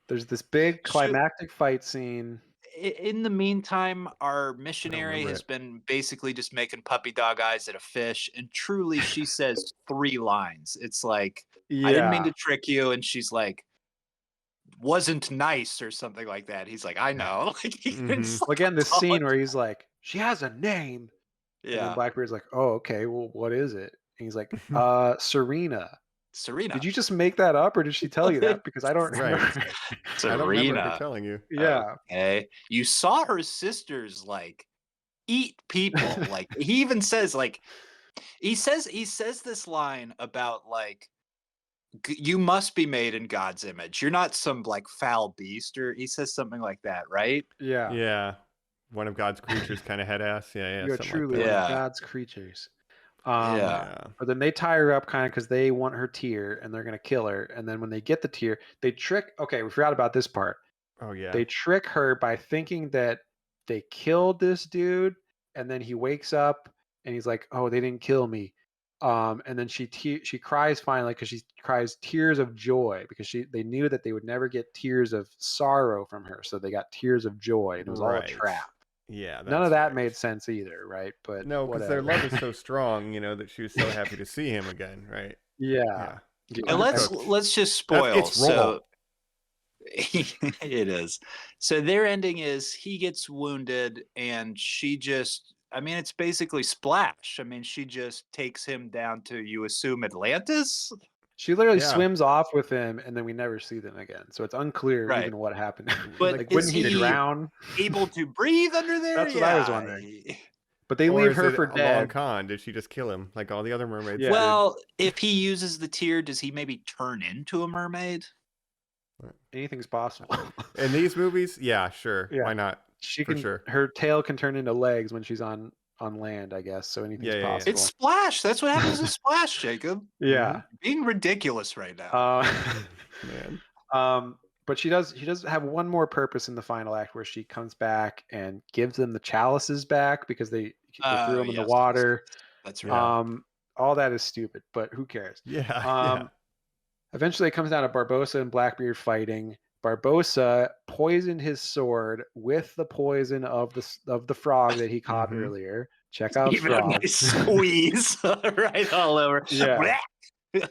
There's this big climactic fight scene. In the meantime, our missionary has been basically just making puppy dog eyes at a fish, and truly she says 3 lines. It's like, I didn't mean to trick you, and she's like, wasn't nice or something like that. He's like, I know. Well, again, this scene where he's like, she has a name. Yeah. And then Blackbeard's like, oh, okay, well, what is it? And he's like, Serena. Did you just make that up, or did she tell you that? Because I don't remember. I don't remember her telling you. Yeah. Okay. You saw her sisters like eat people. Like he even says like he says this line about like you must be made in God's image. You're not some like foul beast, or he says something like that, right? Yeah. Yeah. One of God's creatures kind of head ass. Yeah. You're truly one of God's creatures. But then they tie her up kind of because they want her tear and they're going to kill her. And then when they get the tear, they trick. Okay, we forgot about this part. Oh, yeah. They trick her by thinking that they killed this dude. And then he wakes up and he's like, oh, they didn't kill me. And then she cries finally because she cries tears of joy because they knew that they would never get tears of sorrow from her. So they got tears of joy, and it was all a trap. Yeah. None of that made sense either, right? But no, because their love is so strong, that she was so happy to see him again, right? Yeah. And let's just spoil. It's raw. It is. So their ending is he gets wounded, and she just. I mean, it's basically Splash. I mean, she just takes him down to, you assume, Atlantis. She literally swims off with him, and then we never see them again. So it's unclear even what happened. But like, wouldn't he drown? Able to breathe under there? That's what I was wondering. But they leave her for dead. Long con? Did she just kill him like all the other mermaids? Yeah. Well, if he uses the tear, does he maybe turn into a mermaid? Anything's possible. In these movies, yeah, sure. Yeah. Why not? She can. Sure. Her tail can turn into legs when she's on land, I guess. So anything's possible. It's Splash. That's what happens to Splash, Jacob. Yeah. Being ridiculous right now. Man. But she does have one more purpose in the final act where she comes back and gives them the chalices back because they threw them in the water. That's right. All that is stupid, but who cares? Yeah. Eventually it comes down to Barbosa and Blackbeard fighting. Barbosa poisoned his sword with the poison of the frog that he caught earlier. Check out even frog. A nice squeeze right all over. Yeah.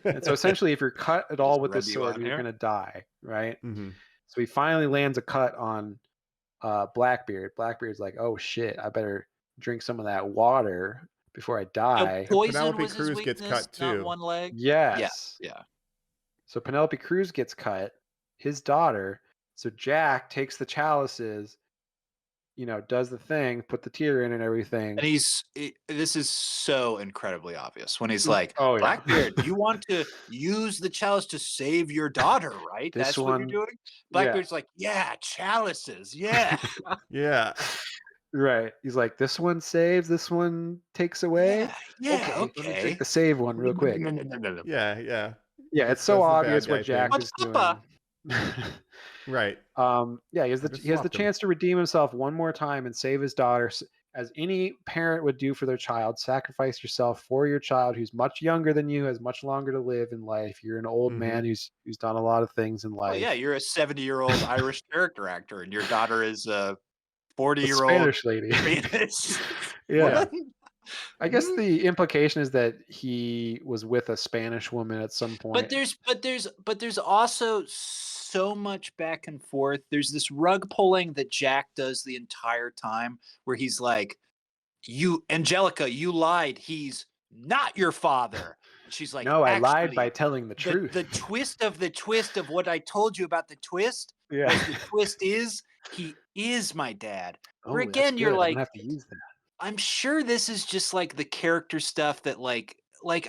And so essentially, if you're cut at all with this sword, you're going to die, right? Mm-hmm. So he finally lands a cut on Blackbeard. Blackbeard's like, oh shit, I better drink some of that water before I die. Poison Penelope was Cruz his weakness, gets cut too. not one leg. Yes. Yeah. So Penelope Cruz gets cut. His daughter. So Jack takes the chalices, does the thing, put the tear in and everything. And this is so incredibly obvious when he's like, Blackbeard, you want to use the chalice to save your daughter, right? That's what you're doing? Blackbeard's like, yeah, chalices, yeah. Yeah. Right. He's like, this one saves, this one takes away. Yeah, okay. Let me take the save one real quick. No. Yeah. Yeah, it's so obvious what Jack is doing. Right. He has the chance to redeem himself one more time and save his daughter, as any parent would do for their child. Sacrifice yourself for your child who's much younger than you, has much longer to live in life. You're an old man who's done a lot of things in life. Oh, yeah, you're a 70-year-old Irish character actor, and your daughter is a 40-year-old Spanish lady. Yeah. What? I guess the implication is that he was with a Spanish woman at some point. But there's also so much back and forth. There's this rug pulling that Jack does the entire time where he's like, Angelica, you lied. He's not your father. And she's like, no, I lied by telling the truth. The twist of what I told you about the twist Yeah. Whereas the twist is he is my dad. Where Oh, that's again, you're good. I'm like, gonna have to use that. I'm sure this is just like the character stuff that like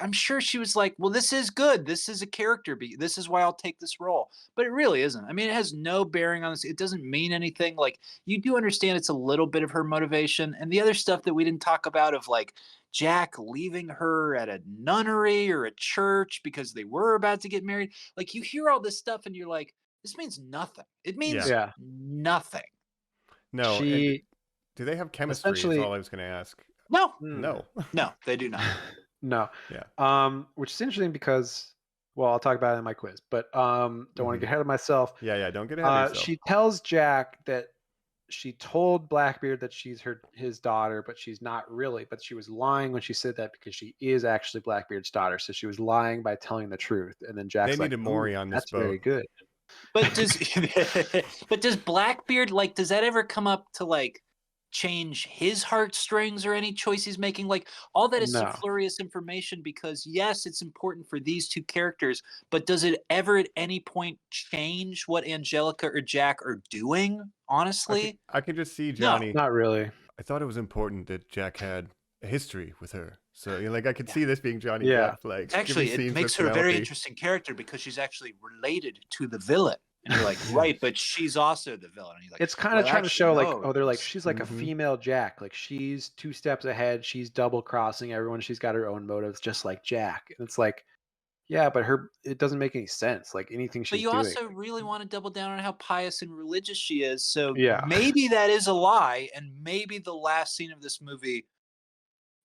I'm sure she was like, well, this is good. This is a character beat. This is why I'll take this role. But it really isn't. I mean, it has no bearing on this. It doesn't mean anything. Like you do understand it's a little bit of her motivation and the other stuff that we didn't talk about of like Jack leaving her at a nunnery or a church because they were about to get married. Like you hear all this stuff and you're like, this means nothing. It means Yeah. nothing. No, and She do they have chemistry? Is essentially all I was going to ask. No, No. no, they do not. no. Yeah. Which is interesting because, well, I'll talk about it in my quiz, but don't want to get ahead of myself. Yeah. Don't get ahead of yourself. She tells Jack that she told Blackbeard that she's his daughter, but she's not really. But she was lying when she said that because she is actually Blackbeard's daughter. So she was lying by telling the truth. And then Jack's They like, need a Maury on this "That's boat." very good." But does Blackbeard like does that ever come up to like change his heartstrings or any choice he's making? Like all that is No. superfluous information because yes, it's important for these two characters, but does it ever at any point change what Angelica or Jack are doing? Honestly, I can just see Johnny. Not really. I thought it was important that Jack had a history with her. So, like, I could see this being Johnny Yeah. Depp. Like, actually, giving it scenes makes with her a very Penelope. interesting character because she's actually related to the villain. And you're like, right, but she's also the villain. And you're like, It's kind of well, trying to show like, actually, oh, they're like, no. she's like a female Jack. Like she's 2 steps ahead. She's double crossing everyone. She's got her own motives, just like Jack. And it's like, yeah, but it doesn't make any sense. Like anything But she's you doing. also really want to double down on how pious and religious she is. So Yeah. maybe that is a lie, and maybe the last scene of this movie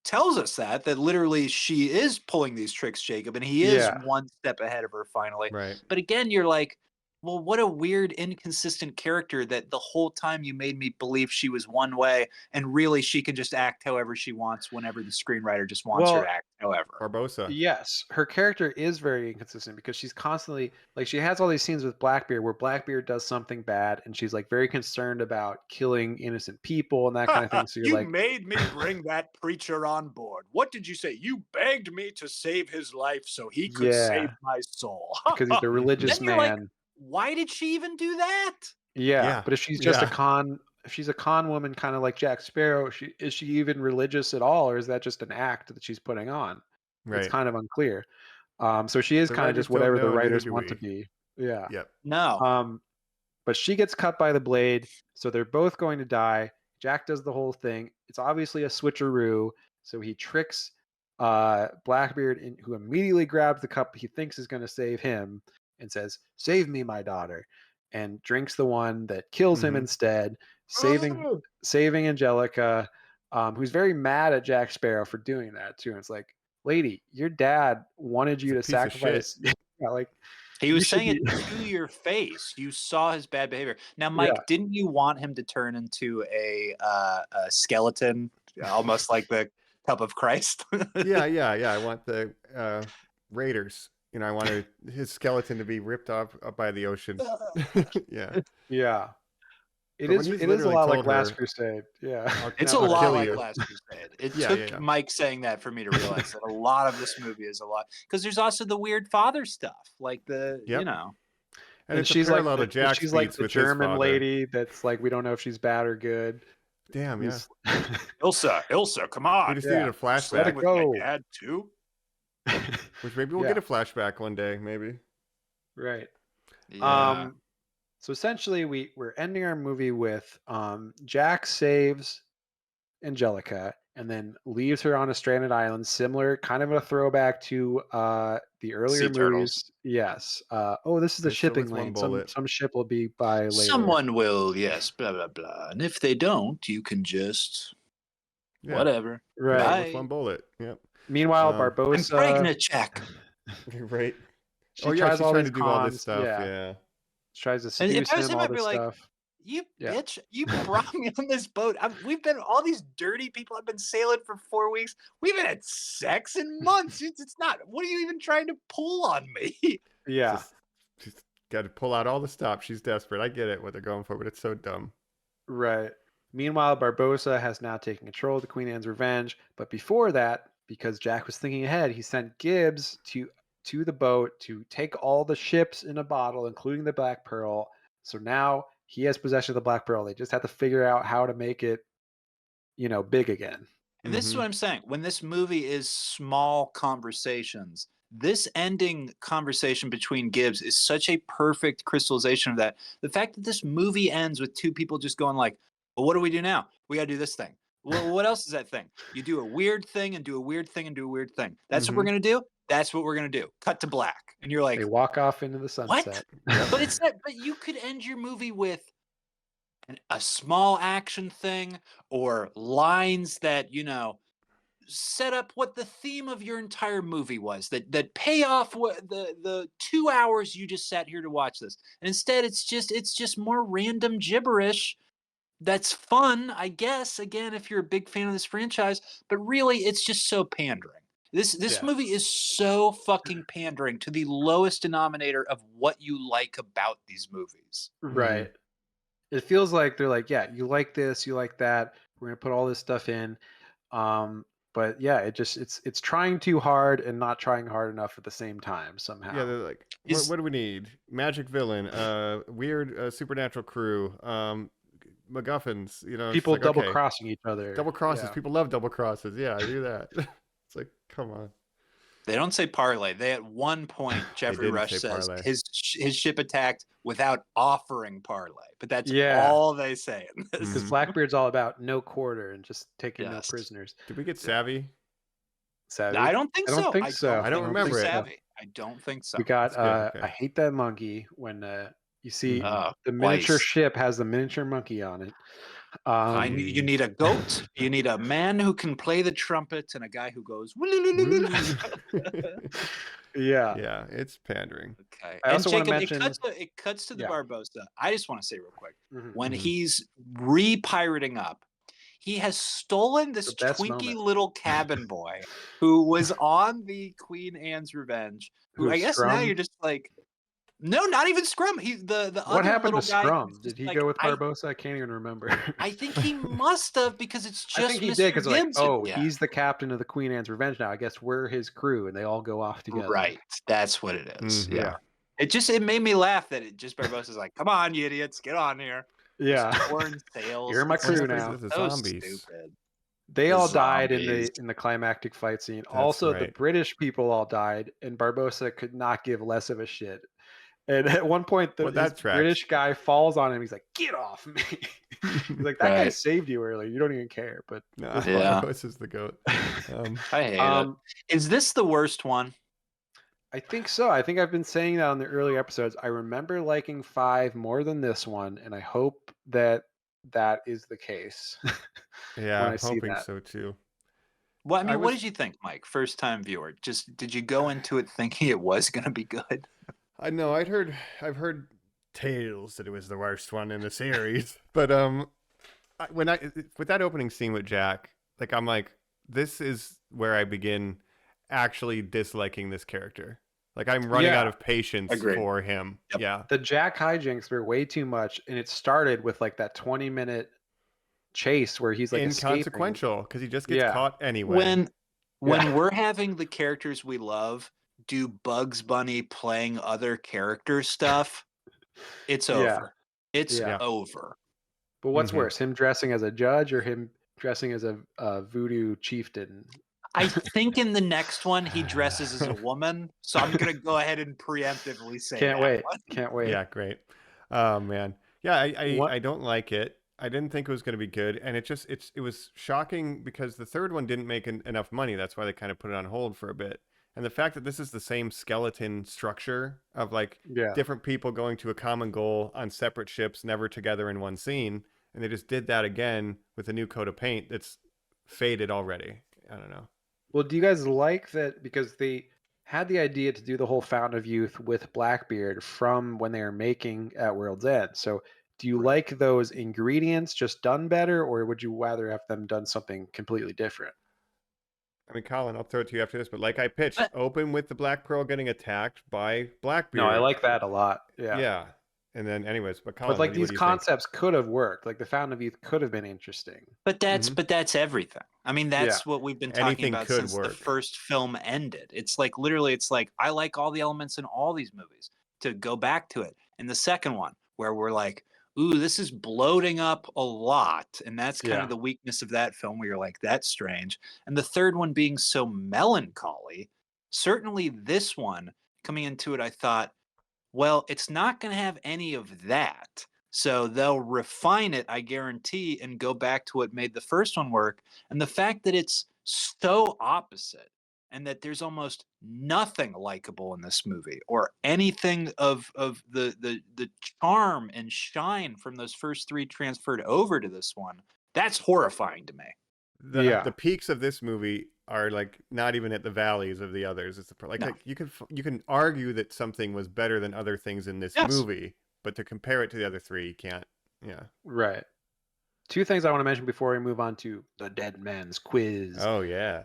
tells us that literally she is pulling these tricks, Jacob, and he is Yeah. one step ahead of her finally. Right. But again, you're like, well, what a weird, inconsistent character that the whole time you made me believe she was one way, and really she can just act however she wants whenever the screenwriter just wants her Well, to act however. Barbosa. Yes, her character is very inconsistent because she's constantly like she has all these scenes with Blackbeard where Blackbeard does something bad and she's like very concerned about killing innocent people and that kind of thing. So you're You like, made me bring that preacher on board. What did you say? You begged me to save his life so he could Yeah. save my soul. because he's a religious Then you're like, man. why did she even do that? Yeah, but if she's just Yeah. if she's a con woman, kind of like Jack Sparrow, is she even religious at all, or is that just an act that she's putting on? Right. It's kind of unclear. So she is The kind of writers just whatever don't the know, neither writers do want to we. be. Yeah. Yep. No. But she gets cut by the blade, so they're both going to die. Jack does the whole thing. It's obviously a switcheroo, so he tricks Blackbeard, who immediately grabs the cup he thinks is going to save him, and says, "Save me, my daughter," and drinks the one that kills him instead, saving Angelica, who's very mad at Jack Sparrow for doing that too. And it's like, lady, your dad wanted you to He's a piece of shit. sacrifice. Yeah, like He you was should saying be- it to your face. You saw his bad behavior. Now, Mike, Yeah. didn't you want him to turn into a skeleton, almost like the cup of Christ? Yeah. I want the Raiders. You know, I wanted his skeleton to be ripped off up by the ocean. Yeah. Yeah. But It when is. he's It is a literally lot like told Last her, Crusade. Yeah. It's I'll a lot kill like you. Last Crusade. It Yeah, took yeah. Mike saying that for me to realize that a lot of this movie is a lot because there's also the weird father stuff, like the Yep. you know. And it's she's a parallel like to Jack's she's like beats the with his German father. lady that's like we don't know if she's bad or good. Damn, yeah. Ilsa, come We on. just Yeah. needed a Let it flashback, go. My dad too. which maybe we'll Yeah. get a flashback one day, maybe. Right. Yeah. So essentially we're ending our movie with Jack saves Angelica and then leaves her on a stranded island, similar, kind of a throwback to the earlier Sea movies. turtles. Yes. This is a It's shipping one lane. bullet. Some ship will be by later. Someone will, yes, blah blah blah. And if they don't, you can just whatever. Right. Bye. With one bullet. Yep. Meanwhile, I'm Barbosa pregnant, Jack. Right. She Oh yeah, tries she's all trying these to do all this cons, stuff. yeah. Yeah. She tries to And seduce if I was him, him, all I'd be this like, stuff. you Yeah. bitch, you brought me on this boat. We've been all these dirty people. I've been sailing for 4 weeks. We haven't had sex in months. It's not. What are you even trying to pull on me? Yeah. She's got to pull out all the stops. She's desperate. I get it what they're going for, but it's so dumb. Right. Meanwhile, Barbosa has now taken control of the Queen Anne's Revenge. But before that, because Jack was thinking ahead, he sent Gibbs to the boat to take all the ships in a bottle, including the Black Pearl, So now he has possession of the Black Pearl. They just have to figure out how to make it, big again. And this is what I'm saying. When this movie is small conversations, this ending conversation between Gibbs is such a perfect crystallization of that. The fact that this movie ends with two people just going like, well, what do we do now? We got to do this thing. Well, what else is that thing? You do a weird thing and do a weird thing and do a weird thing. That's what we're going to do. That's what we're going to do. Cut to black. And you're like, They walk off into the sunset. What? But it's that, but you could end your movie with a small action thing or lines that, set up what the theme of your entire movie was, that pay off what the 2 hours you just sat here to watch this. And instead it's just more random gibberish. That's fun, I guess, again, if you're a big fan of this franchise, but really it's just so pandering. This movie is so fucking pandering to the lowest denominator of what you like about these movies. Right. It feels like they're like, yeah, you like this, you like that. We're gonna put all this stuff in. But yeah, it's trying too hard and not trying hard enough at the same time somehow. Yeah, they're like, what do we need? Magic villain, weird supernatural crew, MacGuffins, people like, double crossing each other. Double crosses. Yeah. People love double crosses. Yeah, I do that. It's like, come on. They don't say parlay. They at one point Jeffrey Rush says his ship attacked without offering parlay, but that's all they say in this. Because Blackbeard's all about no quarter and just taking no prisoners. Did we get Savvy? Savvy? I don't think so. I don't remember it. Savvy. I don't think so. We got I Hate That Monkey when you see the miniature ship has the miniature monkey on it. You need a goat. You need a man who can play the trumpet and a guy who goes. Yeah, it's pandering. Okay. I also want to mention it cuts to the Barbossa. I just want to say real quick, when he's re-pirating up, he has stolen this twinky little cabin boy who was on the Queen Anne's Revenge. Who I guess now you're just like. No, not even Scrum. The what other happened little to guy Scrum? Did he go with Barbossa? I can't even remember. I think he must have because it's just. I think he did because he's the captain of the Queen Anne's Revenge now. I guess we're his crew, and they all go off together. Right, that's what it is. Yeah, it made me laugh that Barbossa's like, "Come on, you idiots, get on here." Yeah, torn sails. You're my crew now. So zombies. Stupid. They all died in the climactic fight scene. That's also, the British people all died, and Barbossa could not give less of a shit. And at one point, the British guy falls on him. He's like, "Get off me!" He's like, "That guy saved you earlier. You don't even care." But this is the goat. I hate it. Is this the worst one? I think so. I think I've been saying that on the early episodes. I remember liking 5 more than this one, and I hope that is the case. Yeah, I'm hoping so too. Well, I mean, what did you think, Mike? First time viewer. Just did you go into it thinking it was going to be good? I know I've heard tales that it was the worst one in the series, but with that opening scene with Jack, like I'm like, this is where I begin actually disliking this character. Like I'm running out of patience for him. Yep. Yeah, the Jack hijinks were way too much, and it started with like that 20-minute chase where he's like inconsequential because he just gets caught anyway. When we're having the characters we love do Bugs Bunny playing other character stuff, it's over. It's over. But what's worse, him dressing as a judge or him dressing as a voodoo chieftain? I think in the next one he dresses as a woman, so I'm gonna go ahead and preemptively say Can't wait. Yeah, great. Oh man. Yeah, I don't like it. I didn't think it was going to be good, and it was shocking because the third one didn't make enough money. That's why they kind of put it on hold for a bit. And the fact that this is the same skeleton structure of like different people going to a common goal on separate ships, never together in one scene, and they just did that again with a new coat of paint that's faded already. I don't know. Well, do you guys like that because they had the idea to do the whole Fountain of Youth with Blackbeard from when they were making At World's End? So do you like those ingredients just done better, or would you rather have them done something completely different? I mean, Colin, I'll throw it to you after this, but like I pitched, open with the Black Pearl getting attacked by Blackbeard. No, I like that a lot. Yeah. Yeah. And then anyways, but Colin, like these concepts could have worked. Like the Fountain of Youth could have been interesting. But that's everything. I mean, that's what we've been talking about since the first film ended. It's like literally, it's like I like all the elements in all these movies. To go back to it in the second one, where we're like, ooh, this is bloating up a lot. And that's kind of the weakness of that film where you're like, that's strange. And the third one being so melancholy, certainly this one coming into it, I thought, well, it's not going to have any of that. So they'll refine it, I guarantee, and go back to what made the first one work. And the fact that it's so opposite and that there's almost nothing likable in this movie or anything of the charm and shine from those first three transferred over to this one, that's horrifying to me. The peaks of this movie are like not even at the valleys of the others. It's like you can argue that something was better than other things in this movie, but to compare it to the other three, you can't. Yeah. Right. Two things I want to mention before we move on to the Dead Man's Quiz. Oh yeah.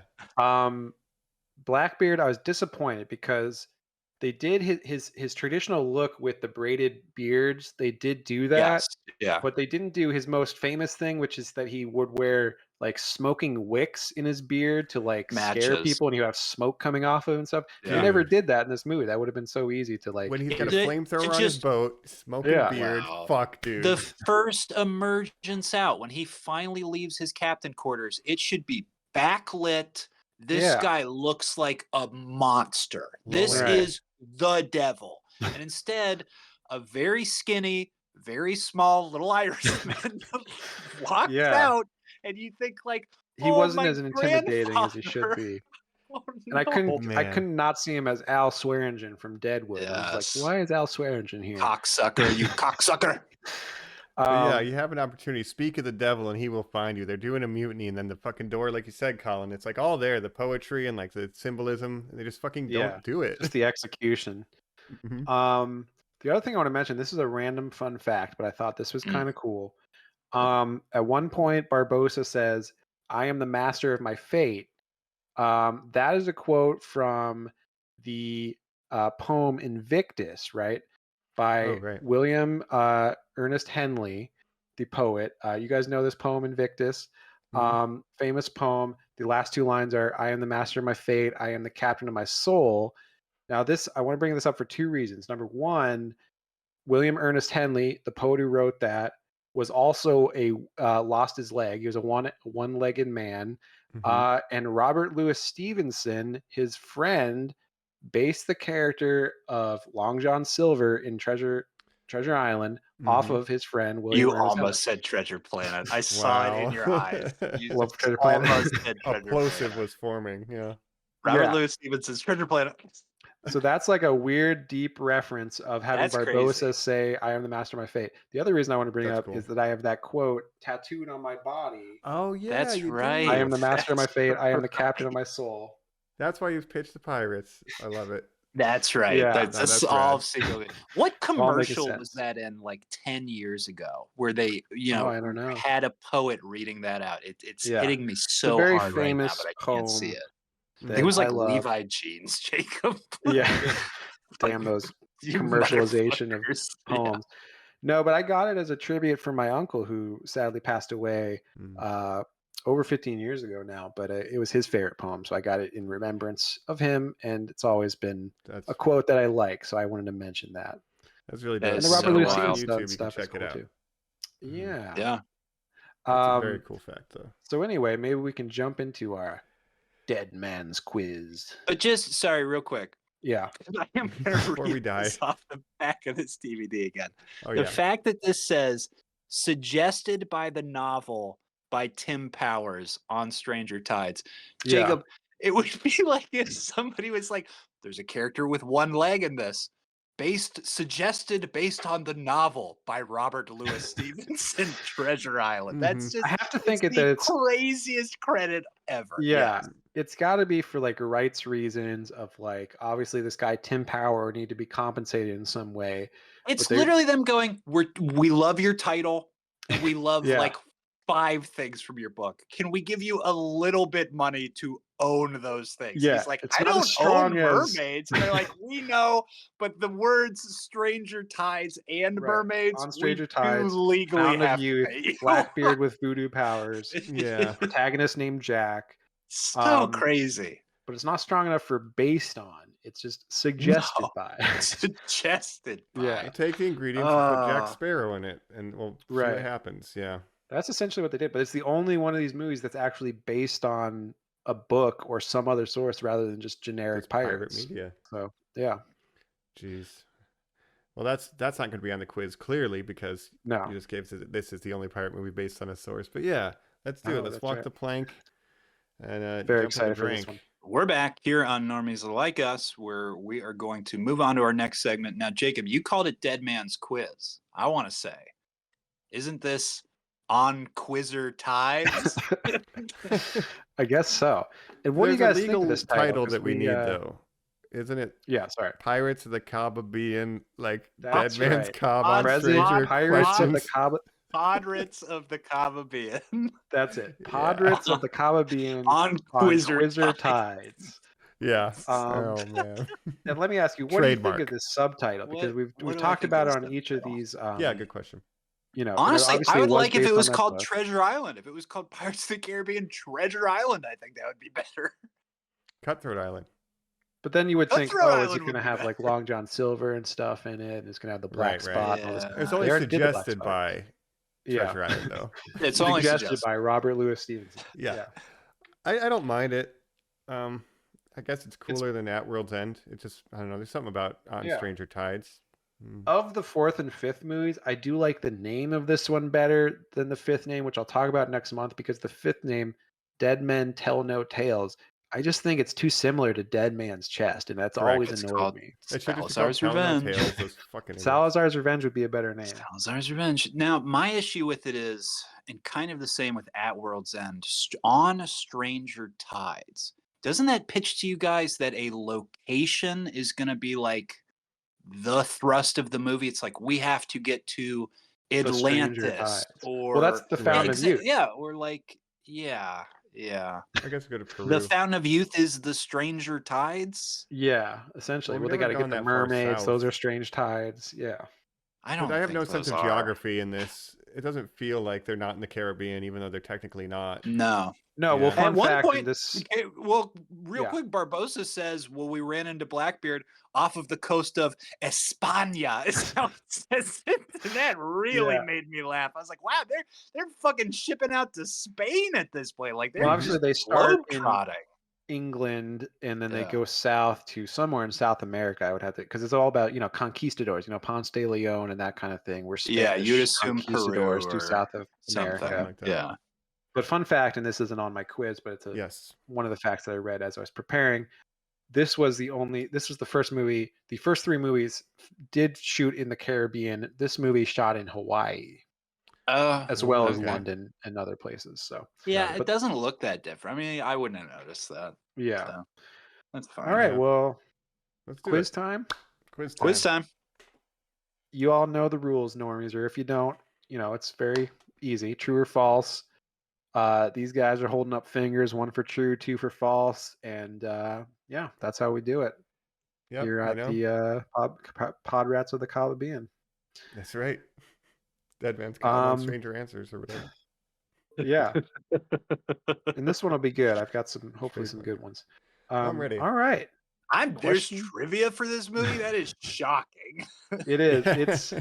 Blackbeard, I was disappointed because they did his traditional look with the braided beards. They did do that. Yes. Yeah. But they didn't do his most famous thing, which is that he would wear like smoking wicks in his beard to like scare people, and you have smoke coming off of him and stuff. Yeah. They never did that in this movie. That would have been so easy to like. When he's got a flamethrower on his boat, smoking beard. Wow. Fuck, dude. The first emergence out, when he finally leaves his captain quarters, it should be backlit. This guy looks like a monster. This is the devil. And instead, a very skinny, very small little Irishman walks out, and you think like, he wasn't as intimidating as he should be. Oh, no. And I could not see him as Al Swearingen from Deadwood. Yes. I was like, why is Al Swearingen here? Cocksucker, you cocksucker. Yeah, you have an opportunity. Speak of the devil and he will find you. They're doing a mutiny, and then the fucking door, like you said, Colin, it's like all there, the poetry and like the symbolism. They just fucking don't do it. Just the execution. The other thing I want to mention, this is a random fun fact, but I thought this was kind of cool. At one point, Barbossa says, "I am the master of my fate." That is a quote from the poem Invictus, right? By William Ernest Henley, the poet. You guys know this poem, Invictus. Famous poem. The last two lines are, "I am the master of my fate. I am the captain of my soul." Now, I want to bring this up for two reasons. Number one, William Ernest Henley, the poet who wrote that, was also lost his leg. He was a one-legged man. And Robert Louis Stevenson, his friend, based the character of Long John Silver in Treasure Island off of his friend William. You almost said Treasure Planet. I saw it in your eyes. You Treasure Planet. A plosive was forming. Yeah. Robert Louis Stevenson's Treasure Planet. So that's like a weird, deep reference of having Barbossa say, "I am the master of my fate." The other reason I want to bring up is that I have that quote tattooed on my body. Oh yeah, that's right. I am the master of my fate. I am the captain of my soul. That's why you've pitched the Pirates. I love it. That's right. Yeah, that's all secretly. What commercial was that in like 10 years ago where they, I don't know, had a poet reading that out? It's hitting me so very hard right now, but I can't see it. I think it was like Levi Jeans, Jacob. Yeah. Damn those commercialization of poems. Yeah. No, but I got it as a tribute from my uncle who sadly passed away over 15 years ago now, but it was his favorite poem. So I got it in remembrance of him, and it's always been a quote that I like. So I wanted to mention that. That's really dope. And the Robert Louis Stevenson stuff check it out. Too. Yeah. Yeah. That's a very cool fact, though. So anyway, maybe we can jump into our Dead Man's Quiz. But just, sorry, real quick. Yeah. I am going to read this off the back of this DVD again. The fact that this says, suggested by the novel by Tim Powers on Stranger Tides. Jacob, it would be like if somebody was like, there's a character with one leg in this. Suggested based on the novel by Robert Louis Stevenson, Treasure Island. That's just, I have to think that it's craziest credit ever. Yeah. It's got to be for like rights reasons of like, obviously this guy Tim Power would need to be compensated in some way. It's literally them going, we love your title. We love like 5 things from your book. Can we give you a little bit money to own those things? Yeah, he's like, I don't own mermaids. And they're like, we know, but the words Stranger Tides and mermaids on Stranger Tides legally have youth, Blackbeard with voodoo powers. Protagonist named Jack. So crazy. but it's not strong enough for based on. It's just suggested No. by. Suggested by. Yeah. Take the ingredients and put Jack Sparrow in it, and we'll see what Right. happens. Yeah. That's essentially what they did, but it's the only one of these movies that's actually based on a book or some other source rather than just generic Just pirate pirates. media. So yeah. Jeez. Well, that's not going to be on the quiz clearly because No. you just gave this is the only pirate movie based on a source. But yeah, let's do it. Let's that's walk right. the plank and Very jump excited into for this drink. one. We're back here on Normies Like Us, where we are going to move on to our next segment. Now, Jacob, you called it Dead Man's Quiz. I want to say, isn't this on Quizzer Tides? I guess so. And what do you guys There's a think legal of this title 'Cause that we need though? Isn't it? Yeah, sorry. Pirates of the Caribbean, like That's Dead Man's right. Cob on President Stranger Pirates of the Questions. Pirates of the Caribbean. That's it. Pirates of the Caribbean on Quizzer Quizzer Tides. Yeah. Um, Oh man. And let me ask you, what do you think Trademark. of this subtitle? Because What we've do I talked think about of it the on each of subtitle? these. Yeah, good question. You know, Honestly, obviously I would was like if based it on was that called book. Treasure Island. If it was called Pirates of the Caribbean Treasure Island, I think that would be better. Cutthroat Island. But then you would think, Cutthroat oh, is Island it would going to be have like better. Long John Silver and stuff in it? And it's going to have the black Right, spot and all this. Yeah. It's They only already did the black suggested spot. by Yeah. Treasure Island, though. It's only Suggested by Robert Louis Stevenson. Yeah. I don't mind it. I guess it's cooler than At World's End. It's just, I don't know, there's something about On Yeah. Stranger Tides. Of the fourth and fifth movies, I do like the name of this one better than the fifth name, which I'll talk about next month, because the fifth name, Dead Men Tell No Tales, I just think it's too similar to Dead Man's Chest, and that's Correct. always It's annoyed called me. It should just be Salazar's called Telling No Revenge. Tales, those fucking idiots. Salazar's Revenge would be a better name. Salazar's Revenge. Now, my issue with it is, and kind of the same with At World's End, On Stranger Tides. Doesn't that pitch to you guys that a location is going to be like the thrust of the movie? It's like, we have to get to The Stranger Atlantis, Tides. or Well, that's the Fountain of Youth. Yeah, or like, yeah. I guess go to Peru. The Fountain of Youth is the Stranger Tides. Yeah, essentially. Well, Well, we've they got to never get the gone that far mermaids. south. Those are strange tides. Yeah. I don't. But I have no think sense those of are. geography in this. It doesn't feel like they're not in the Caribbean, even though they're technically not. No. No, Yeah. well, At fun At one fact, point, this. real Yeah. quick, Barbosa says, "Well, we ran into Blackbeard off of the coast of España." Is how it says it. And that really Yeah. made me laugh. I was like, "Wow, they're fucking shipping out to Spain at this point. Like they're Well, obviously just they start in globetrotting." England and then they Yeah. go south to somewhere in South America. I would have to, because it's all about, conquistadors, Ponce de Leon and that kind of thing. Where Yeah, Spanish you'd assume conquistadors Peru to or South of something America. like that. Yeah. But fun fact, and this isn't on my quiz, but it's Yes. one of the facts that I read as I was preparing. This was the first movie. The first three movies did shoot in the Caribbean. This movie shot in Hawaii, as well as okay. London and other places. So Yeah, but- it doesn't look that different. I mean, I wouldn't have noticed that. yeah. So, that's fine. All right. yeah. Well, Let's do quiz it. time. Quiz time. Quiz time. You all know the rules, normies, or if you don't, it's very easy. True or false. These guys are holding up fingers, 1 for true, 2 for false, and yeah, that's how we do it. Yep, You're I at know. the Pod Rats of the Caribbean. That's right. Dead Man's Cob on Um, Stranger Answers or whatever. Yeah, and this one will be good. I've got hopefully some good ones. I'm ready. All right, There's Question? trivia for this movie. That is shocking. it is. It's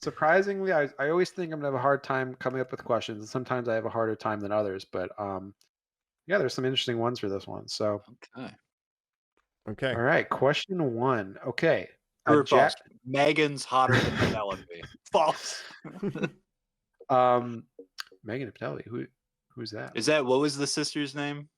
surprisingly, I always think I'm gonna have a hard time coming up with questions, and sometimes I have a harder time than others. But yeah, there's some interesting ones for this one. So, Okay. Okay. all right, question 1. Okay, True or Jack. false? Megan's hotter than Penelope. False. Megan and Penelope. Who's that? Is that what was the sister's name?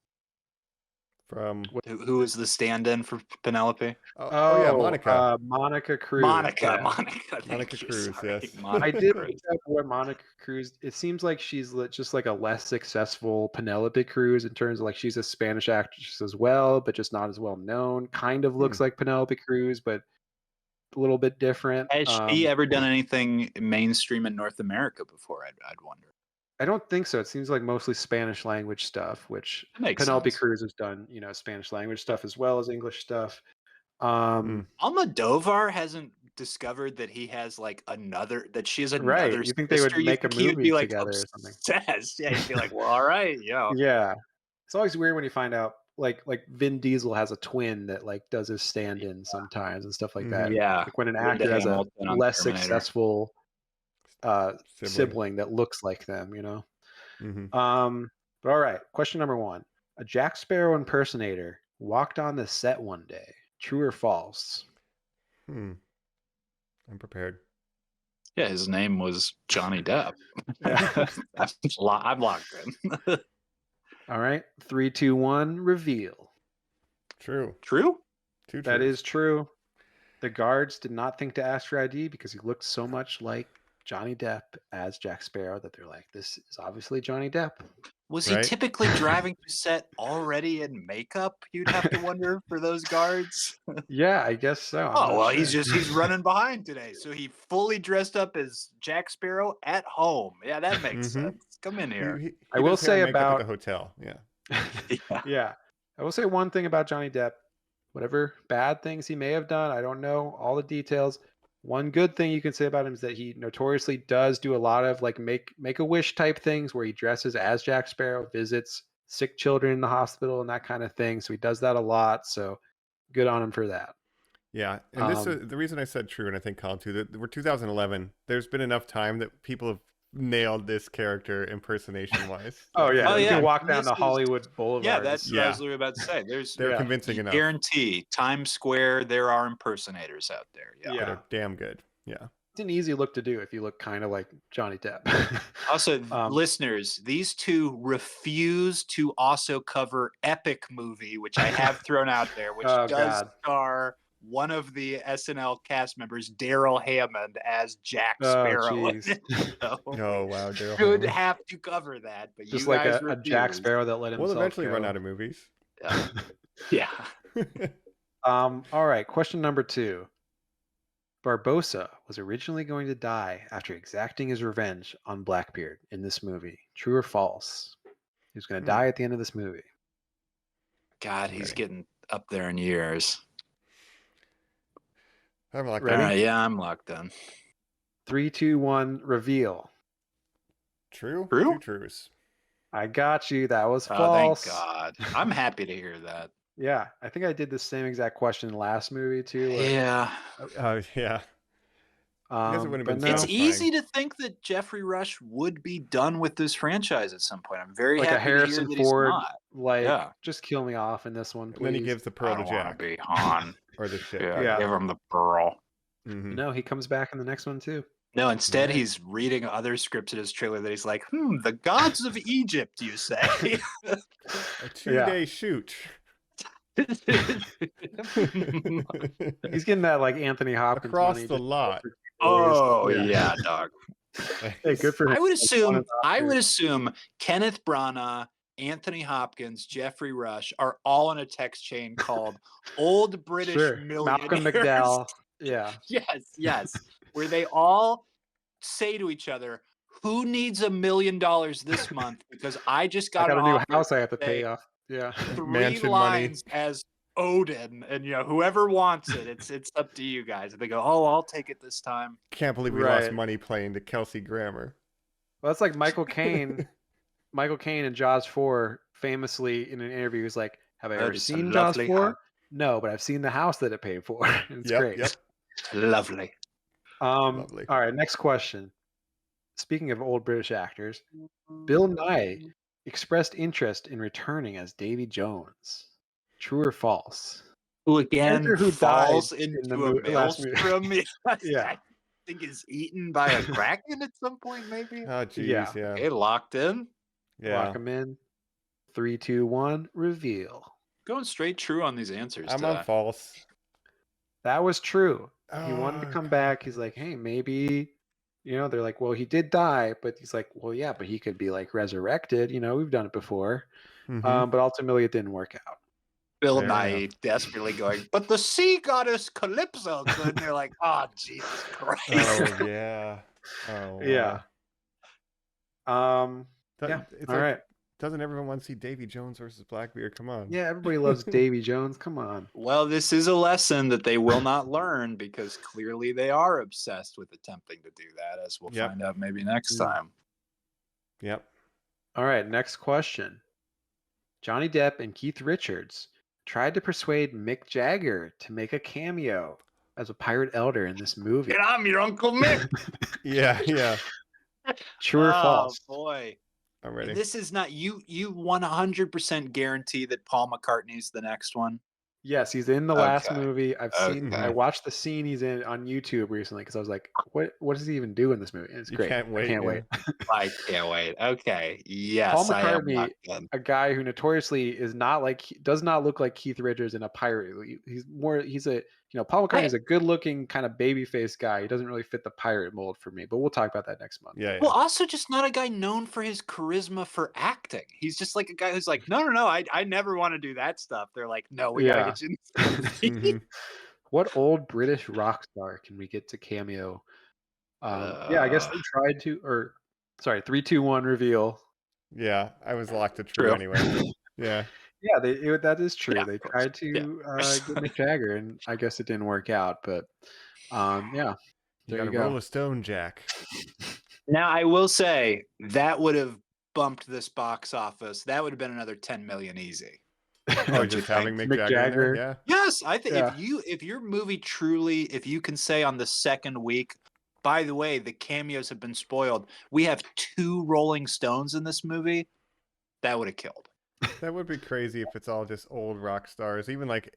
From Who was the stand-in for Penelope? oh yeah, Monica. Monica Cruz. Monica. Yeah. Monica. Thank Monica you, Cruz, sorry. yes. Monica I did Cruz. look up what Monica Cruz. It seems like she's just like a less successful Penelope Cruz in terms of like she's a Spanish actress as well, but just not as well known. Kind of looks like Penelope Cruz, but a little bit different. Has she ever done anything mainstream in North America before? I'd wonder. I don't think so. It seems like mostly Spanish language stuff, which That makes Penelope sense. Cruz has done, Spanish language stuff as well as English stuff. Almodovar hasn't discovered that he has like that she has another Right. You think they would sister. make a You'd think he would movie be like together or something? obsessed. Yeah, you'd be like, well, all right, yeah. Yeah. It's always weird when you find out like Vin Diesel has a twin that like does his stand-in sometimes and stuff like that. Yeah. Like when an Linda actor has a Hamilton on less Terminator. successful Sibling. sibling that looks like them, you know. Mm-hmm. But all right, question number 1. A Jack Sparrow impersonator walked on the set one day. True or false? I'm prepared. Yeah, his name was Johnny Depp. I'm locked in. All right, 3, 2, 1, reveal. True. True? Two That truths. is true. The guards did not think to ask for ID because he looked so much like Johnny Depp as Jack Sparrow that they're like, this is obviously Johnny Depp. Was he typically driving to set already in makeup? You'd have to wonder for those guards. Yeah, I guess so. Oh, well, he's running behind today. So he fully dressed up as Jack Sparrow at home. Yeah, that makes sense. Come in here. He I will does hair say and makeup about at the hotel. Yeah. Yeah. I will say one thing about Johnny Depp. Whatever bad things he may have done, I don't know all the details. One good thing you can say about him is that he notoriously does do a lot of like make a wish type things where he dresses as Jack Sparrow, visits sick children in the hospital and that kind of thing. So he does that a lot. So good on him for that. Yeah, and this is the reason I said true, and I think Colin too. That we're 2011. There's been enough time that people have nailed this character impersonation wise. You can walk down the Hollywood Boulevard. Yeah, that's what I was literally about to say. They're convincing enough. Guarantee Times Square, there are impersonators out there. Yeah, they're damn good. Yeah, it's an easy look to do if you look kind of like Johnny Depp. Also, listeners, these two refuse to also cover Epic Movie, which I have thrown out there, which does star one of the SNL cast members, Daryl Hammond, as Jack Sparrow. Oh wow, Daryl should have to cover that, but just you like guys a Jack Sparrow that let himself We'll eventually go. run out of movies. Yeah. All right, question number 2. Barbossa was originally going to die after exacting his revenge on Blackbeard in this movie. True or false? He was going to die at the end of this movie. God, he's getting up there in years. I'm locked in. Yeah, I'm locked in. 3, 2, 1, reveal. True? True? 2 truths. I got you. That was false. Thank God. I'm happy to hear that. Yeah, I think I did the same exact question last movie too. Yeah. Yeah. It's easy to think that Jeffrey Rush would be done with this franchise at some point. I'm very happy a Harrison to hear that Ford, he's not. Just kill me off in this one, please. And then he gives the pearl to Jack. Be Han. Or the ship. Yeah, give him the pearl. Mm-hmm. No, he comes back in the shoot too. No, instead he's reading other scripts in his trailer that he's like, the gods of Egypt, you say? A 2-day shoot. He's getting that like Anthony Hopkins across money the lot. Oh yeah, dog. Hey, good for him. I would assume Kenneth Branagh, Anthony Hopkins, Jeffrey Rush are all in a text chain called Old British Millionaires. Malcolm McDowell. Yeah. Yes. Where they all say to each other, who needs $1 million this month? Because I just got a new house I have to pay off. Yeah. 3 Mansion lines money. as Odin, and whoever wants it, it's up to you guys. And they go, oh, I'll take it this time. Can't believe we lost money playing to Kelsey Grammer. Well, that's like Michael Caine. Michael Caine in Jaws 4 famously in an interview was like, have I ever seen Jaws 4? No, but I've seen the house that it paid for. It's great. Yep. Lovely. Lovely. All right, next question. Speaking of old British actors, Bill Nye expressed interest in returning as Davy Jones. True or false? Who again falls into a maelstrom? Yeah. I think is eaten by a kraken at some point, maybe. Oh, geez, yeah. Okay, locked in. Yeah. Lock him in. 3, 2, 1, reveal. Going straight true on these answers. I'm on false. That was true. He wanted to come back. He's like, hey, maybe, they're like, well, he did die, but he's like, well, yeah, but he could be like resurrected. We've done it before. Mm-hmm. But ultimately it didn't work out. Bill Nye desperately going, but the sea goddess Calypso could. And they're like, oh, Jesus Christ. Oh, yeah. Oh, wow. Yeah. All right. Doesn't everyone want to see Davy Jones versus Blackbeard? Come on. Yeah, everybody loves Davy Jones. Come on. Well, this is a lesson that they will not learn because clearly they are obsessed with attempting to do that, as we'll find out maybe next time. Yep. All right, next question. Johnny Depp and Keith Richards tried to persuade Mick Jagger to make a cameo as a pirate elder in this movie. And I'm your Uncle Mick. Yeah. True or false? Oh boy. I'm ready. This is not you 100% guarantee that Paul McCartney's the next one. Yes, he's in the last Okay. movie. I watched the scene he's in on YouTube recently because I was like, what does he even do in this movie? And it's You great. can't wait, I can't yeah. wait. I can't wait. Okay. Yes, Paul I am McCartney, locked in. a guy who notoriously does not look like Keith Richards in a pirate. Paul McCartney is a good looking kind of baby faced guy. He doesn't really fit the pirate mold for me, but we'll talk about that next month. Yeah. Well, also just not a guy known for his charisma for acting. He's just like a guy who's like, no, I never want to do that stuff. They're like, no, we gotta get you in this movie. Mhm. What old British rock star can we get to cameo? I guess they tried to, 3, 2, 1 reveal. Yeah, I was locked to true anyway. Yeah. Yeah, that is true. Yeah, They of course. tried to get Mick Jagger, and I guess it didn't work out. But You there gotta you go. roll a stone, Jack. Now I will say that would have bumped this box office. That would have been another 10 million easy. Oh, just having Mick Mick Jagger. In there? Jagger. Yeah. Yes, I think Yeah. if your movie truly, if you can say on the second week, by the way, the cameos have been spoiled. We have 2 Rolling Stones in this movie. That would have killed. That would be crazy if it's all just old rock stars, even like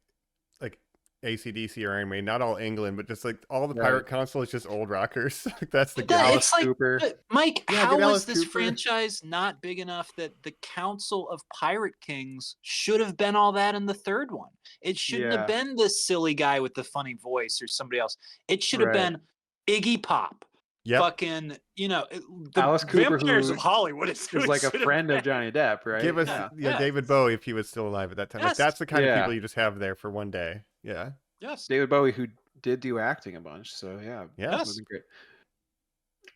AC/DC or Iron Maiden, not all England, but just like all the Pirate Council is just old rockers. That's the But that- guy. it's like, Cooper. but Mike, Yeah, how get was Alice this Cooper. franchise not big enough that the Council of Pirate Kings should have been all that in the third one? It shouldn't have been this silly guy with the funny voice or somebody else. It should have been Iggy Pop. Yep. Fucking, the Alice Cooper, Vampires who of Hollywood is like a friend of Johnny Depp, right? Give us Yeah. David Bowie if he was still alive at that time. Like, Yes. that's the kind of Yeah. people you just have there for one day. Yeah. Yes. David Bowie, who did do acting a bunch. So yeah, Yeah. that would be great.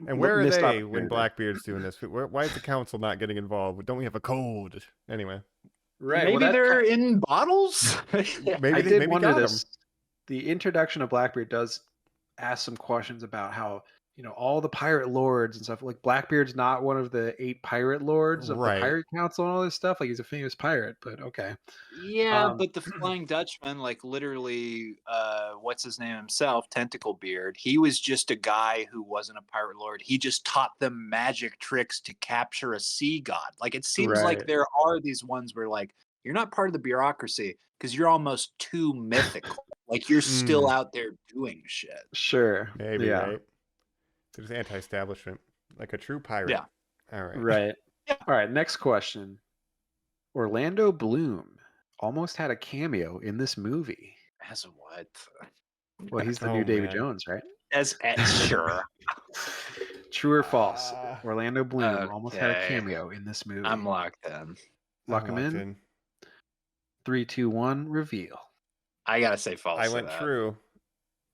And where are Missed they opportunity when there. Blackbeard's doing this? Why is the council not getting involved? Don't we have a code? Anyway, Right. Maybe well, that they're in bottles. maybe I they did maybe wonder got this. him. The introduction of Blackbeard does ask some questions about how all the pirate lords and stuff. Like Blackbeard's not one of the 8 pirate lords of Right. the pirate council and all this stuff. Like he's a famous pirate, but okay. Yeah, but the Flying Dutchman, like literally, what's his name himself, Tentacle Beard, he was just a guy who wasn't a pirate lord. He just taught them magic tricks to capture a sea god. Like it seems like Right. there are these ones where like you're not part of the bureaucracy because you're almost too mythical. Like you're still out there doing shit. Sure. Maybe, Yeah. right? They're just anti-establishment, like a true pirate. Yeah. All right. Right. Yeah. All right. Next question. Orlando Bloom almost had a cameo in this movie. As what? Well, he's the Oh, new Davy man. Jones, right? As sure. True or false? Orlando Bloom almost had a okay. cameo in this movie. I'm locked in. Lock I'm him locked in. 3, 2, 1. Reveal. I gotta say false. I to went that. true.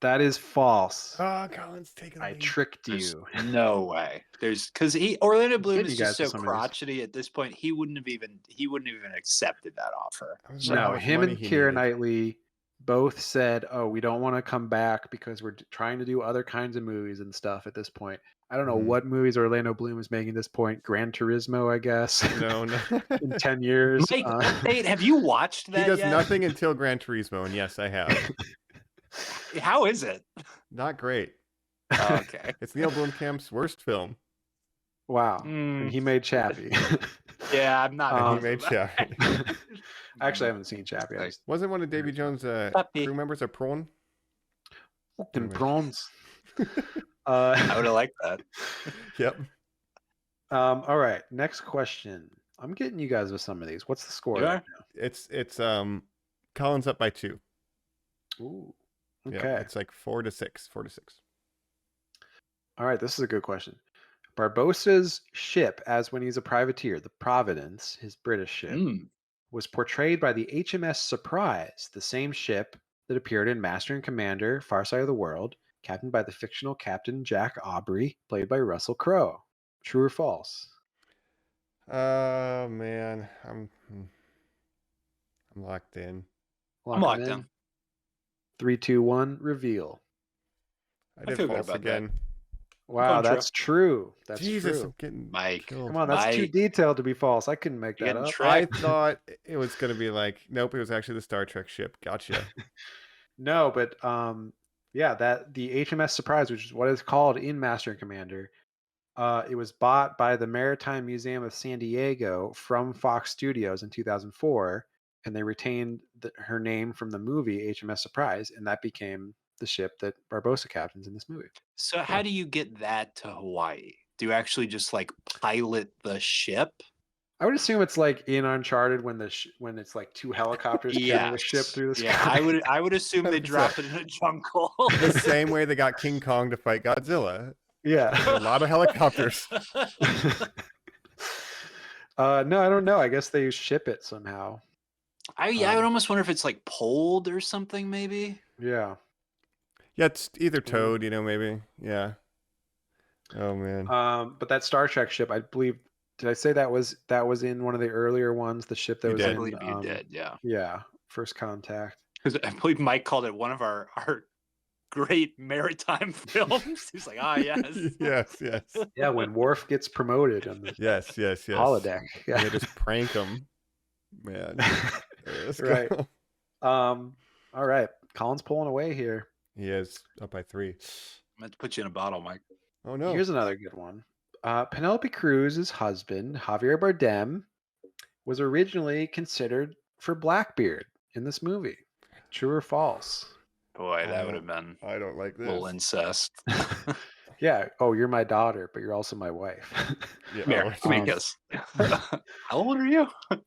That is false. Oh, Colin's taking the I lead. tricked There's you. no way. There's because Orlando Bloom Getting is you just guys so to some of these. crotchety at this point. He wouldn't have even accepted that offer. I was wondering how No, much him money and he Keira needed. Knightley both said, "Oh, we don't want to come back because we're trying to do other kinds of movies and stuff at this point." I don't know Mhm. what movies Orlando Bloom is making at this point. Gran Turismo, I guess. No. In 10 years. Mike, update, have you watched that He does yet? nothing until Gran Turismo, and yes, I have. How is it? Not great. Oh, okay. It's Neil Blomkamp's worst film. Wow. Mm, And he made Chappie. yeah, I'm not. And he Um, made Chappie. Actually, I haven't seen Chappie. I just Wasn't one of Davy Jones' Puppy. crew members a prawn? them Anyway. prawns. I would have liked that. Yep. All right. Next question. I'm getting you guys with some of these. What's the score You right It's Colin's up by 2. now? Ooh. Yeah, Okay. it's like 4-6. 4-6. All right, this is a good question. Barbossa's ship, as when he's a privateer, the Providence, his British ship, Mm. was portrayed by the HMS Surprise, the same ship that appeared in Master and Commander, Far Side of the World, captained by the fictional Captain Jack Aubrey, played by Russell Crowe. True or false? Oh man, I'm locked in. Lock I'm 'em locked in. 3, 2, 1. Reveal. I did feel good false about that. again. Wow, that's true. That's Jesus, true. I'm getting Mike. killed. Come on, that's too detailed to be false. I couldn't make You're that getting up. I tricked. thought it was gonna be like, nope, it was actually the Star Trek ship. Gotcha. No, but yeah, that the HMS Surprise, which is what it's called in Master and Commander, it was bought by the Maritime Museum of San Diego from Fox Studios in 2004, and they retained her name from the movie HMS Surprise, and that became the ship that Barbossa captains in this movie. So how do you get that to Hawaii? Do you actually just like pilot the ship? I would assume it's like in Uncharted when when it's like two helicopters carrying a ship through the sky. Yeah, I would assume they drop it in a jungle. The same way they got King Kong to fight Godzilla. Yeah. A lot of helicopters. No, I don't know. I guess they ship it somehow. I would almost wonder if it's like poled or something, maybe. Yeah. Yeah, it's either towed, maybe. Yeah. Oh man. But that Star Trek ship, I believe, did I say that was in one of the earlier ones? The ship that was in. I believe you did. Yeah. Yeah. First Contact. Because I believe Mike called it one of our great maritime films. He's like, yes. yes. Yeah, when Worf gets promoted on the yes. holodeck. Yeah. They just prank him. Man. Let's right. go. All right. Colin's pulling away here. He is up by 3. I'm going to put you in a bottle, Mike. Oh no. Here's another good one. Penelope Cruz's husband, Javier Bardem, was originally considered for Blackbeard in this movie. True or false? Boy, that would have been I don't like a this. little incest. Yeah. Oh, you're my daughter, but you're also my wife. Here, let me guess. How old are you?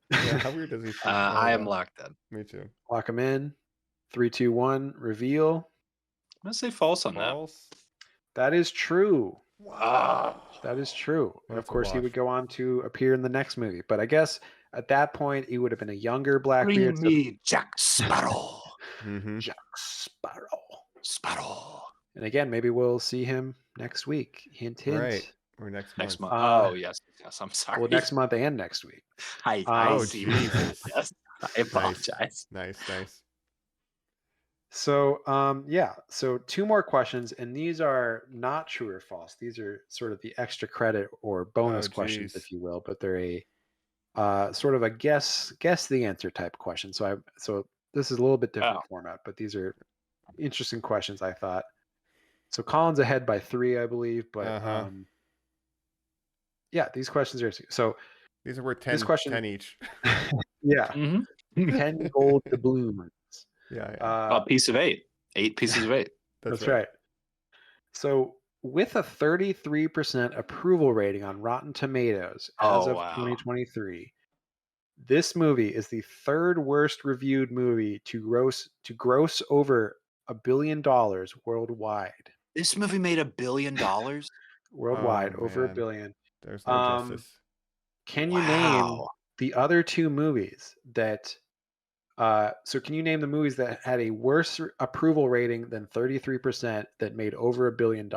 Yeah, how weird does he feel? I am locked in. Me too. Lock him in. 3, 2, 1. Reveal. I'm going to say false on False? That is true. Wow. That is true. And of That's a course, he wash. would go on to appear in the next movie. But I guess at that point, he would have been a younger Blackbeard. Bring me Jack Sparrow. Mm-hmm. Jack Sparrow. Sparrow. And again, maybe we'll see him next week. Hint, hint. Right. Or next Next month. month. Yes. I'm sorry. Well, next month and next week. I Oh, see. Jesus. Yes. I apologize. Nice. So, yeah. So 2 more questions, and these are not true or false. These are sort of the extra credit or bonus questions, if you will. But they're a sort of a guess the answer type question. So this is a little bit different format, but these are interesting questions, I thought. So Colin's ahead by 3, I believe. But yeah, these questions are so. These are worth 10 each. Yeah. 10 gold doubloons. Yeah. A piece of 8. 8 pieces of 8. That's right. So with a 33% approval rating on Rotten Tomatoes as of 2023, this movie is the 3rd worst reviewed movie to gross over $1 billion worldwide. This movie made $1 billion worldwide, over $1 man. billion. There's no justice. Can you name the other 2 movies that? So can you name the movies that had a worse approval rating than 33% that made over $1 billion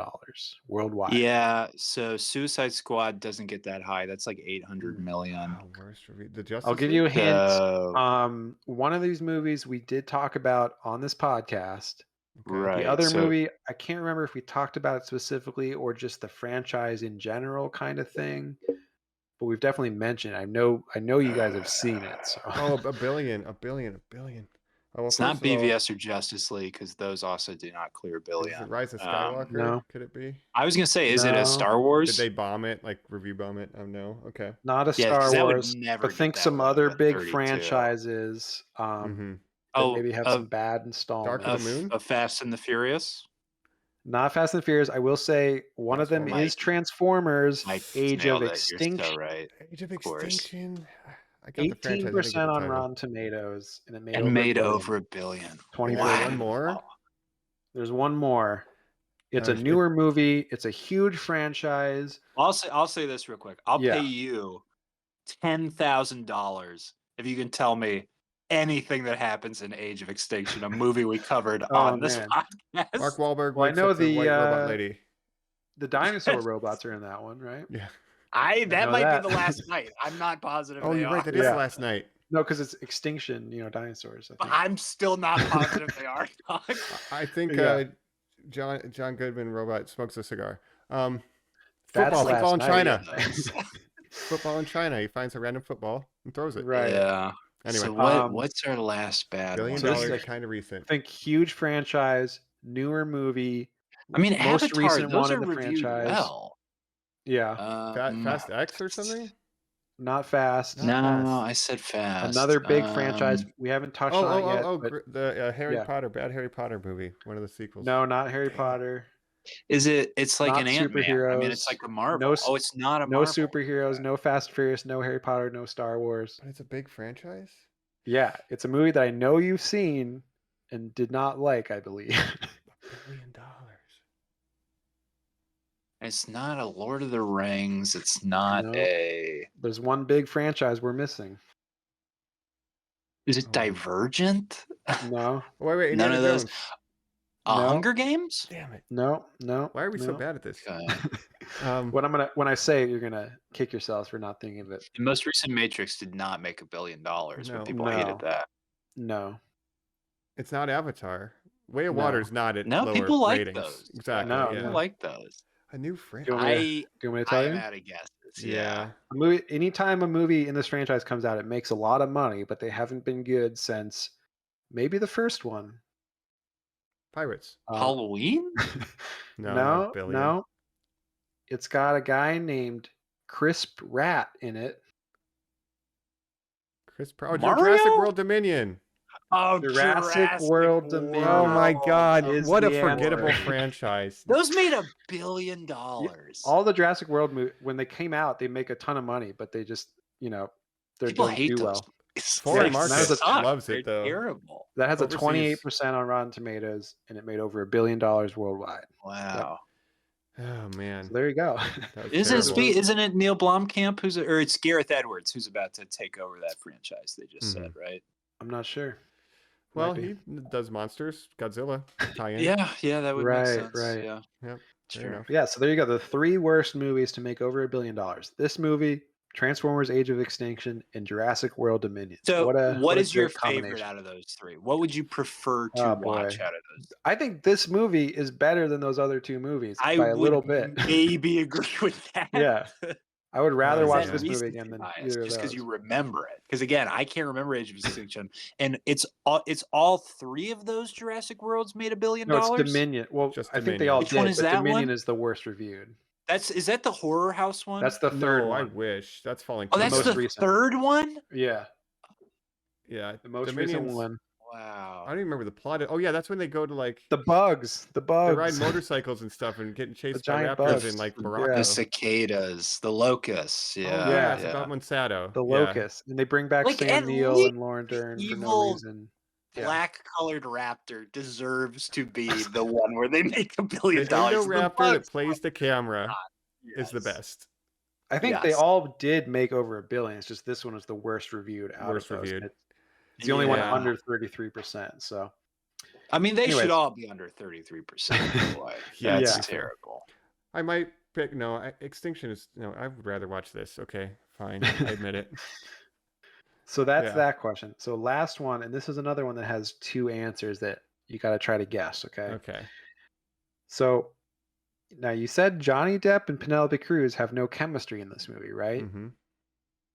worldwide? Yeah, so Suicide Squad doesn't get that high. That's like 800 million. Worst review. The Justice I'll give you a League? hint. One of these movies we did talk about on this podcast. Right. The other movie, I can't remember if we talked about it specifically or just the franchise in general kind of thing. But we've definitely mentioned. I know you guys have seen it. So. Oh, $1 billion. Oh, It's not BVS or Justice League because those also do not clear $1 billion. Is it Rise of Skywalker? No. Could it be? I was gonna say, is it a Star Wars? Did they bomb it? Like review bomb it? Oh no. Okay. Not a Star Wars. But think some other big franchises. Maybe have some bad installments. Dark of the Moon? A Fast and the Furious. Not Fast and the Furious. I will say one of them is Transformers: Age of Extinction. You're so right. Age of Extinction. 18% on Rotten Tomatoes, and it made over $1 billion. 20. One more. There's one more. It's a newer movie. It's a huge franchise. I'll say this real quick. I'll pay you $10,000 if you can tell me anything that happens in Age of Extinction, a movie we covered on this podcast. Mark Wahlberg. Well, I know the white robot lady. The dinosaur robots are in that one, right? Yeah. That might be the last night. I'm not positive. Oh, you're right. That is the last night. No, because it's Extinction. Dinosaurs. I think. I'm still not positive they are. I think John Goodman robot smokes a cigar. That's Football in last China. night. Football in China. He finds a random football and throws it. Right. Yeah. Anyway, So what's our last bad $1 one? billion So this is kind of recent. I think huge franchise, newer movie. I mean, most Avatar, recent those one are in the reviewed franchise. well. Yeah. Fast X or something? Not Fast. Not No, Fast. I said Fast. Another big franchise. We haven't touched on it yet. But The Harry yeah. Potter, bad Harry Potter movie, one of the sequels. No, not Harry Potter. Is it? It's like Not an Ant-Man. superheroes. I mean, it's like a Marvel. No, Oh, it's not a no Marvel. superheroes, no Fast and Furious, no Harry Potter, no Star Wars. But it's a big franchise? Yeah, it's a movie that I know you've seen and did not like, I believe. $1 billion. It's not a Lord of the Rings. It's not No. a. There's one big franchise we're missing. Is it Divergent? No. Wait, None of those. Jones. No. Hunger Games? Damn it. No. Why are we so bad at this? Okay. When I say it, you're gonna kick yourselves for not thinking of it. The most recent Matrix did not make $1 billion, but No. people hated that. No. It's not Avatar. Way of No. Water's not at No, lower people like ratings. those. Exactly. No, yeah. People like those. A new Do you franchise. want me to tell I'm you? out of guesses. Yeah. A movie, anytime a movie in this franchise comes out, it makes a lot of money, but they haven't been good since maybe the first one. Pirates. Halloween? No. No. It's got a guy named Crisp Rat in it. Jurassic World Dominion. Oh, Jurassic World Dominion. Oh my God! is What a the forgettable answer. franchise. Those made $1 billion. All the Jurassic World movies, when they came out, they make a ton of money, but they just, they People don't hate do those. well. Foreign Yeah, market that was loves They're it though. terrible. That has Overseas. a 28% on Rotten Tomatoes, and it made over $1 billion worldwide. Wow. Oh man. So there you go. That was terrible. Isn't it Neil Blomkamp or it's Gareth Edwards who's about to take over that franchise? They just said, right? I'm not sure. Well, Might he does monsters, Godzilla tie-in. Yeah, that would make sense. Right. Yeah, Yep. Fair Sure. enough. Yeah, so there you go. The 3 worst movies to make over $1 billion. This movie, Transformers: Age of Extinction, and Jurassic World Dominion. So, what is your great favorite combination. out of those 3? What would you prefer to watch out of those? I think this movie is better than those other 2 movies I by a would little bit. maybe agree with that. Yeah. I would rather Is watch that this movie recency again than bias, either of just because those. you remember it. Because again, I can't remember Age of Extinction, and it's all 3 of those Jurassic Worlds made $1 billion. No, it's Dominion. Well, Just I think Dominion. they all Which did, one is but that Dominion one? is the worst reviewed. Is that the horror house one? That's the third No, I one. wish. That's falling. Oh, that's most the recent. third one? Yeah, Yeah. the most recent Dominion's- one. Wow. I don't even remember the plot. Oh yeah, that's when they go to like The bugs. they ride motorcycles and stuff and getting chased by giant raptors bugs. in like Yeah. Morocco. The cicadas, the locusts. Oh, Yeah. yeah, it's about Monsanto. The Yeah. locust. And they bring back Like, Sam at Neill least and Lauren Dern for no evil reason. Yeah. Black colored raptor deserves to be the one where they make $1 billion. The Indoraptor that bugs- plays the camera is the Yes. best. I think they Yes. all did make over $1 billion. It's just this one was the worst reviewed out Worst of those. reviewed. It's the only one Yeah. under 33%. So I mean, they Anyways. should all be under 33%. Boy. Yeah, That's yeah. terrible. I might pick Extinction is no. I would rather watch this. Okay, fine. I admit it. So that's Yeah. that question. So last one, and this is another one that has 2 answers that you got to try to guess. Okay. Okay. So now you said Johnny Depp and Penelope Cruz have no chemistry in this movie, right? Mm-hmm.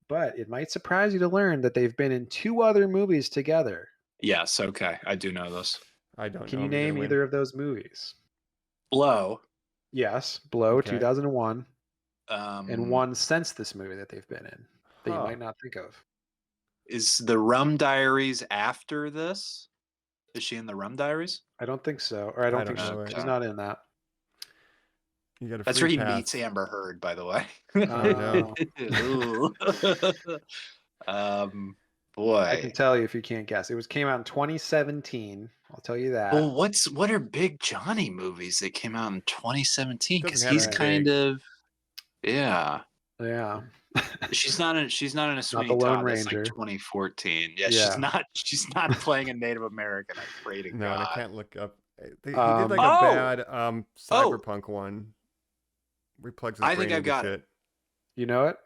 But it might surprise you to learn that they've been in 2 other movies together. Yes. Okay. I do know this. I don't Can know. you name either of those movies? Blow. Yes, Blow, Okay. 2001, Um, and one since this movie that they've been in that you Huh. might not think of. Is the Rum Diaries after this? Is she in the Rum Diaries? I don't think so, or I don't don't think know. she's not in that. You got a That's free where he pass. meets Amber Heard, by the way. know. Ooh. Boy. I can tell you if you can't guess. It came out in 2017. I'll tell you that. Well, what are Big Johnny movies that came out in 2017? Because Doesn't have he's to be kind big. of, yeah. Yeah. She's not in a Sweeney the Lone Todd. That's like Ranger. 2014. Yeah, Yeah. she's not playing a Native American. I pray to No, and God. I can't look up. He did like Um, a Oh! bad cyberpunk one. Where he plugs his I think brain I've into got shit. You know it?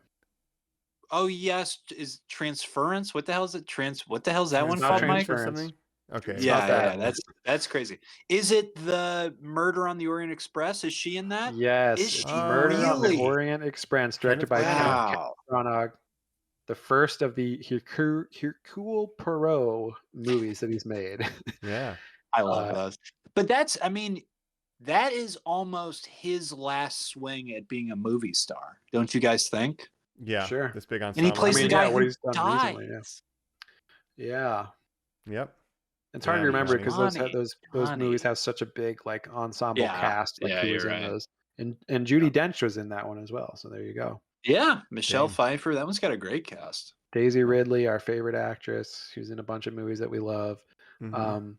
Oh yes, is Transference? What the hell is it? What the hell is that one Not called, Transference Mike? or Transference. something? Okay. Yeah, that's crazy. Is it the Murder on the Orient Express? Is she in that? Yes, Is it's she Murder on the really? Orient Express, directed by Wow. Branagh, the first of the Hercule Poirot movies that he's made. Yeah. I love those. But that is almost his last swing at being a movie star, don't you guys think? Yeah. Sure. This big And he ensemble. plays the guy what who he's done dies. recently. Yeah. Yep. It's hard Yeah, to remember funny. because those movies have such a big like ensemble cast, like who was you're in right. those. And Judi Dench was in that one as well. So there you go. Yeah, Michelle Dang. Pfeiffer. That one's got a great cast. Daisy Ridley, our favorite actress, who's in a bunch of movies that we love. Mhm.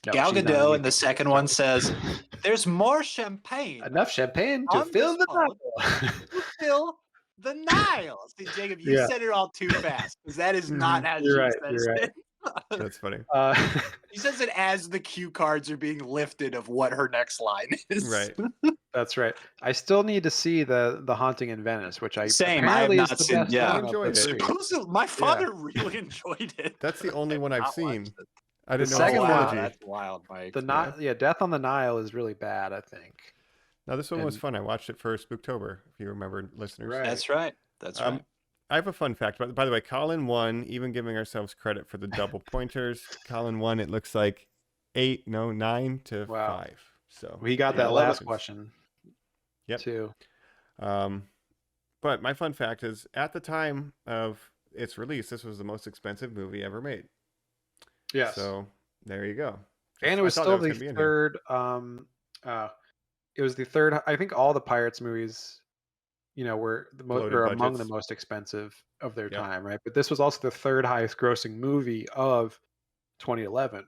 No, Gal she's not Gadot in anything. the second one says, "There's more champagne Enough champagne to on fill this the boat Nile." to fill the Nile." See, Jacob, you said it all too fast because that is not how she says it. That's funny. She says it as the cue cards are being lifted of what her next line is. Right. That's right. I still need to see the Haunting in Venice, which I Same. I have apparently is not the seen. best Yeah, one of the enjoyed it. three. Supposedly, my father really enjoyed it. That's the only one I've not seen. watched it. I didn't The know it second was a one- trilogy. That's wild, Mike. Death on the Nile is really bad, I think. Now this one was And- fun. I watched it for Spooktober, if you remember, listeners. Right. That's right. That's right. I have a fun fact. By the way, Colin won, even giving ourselves credit for the double pointers. Colin won, it looks like 9 to 5. So He got that last question. Yep. Too. But my fun fact is, at the time of its release, this was the most expensive movie ever made. Yes. So there you go. And it was still the third. It was the third. I think all the Pirates movies, were among the most expensive of their time, right? But this was also the third highest grossing movie of 2011.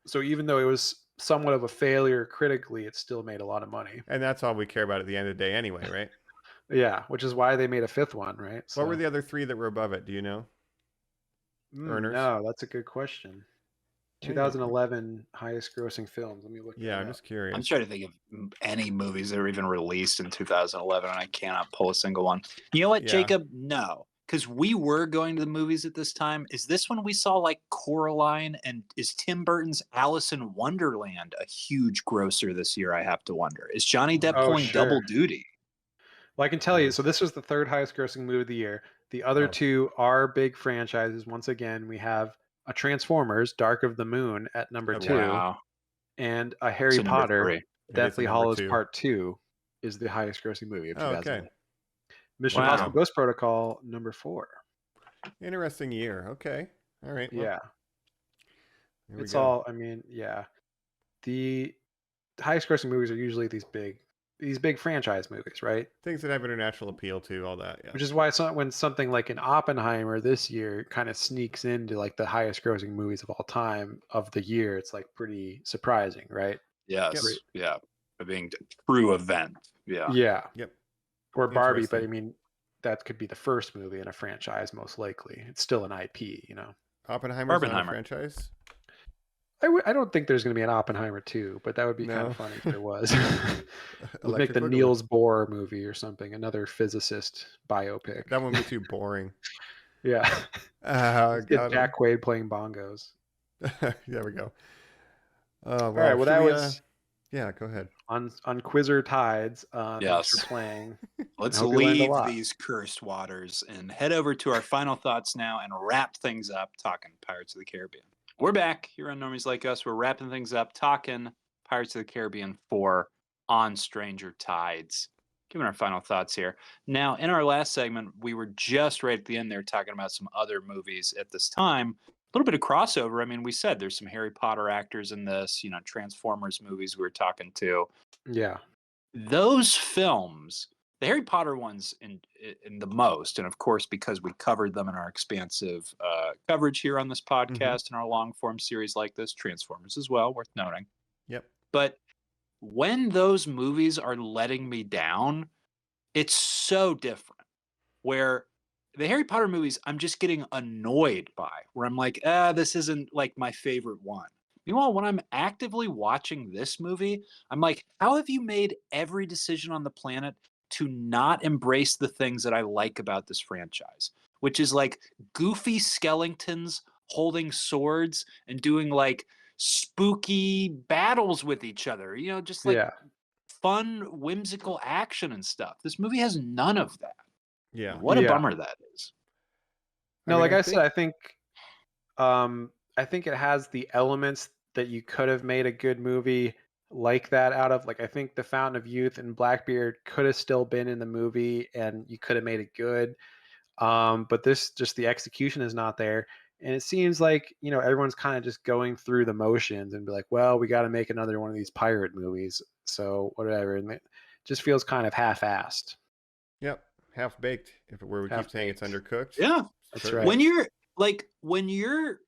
So even though it was somewhat of a failure critically, it still made a lot of money. And that's all we care about at the end of the day, anyway, right? Yeah, which is why they made a fifth one, right? So, what were the other 3 that were above it? Do you know? Earners? No, that's a good question. 2011 highest grossing films. Let me look. Yeah, I'm just curious. I'm trying to think of any movies that were even released in 2011, and I cannot pull a single one. You know what, Jacob? No, because we were going to the movies at this time. Is this when we saw like Coraline, and is Tim Burton's Alice in Wonderland a huge grosser this year? I have to wonder. Is Johnny Depp pulling double duty? Well, I can tell you. So this was the third highest grossing movie of the year. The other two are big franchises. Once again, we have a Transformers, Dark of the Moon at number 2, and a Harry Potter, Deathly Hallows Part 2 is the highest grossing movie of 2011. Mission Impossible Ghost Protocol, number 4. Interesting year. Okay. All right. Well, Yeah. It's all, the highest grossing movies are usually these big franchise movies, right? Things that have international appeal to all that, yeah. Which is why when something like an Oppenheimer this year kind of sneaks into like the highest grossing movies of all time of the year, it's like pretty surprising, right? Yes. Yeah. Being a true event. Yeah. Yeah. Yep. Or Barbie, but I mean, that could be the first movie in a franchise, most likely. It's still an IP, Oppenheimer's not a franchise? I don't think there's going to be an Oppenheimer 2, but that would be kind of funny if there was. We'll make the Niels Bohr movie or something, another physicist biopic. That wouldn't be too boring. Yeah. Get Jack Quaid playing bongos. There we go. All right, well, that was... Yeah, go ahead. On Quizzer Tides. Yes. Thanks for playing. Let's leave these cursed waters and head over to our final thoughts now and wrap things up talking Pirates of the Caribbean. We're back here on Normies Like Us. We're wrapping things up, talking Pirates of the Caribbean 4 on Stranger Tides. Giving our final thoughts here. Now, in our last segment, we were just right at the end there talking about some other movies at this time. A little bit of crossover. I mean, we said there's some Harry Potter actors in this, Transformers movies we were talking to. Yeah. Those films, the Harry Potter ones in the most, and of course, because we covered them in our expansive coverage here on this podcast and our long form series like this, Transformers as well, worth noting. Yep. But when those movies are letting me down, it's so different. Where the Harry Potter movies, I'm just getting annoyed by, where I'm like, this isn't like my favorite one. Meanwhile, when I'm actively watching this movie, I'm like, how have you made every decision on the planet to not embrace the things that I like about this franchise? Which is like goofy skeletons holding swords and doing like spooky battles with each other. You know, just like fun, whimsical action and stuff. This movie has none of that. Yeah. What a bummer that is. No, like I said, I think it has the elements that you could have made a good movie like that out of. Like, I think The Fountain of Youth and Blackbeard could have still been in the movie and you could have made it good. But this, just the execution is not there. And it seems like, you know, everyone's kind of just going through the motions and be like, well, we got to make another one of these pirate movies. So whatever. And it just feels kind of half-assed. Yep. Half-baked, if it were. We keep saying it's undercooked. Yeah. That's right. When you're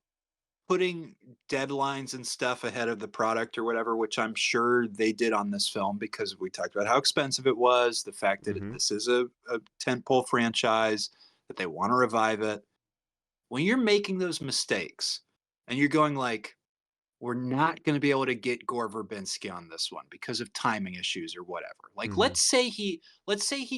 putting deadlines and stuff ahead of the product or whatever, which I'm sure they did on this film, because we talked about how expensive it was, the fact that this is a tentpole franchise, that they want to revive it. When you're making those mistakes and you're going like, we're not going to be able to get Gore Verbinski on this one because of timing issues or whatever. Like, let's say he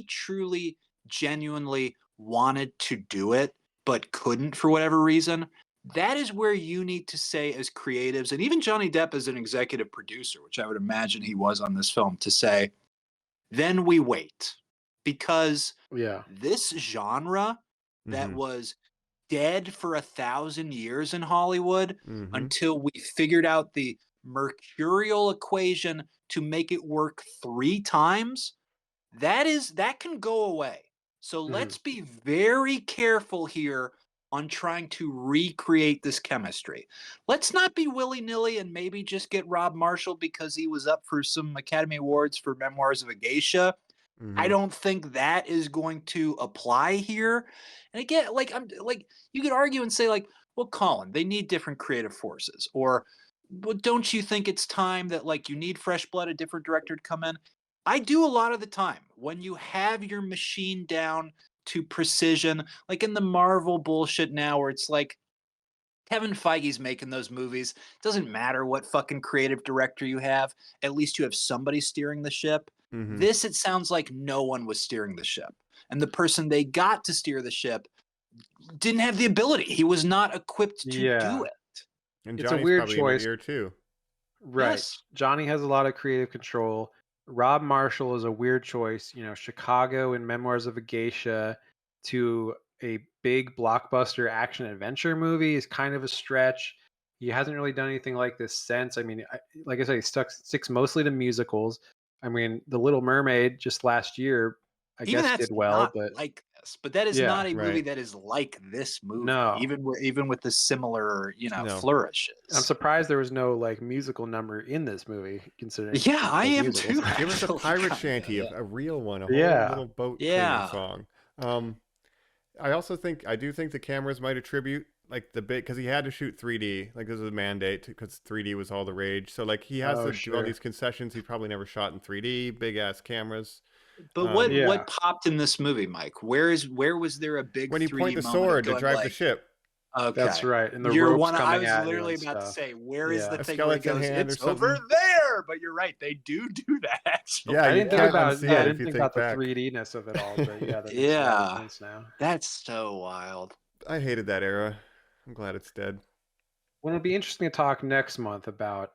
truly, genuinely wanted to do it, but couldn't for whatever reason. That is where you need to say, as creatives, and even Johnny Depp as an executive producer, which I would imagine he was on this film, to say, then we wait. Because this genre that was dead for 1,000 years in Hollywood until we figured out the mercurial equation to make it work 3 times, that can go away. So let's be very careful here on trying to recreate this chemistry. Let's not be willy-nilly and maybe just get Rob Marshall because he was up for some Academy Awards for Memoirs of a Geisha. I don't think that is going to apply here. And again, you could argue and say like, well, Colin, they need different creative forces. Or, well, don't you think it's time that like you need fresh blood, a different director to come in? I do a lot of the time. When you have your machine down to precision, like in the Marvel bullshit now where it's like Kevin Feige's making those movies. It doesn't matter what fucking creative director you have. At least you have somebody steering the ship. This, it sounds like no one was steering the ship. And the person they got to steer the ship didn't have the ability. He was not equipped to do it. And it's Johnny's a weird probably choice. In the ear too. Right. Yes. Johnny has a lot of creative control. Rob Marshall is a weird choice. You know, Chicago and Memoirs of a Geisha to a big blockbuster action adventure movie is kind of a stretch. He hasn't really done anything like this since. I mean, like I said, he sticks mostly to musicals. I mean, The Little Mermaid just last year, I Even guess, that's did well, not but like this. But that is not a movie that is like this movie. No. Even with the similar, flourishes. I'm surprised there was no like musical number in this movie, considering. Yeah, I am too. Give us a pirate shanty, a real one, a whole little boat song. I do think the cameras might attribute like the bit because he had to shoot 3D, like this was a mandate because 3D was all the rage. So like he has to do all these concessions. He probably never shot in 3D, big ass cameras. But what popped in this movie, Mike? Where was there a big when he 3D pointed the moment sword to going, drive like, the ship? Okay, that's right. And the you're ropes one. I coming was at literally you and about to stuff. say, where is the A thing where he skeleton goes, hand or it's over something. there? But you're right, they do that. Actually. Yeah, I didn't think about unsee it I if didn't you think think about the back. 3D-ness of it all, but yeah, that makes a lot of sense now. That's so wild. I hated that era. I'm glad it's dead. Well, it'll be interesting to talk next month about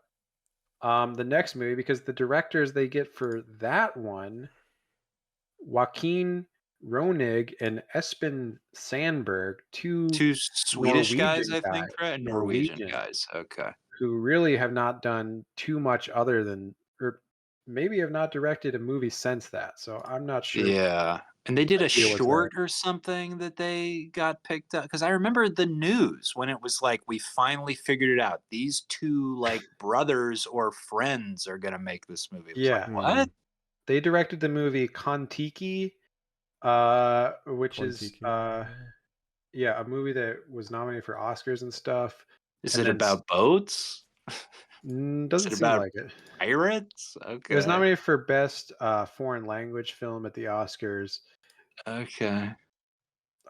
the next movie because the directors they get for that one, Joaquin Ronig and Espen Sandberg, two Swedish guys, Norwegian I think, right? Norwegian guys. Okay. Who really have not done too much other than, or maybe have not directed a movie since that. So I'm not sure. Yeah. And they did a deal with short or something that they got picked up. Because I remember the news when it was like, we finally figured it out. These two like brothers or friends are going to make this movie. Yeah. Like, what? They directed the movie Kon-Tiki, which is a movie that was nominated for Oscars and stuff. Is it about boats? Doesn't seem about like it. Pirates? Okay. It was nominated for Best Foreign Language Film at the Oscars. Okay.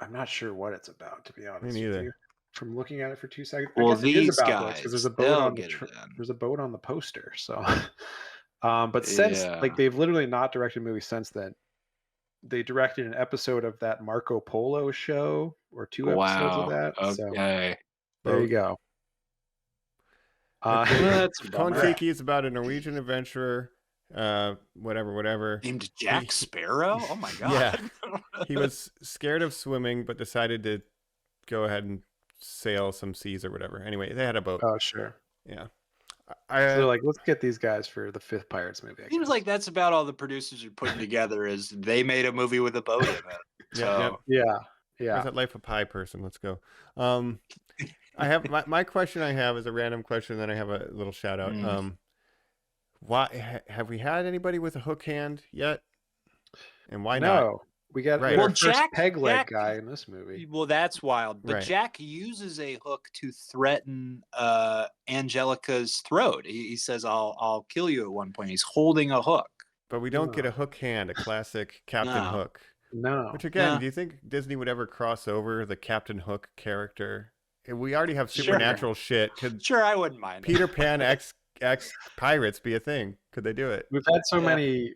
I'm not sure what it's about, to be honest Me neither. with you. From looking at it for 2 seconds, Well, I guess it is these about guys, boats because there's a boat on the there's a boat on the poster. So, but since like they've literally not directed a movie since then. They directed an episode of that Marco Polo show or 2 episodes of that. Okay. There you go. That's a bummer. Kon-Tiki is about a Norwegian adventurer, whatever. Named Jack Sparrow? Oh my god. Yeah. He was scared of swimming, but decided to go ahead and sail some seas or whatever. Anyway, they had a boat. Oh, sure. Yeah. So they're like, let's get these guys for the 5th Pirates movie. Seems like that's about all the producers are putting together is they made a movie with a boat in it. So. Yeah. Where's that Life of Pi person? Let's go. I have my question. I have is a random question. Then I have a little shout out. Why have we had anybody with a hook hand yet? And why not? No, we got Right. our first peg leg guy in this movie. Well, that's wild. But Right. Jack uses a hook to threaten Angelica's throat. He says, "I'll kill you" at one point. He's holding a hook. But we don't get a hook hand, a classic Captain Hook. No. Which again, do you think Disney would ever cross over the Captain Hook character? We already have supernatural shit. Could Sure, I wouldn't mind. Peter Pan X Pirates be a thing? Could they do it? We've had so many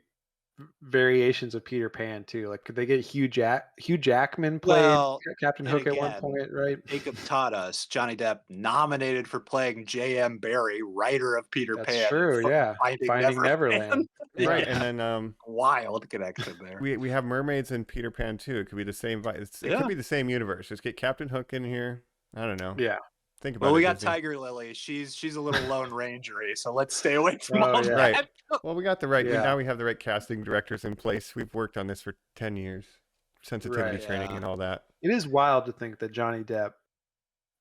variations of Peter Pan too. Like, could they get Hugh Jackman played Captain Hook at one point, right? Jacob taught us Johnny Depp nominated for playing J.M. Barrie, writer of Peter Pan. That's true, yeah. Finding Neverland. Right, and then wild connection there. We have mermaids in Peter Pan too. It could be the same. It could be the same universe. Just get Captain Hook in here. I don't know. Yeah. Think about Well, it. we got Disney. Tiger Lily. She's a little Lone Rangery, so let's stay away from all that. Right. Well, we got the right. Yeah. Now we have the right casting directors in place. We've worked on this for 10 years. Sensitivity Right, training and all that. It is wild to think that Johnny Depp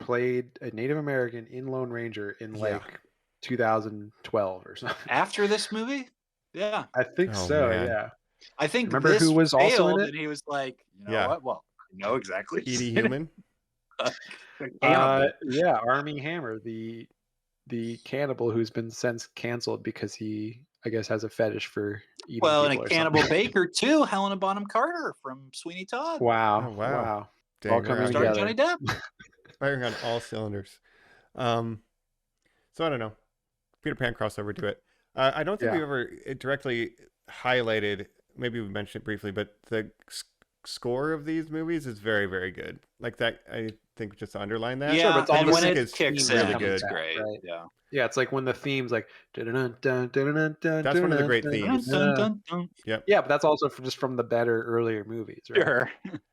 played a Native American in Lone Ranger in like 2012 or something. After this movie? Yeah. I think so, man. yeah. I think Remember this who was also in failed, it? and he was like, you know what? Well, I know exactly. Edie Human. Yeah, Armie Hammer, the cannibal who's been since canceled because he, I guess, has a fetish for eating Well, and people a or Cannibal something. Baker too, Helena Bonham Carter from Sweeney Todd. Wow. Oh, wow. Dang, All coming Starring together. Johnny Depp. Firing on all cylinders. So I don't know. Peter Pan crossover to it. I don't think we've ever directly highlighted. Maybe we mentioned it briefly, but the score of these movies is very, very good. Like that, I think just to underline that. Yeah, but it's all and the when music it is kicks really in, good. it's great. Right? Yeah. Yeah, it's like when the theme's like. That's one of the great themes. Yep. Yeah, but that's also just from the better earlier movies, right? Sure.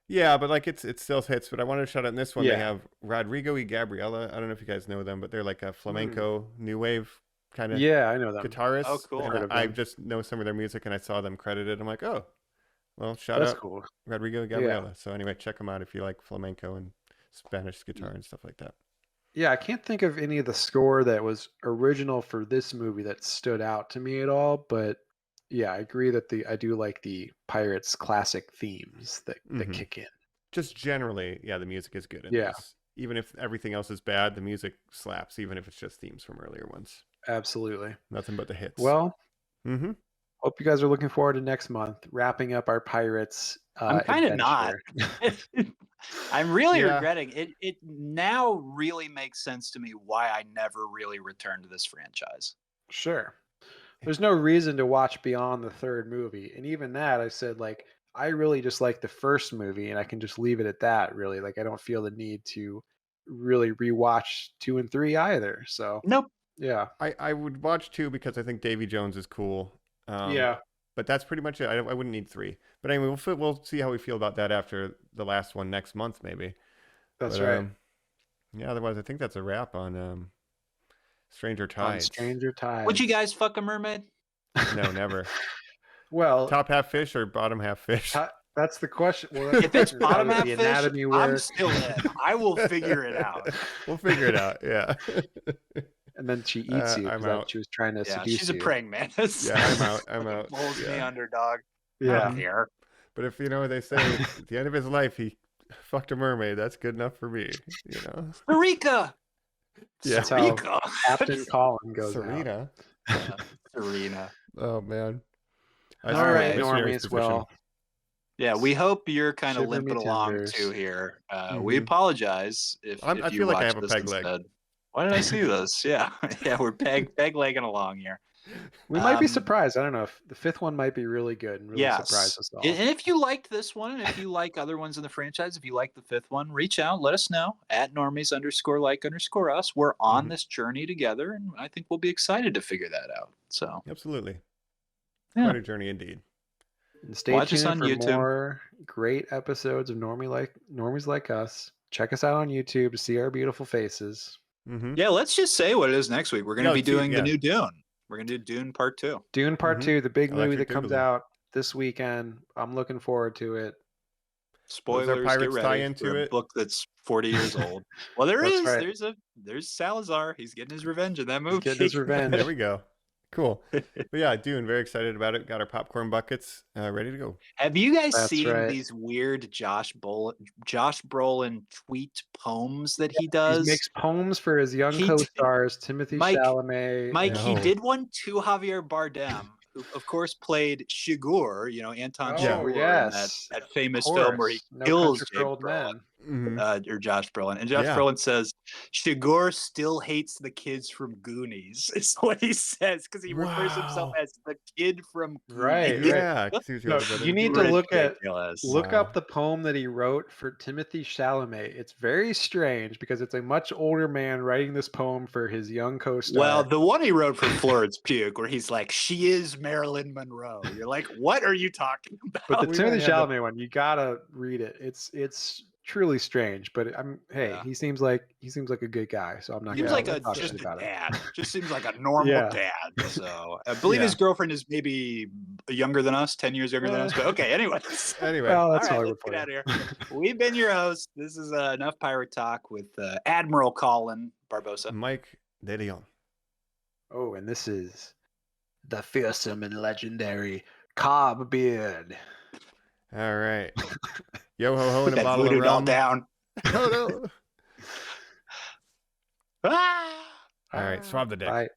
Yeah, but like it still hits. But I wanted to shout out in this one. They Yeah. have Rodrigo y Gabriela. I don't know if you guys know them, but they're like a flamenco new wave kind of Yeah, I know them. guitarist. Oh, cool. And Heard of I them. just know some of their music, and I saw them credited. I'm like, oh, well, shout That's out cool. Rodrigo y Gabriela. So anyway, check them out if you like flamenco and Spanish guitar and stuff like that. Yeah, I can't think of any of the score that was original for this movie that stood out to me at all. But yeah, I agree that I do like the Pirates classic themes that kick in. Just generally, yeah, the music is good. In Yeah. this. Even if everything else is bad, the music slaps. Even if it's just themes from earlier ones. Absolutely. Nothing but the hits. Well, hope you guys are looking forward to next month, wrapping up our Pirates. I'm kind of not. I'm really regretting it. It now really makes sense to me why I never really returned to this franchise. Sure. There's no reason to watch beyond the third movie. And even that, I said, like, I really just like the first movie and I can just leave it at that, really. Like, I don't feel the need to really rewatch 2 and 3 either. So, nope. Yeah. I would watch 2 because I think Davy Jones is cool. Yeah. But that's pretty much it. I wouldn't need 3. But anyway, we'll see how we feel about that after the last one next month, maybe. That's right. Yeah, otherwise, I think that's a wrap on Stranger Tides. Stranger Tides. Would you guys fuck a mermaid? No, never. Well, top half fish or bottom half fish? That's the question. Well, if it's bottom half fish, anatomy I'm still in. I will figure it out. We'll figure it out. Yeah. And then she eats you. I'm out. She was trying to seduce you. She's a praying mantis. Yeah, I'm out. Pulls me under, dog. Yeah. I don't care. But if they say at the end of his life he fucked a mermaid, that's good enough for me. Sarika. Yeah. That's how Captain Colin goes. Serena. Serena. Oh man. All right, Normies. Well. Yeah, we hope you're kind of Shiver me limping along timbers. too here. We apologize if I you feel like I watch have a this peg leg. instead. Why did I see this? Yeah, yeah, we're peg-legging along here. We might be surprised. I don't know if the fifth one might be really good and really surprise us all. And if you liked this one, and if you like other ones in the franchise, if you like the fifth one, reach out, let us know at normies_like_us. We're on this journey together, and I think we'll be excited to figure that out. So absolutely, yeah. Quite a journey indeed. And stay Watch us tuned on for YouTube. more great episodes of Normies Like Us. Check us out on YouTube to see our beautiful faces. Yeah, let's just say what it is next week. We're going to be doing the new Dune. We're going to do Dune Part 2. Dune Part 2, the big movie that comes Boogaloo. out this weekend. I'm looking forward to it. Spoilers, get ready for a book that's 40 years old. Well, there's Salazar. He's getting his revenge in that movie. He's getting his revenge. There we go. Cool. But yeah, Dune, very excited about it. Got our popcorn buckets ready to go. Have you guys seen these weird Josh Brolin tweet poems that he does? He makes poems for his young co-stars, Timothy Chalamet. Mike, he did one to Javier Bardem, who of course played Shigur, Anton Chigurh in that famous film where he kills James Brolin. Or Josh Brolin. And Josh Brolin says, Shigur still hates the kids from Goonies. Is what he says, because he refers himself as the kid from Goonies. Right. Yeah. No, you need to look up the poem that he wrote for Timothy Chalamet. It's very strange because it's a much older man writing this poem for his young co-star. Well, the one he wrote for Florence Pugh, where he's like, she is Marilyn Monroe. You're like, what are you talking about? But the Timothy Chalamet one, you gotta read it. It's truly strange, but he seems like a good guy, so I'm not gonna talk just about a dad. it. Just seems like a normal dad. So I believe his girlfriend is maybe younger than us, 10 years younger than us. But okay, anyway, well, that's all right, let's get out of here. We've been your hosts. This is Enough Pirate Talk with Admiral Colin Barbosa, Mike De Leon. Oh, and this is the fearsome and legendary Cobb Beard. All right. Yo ho ho and a bottle of rum. All down. Oh no. All right, swab the dick. Bye.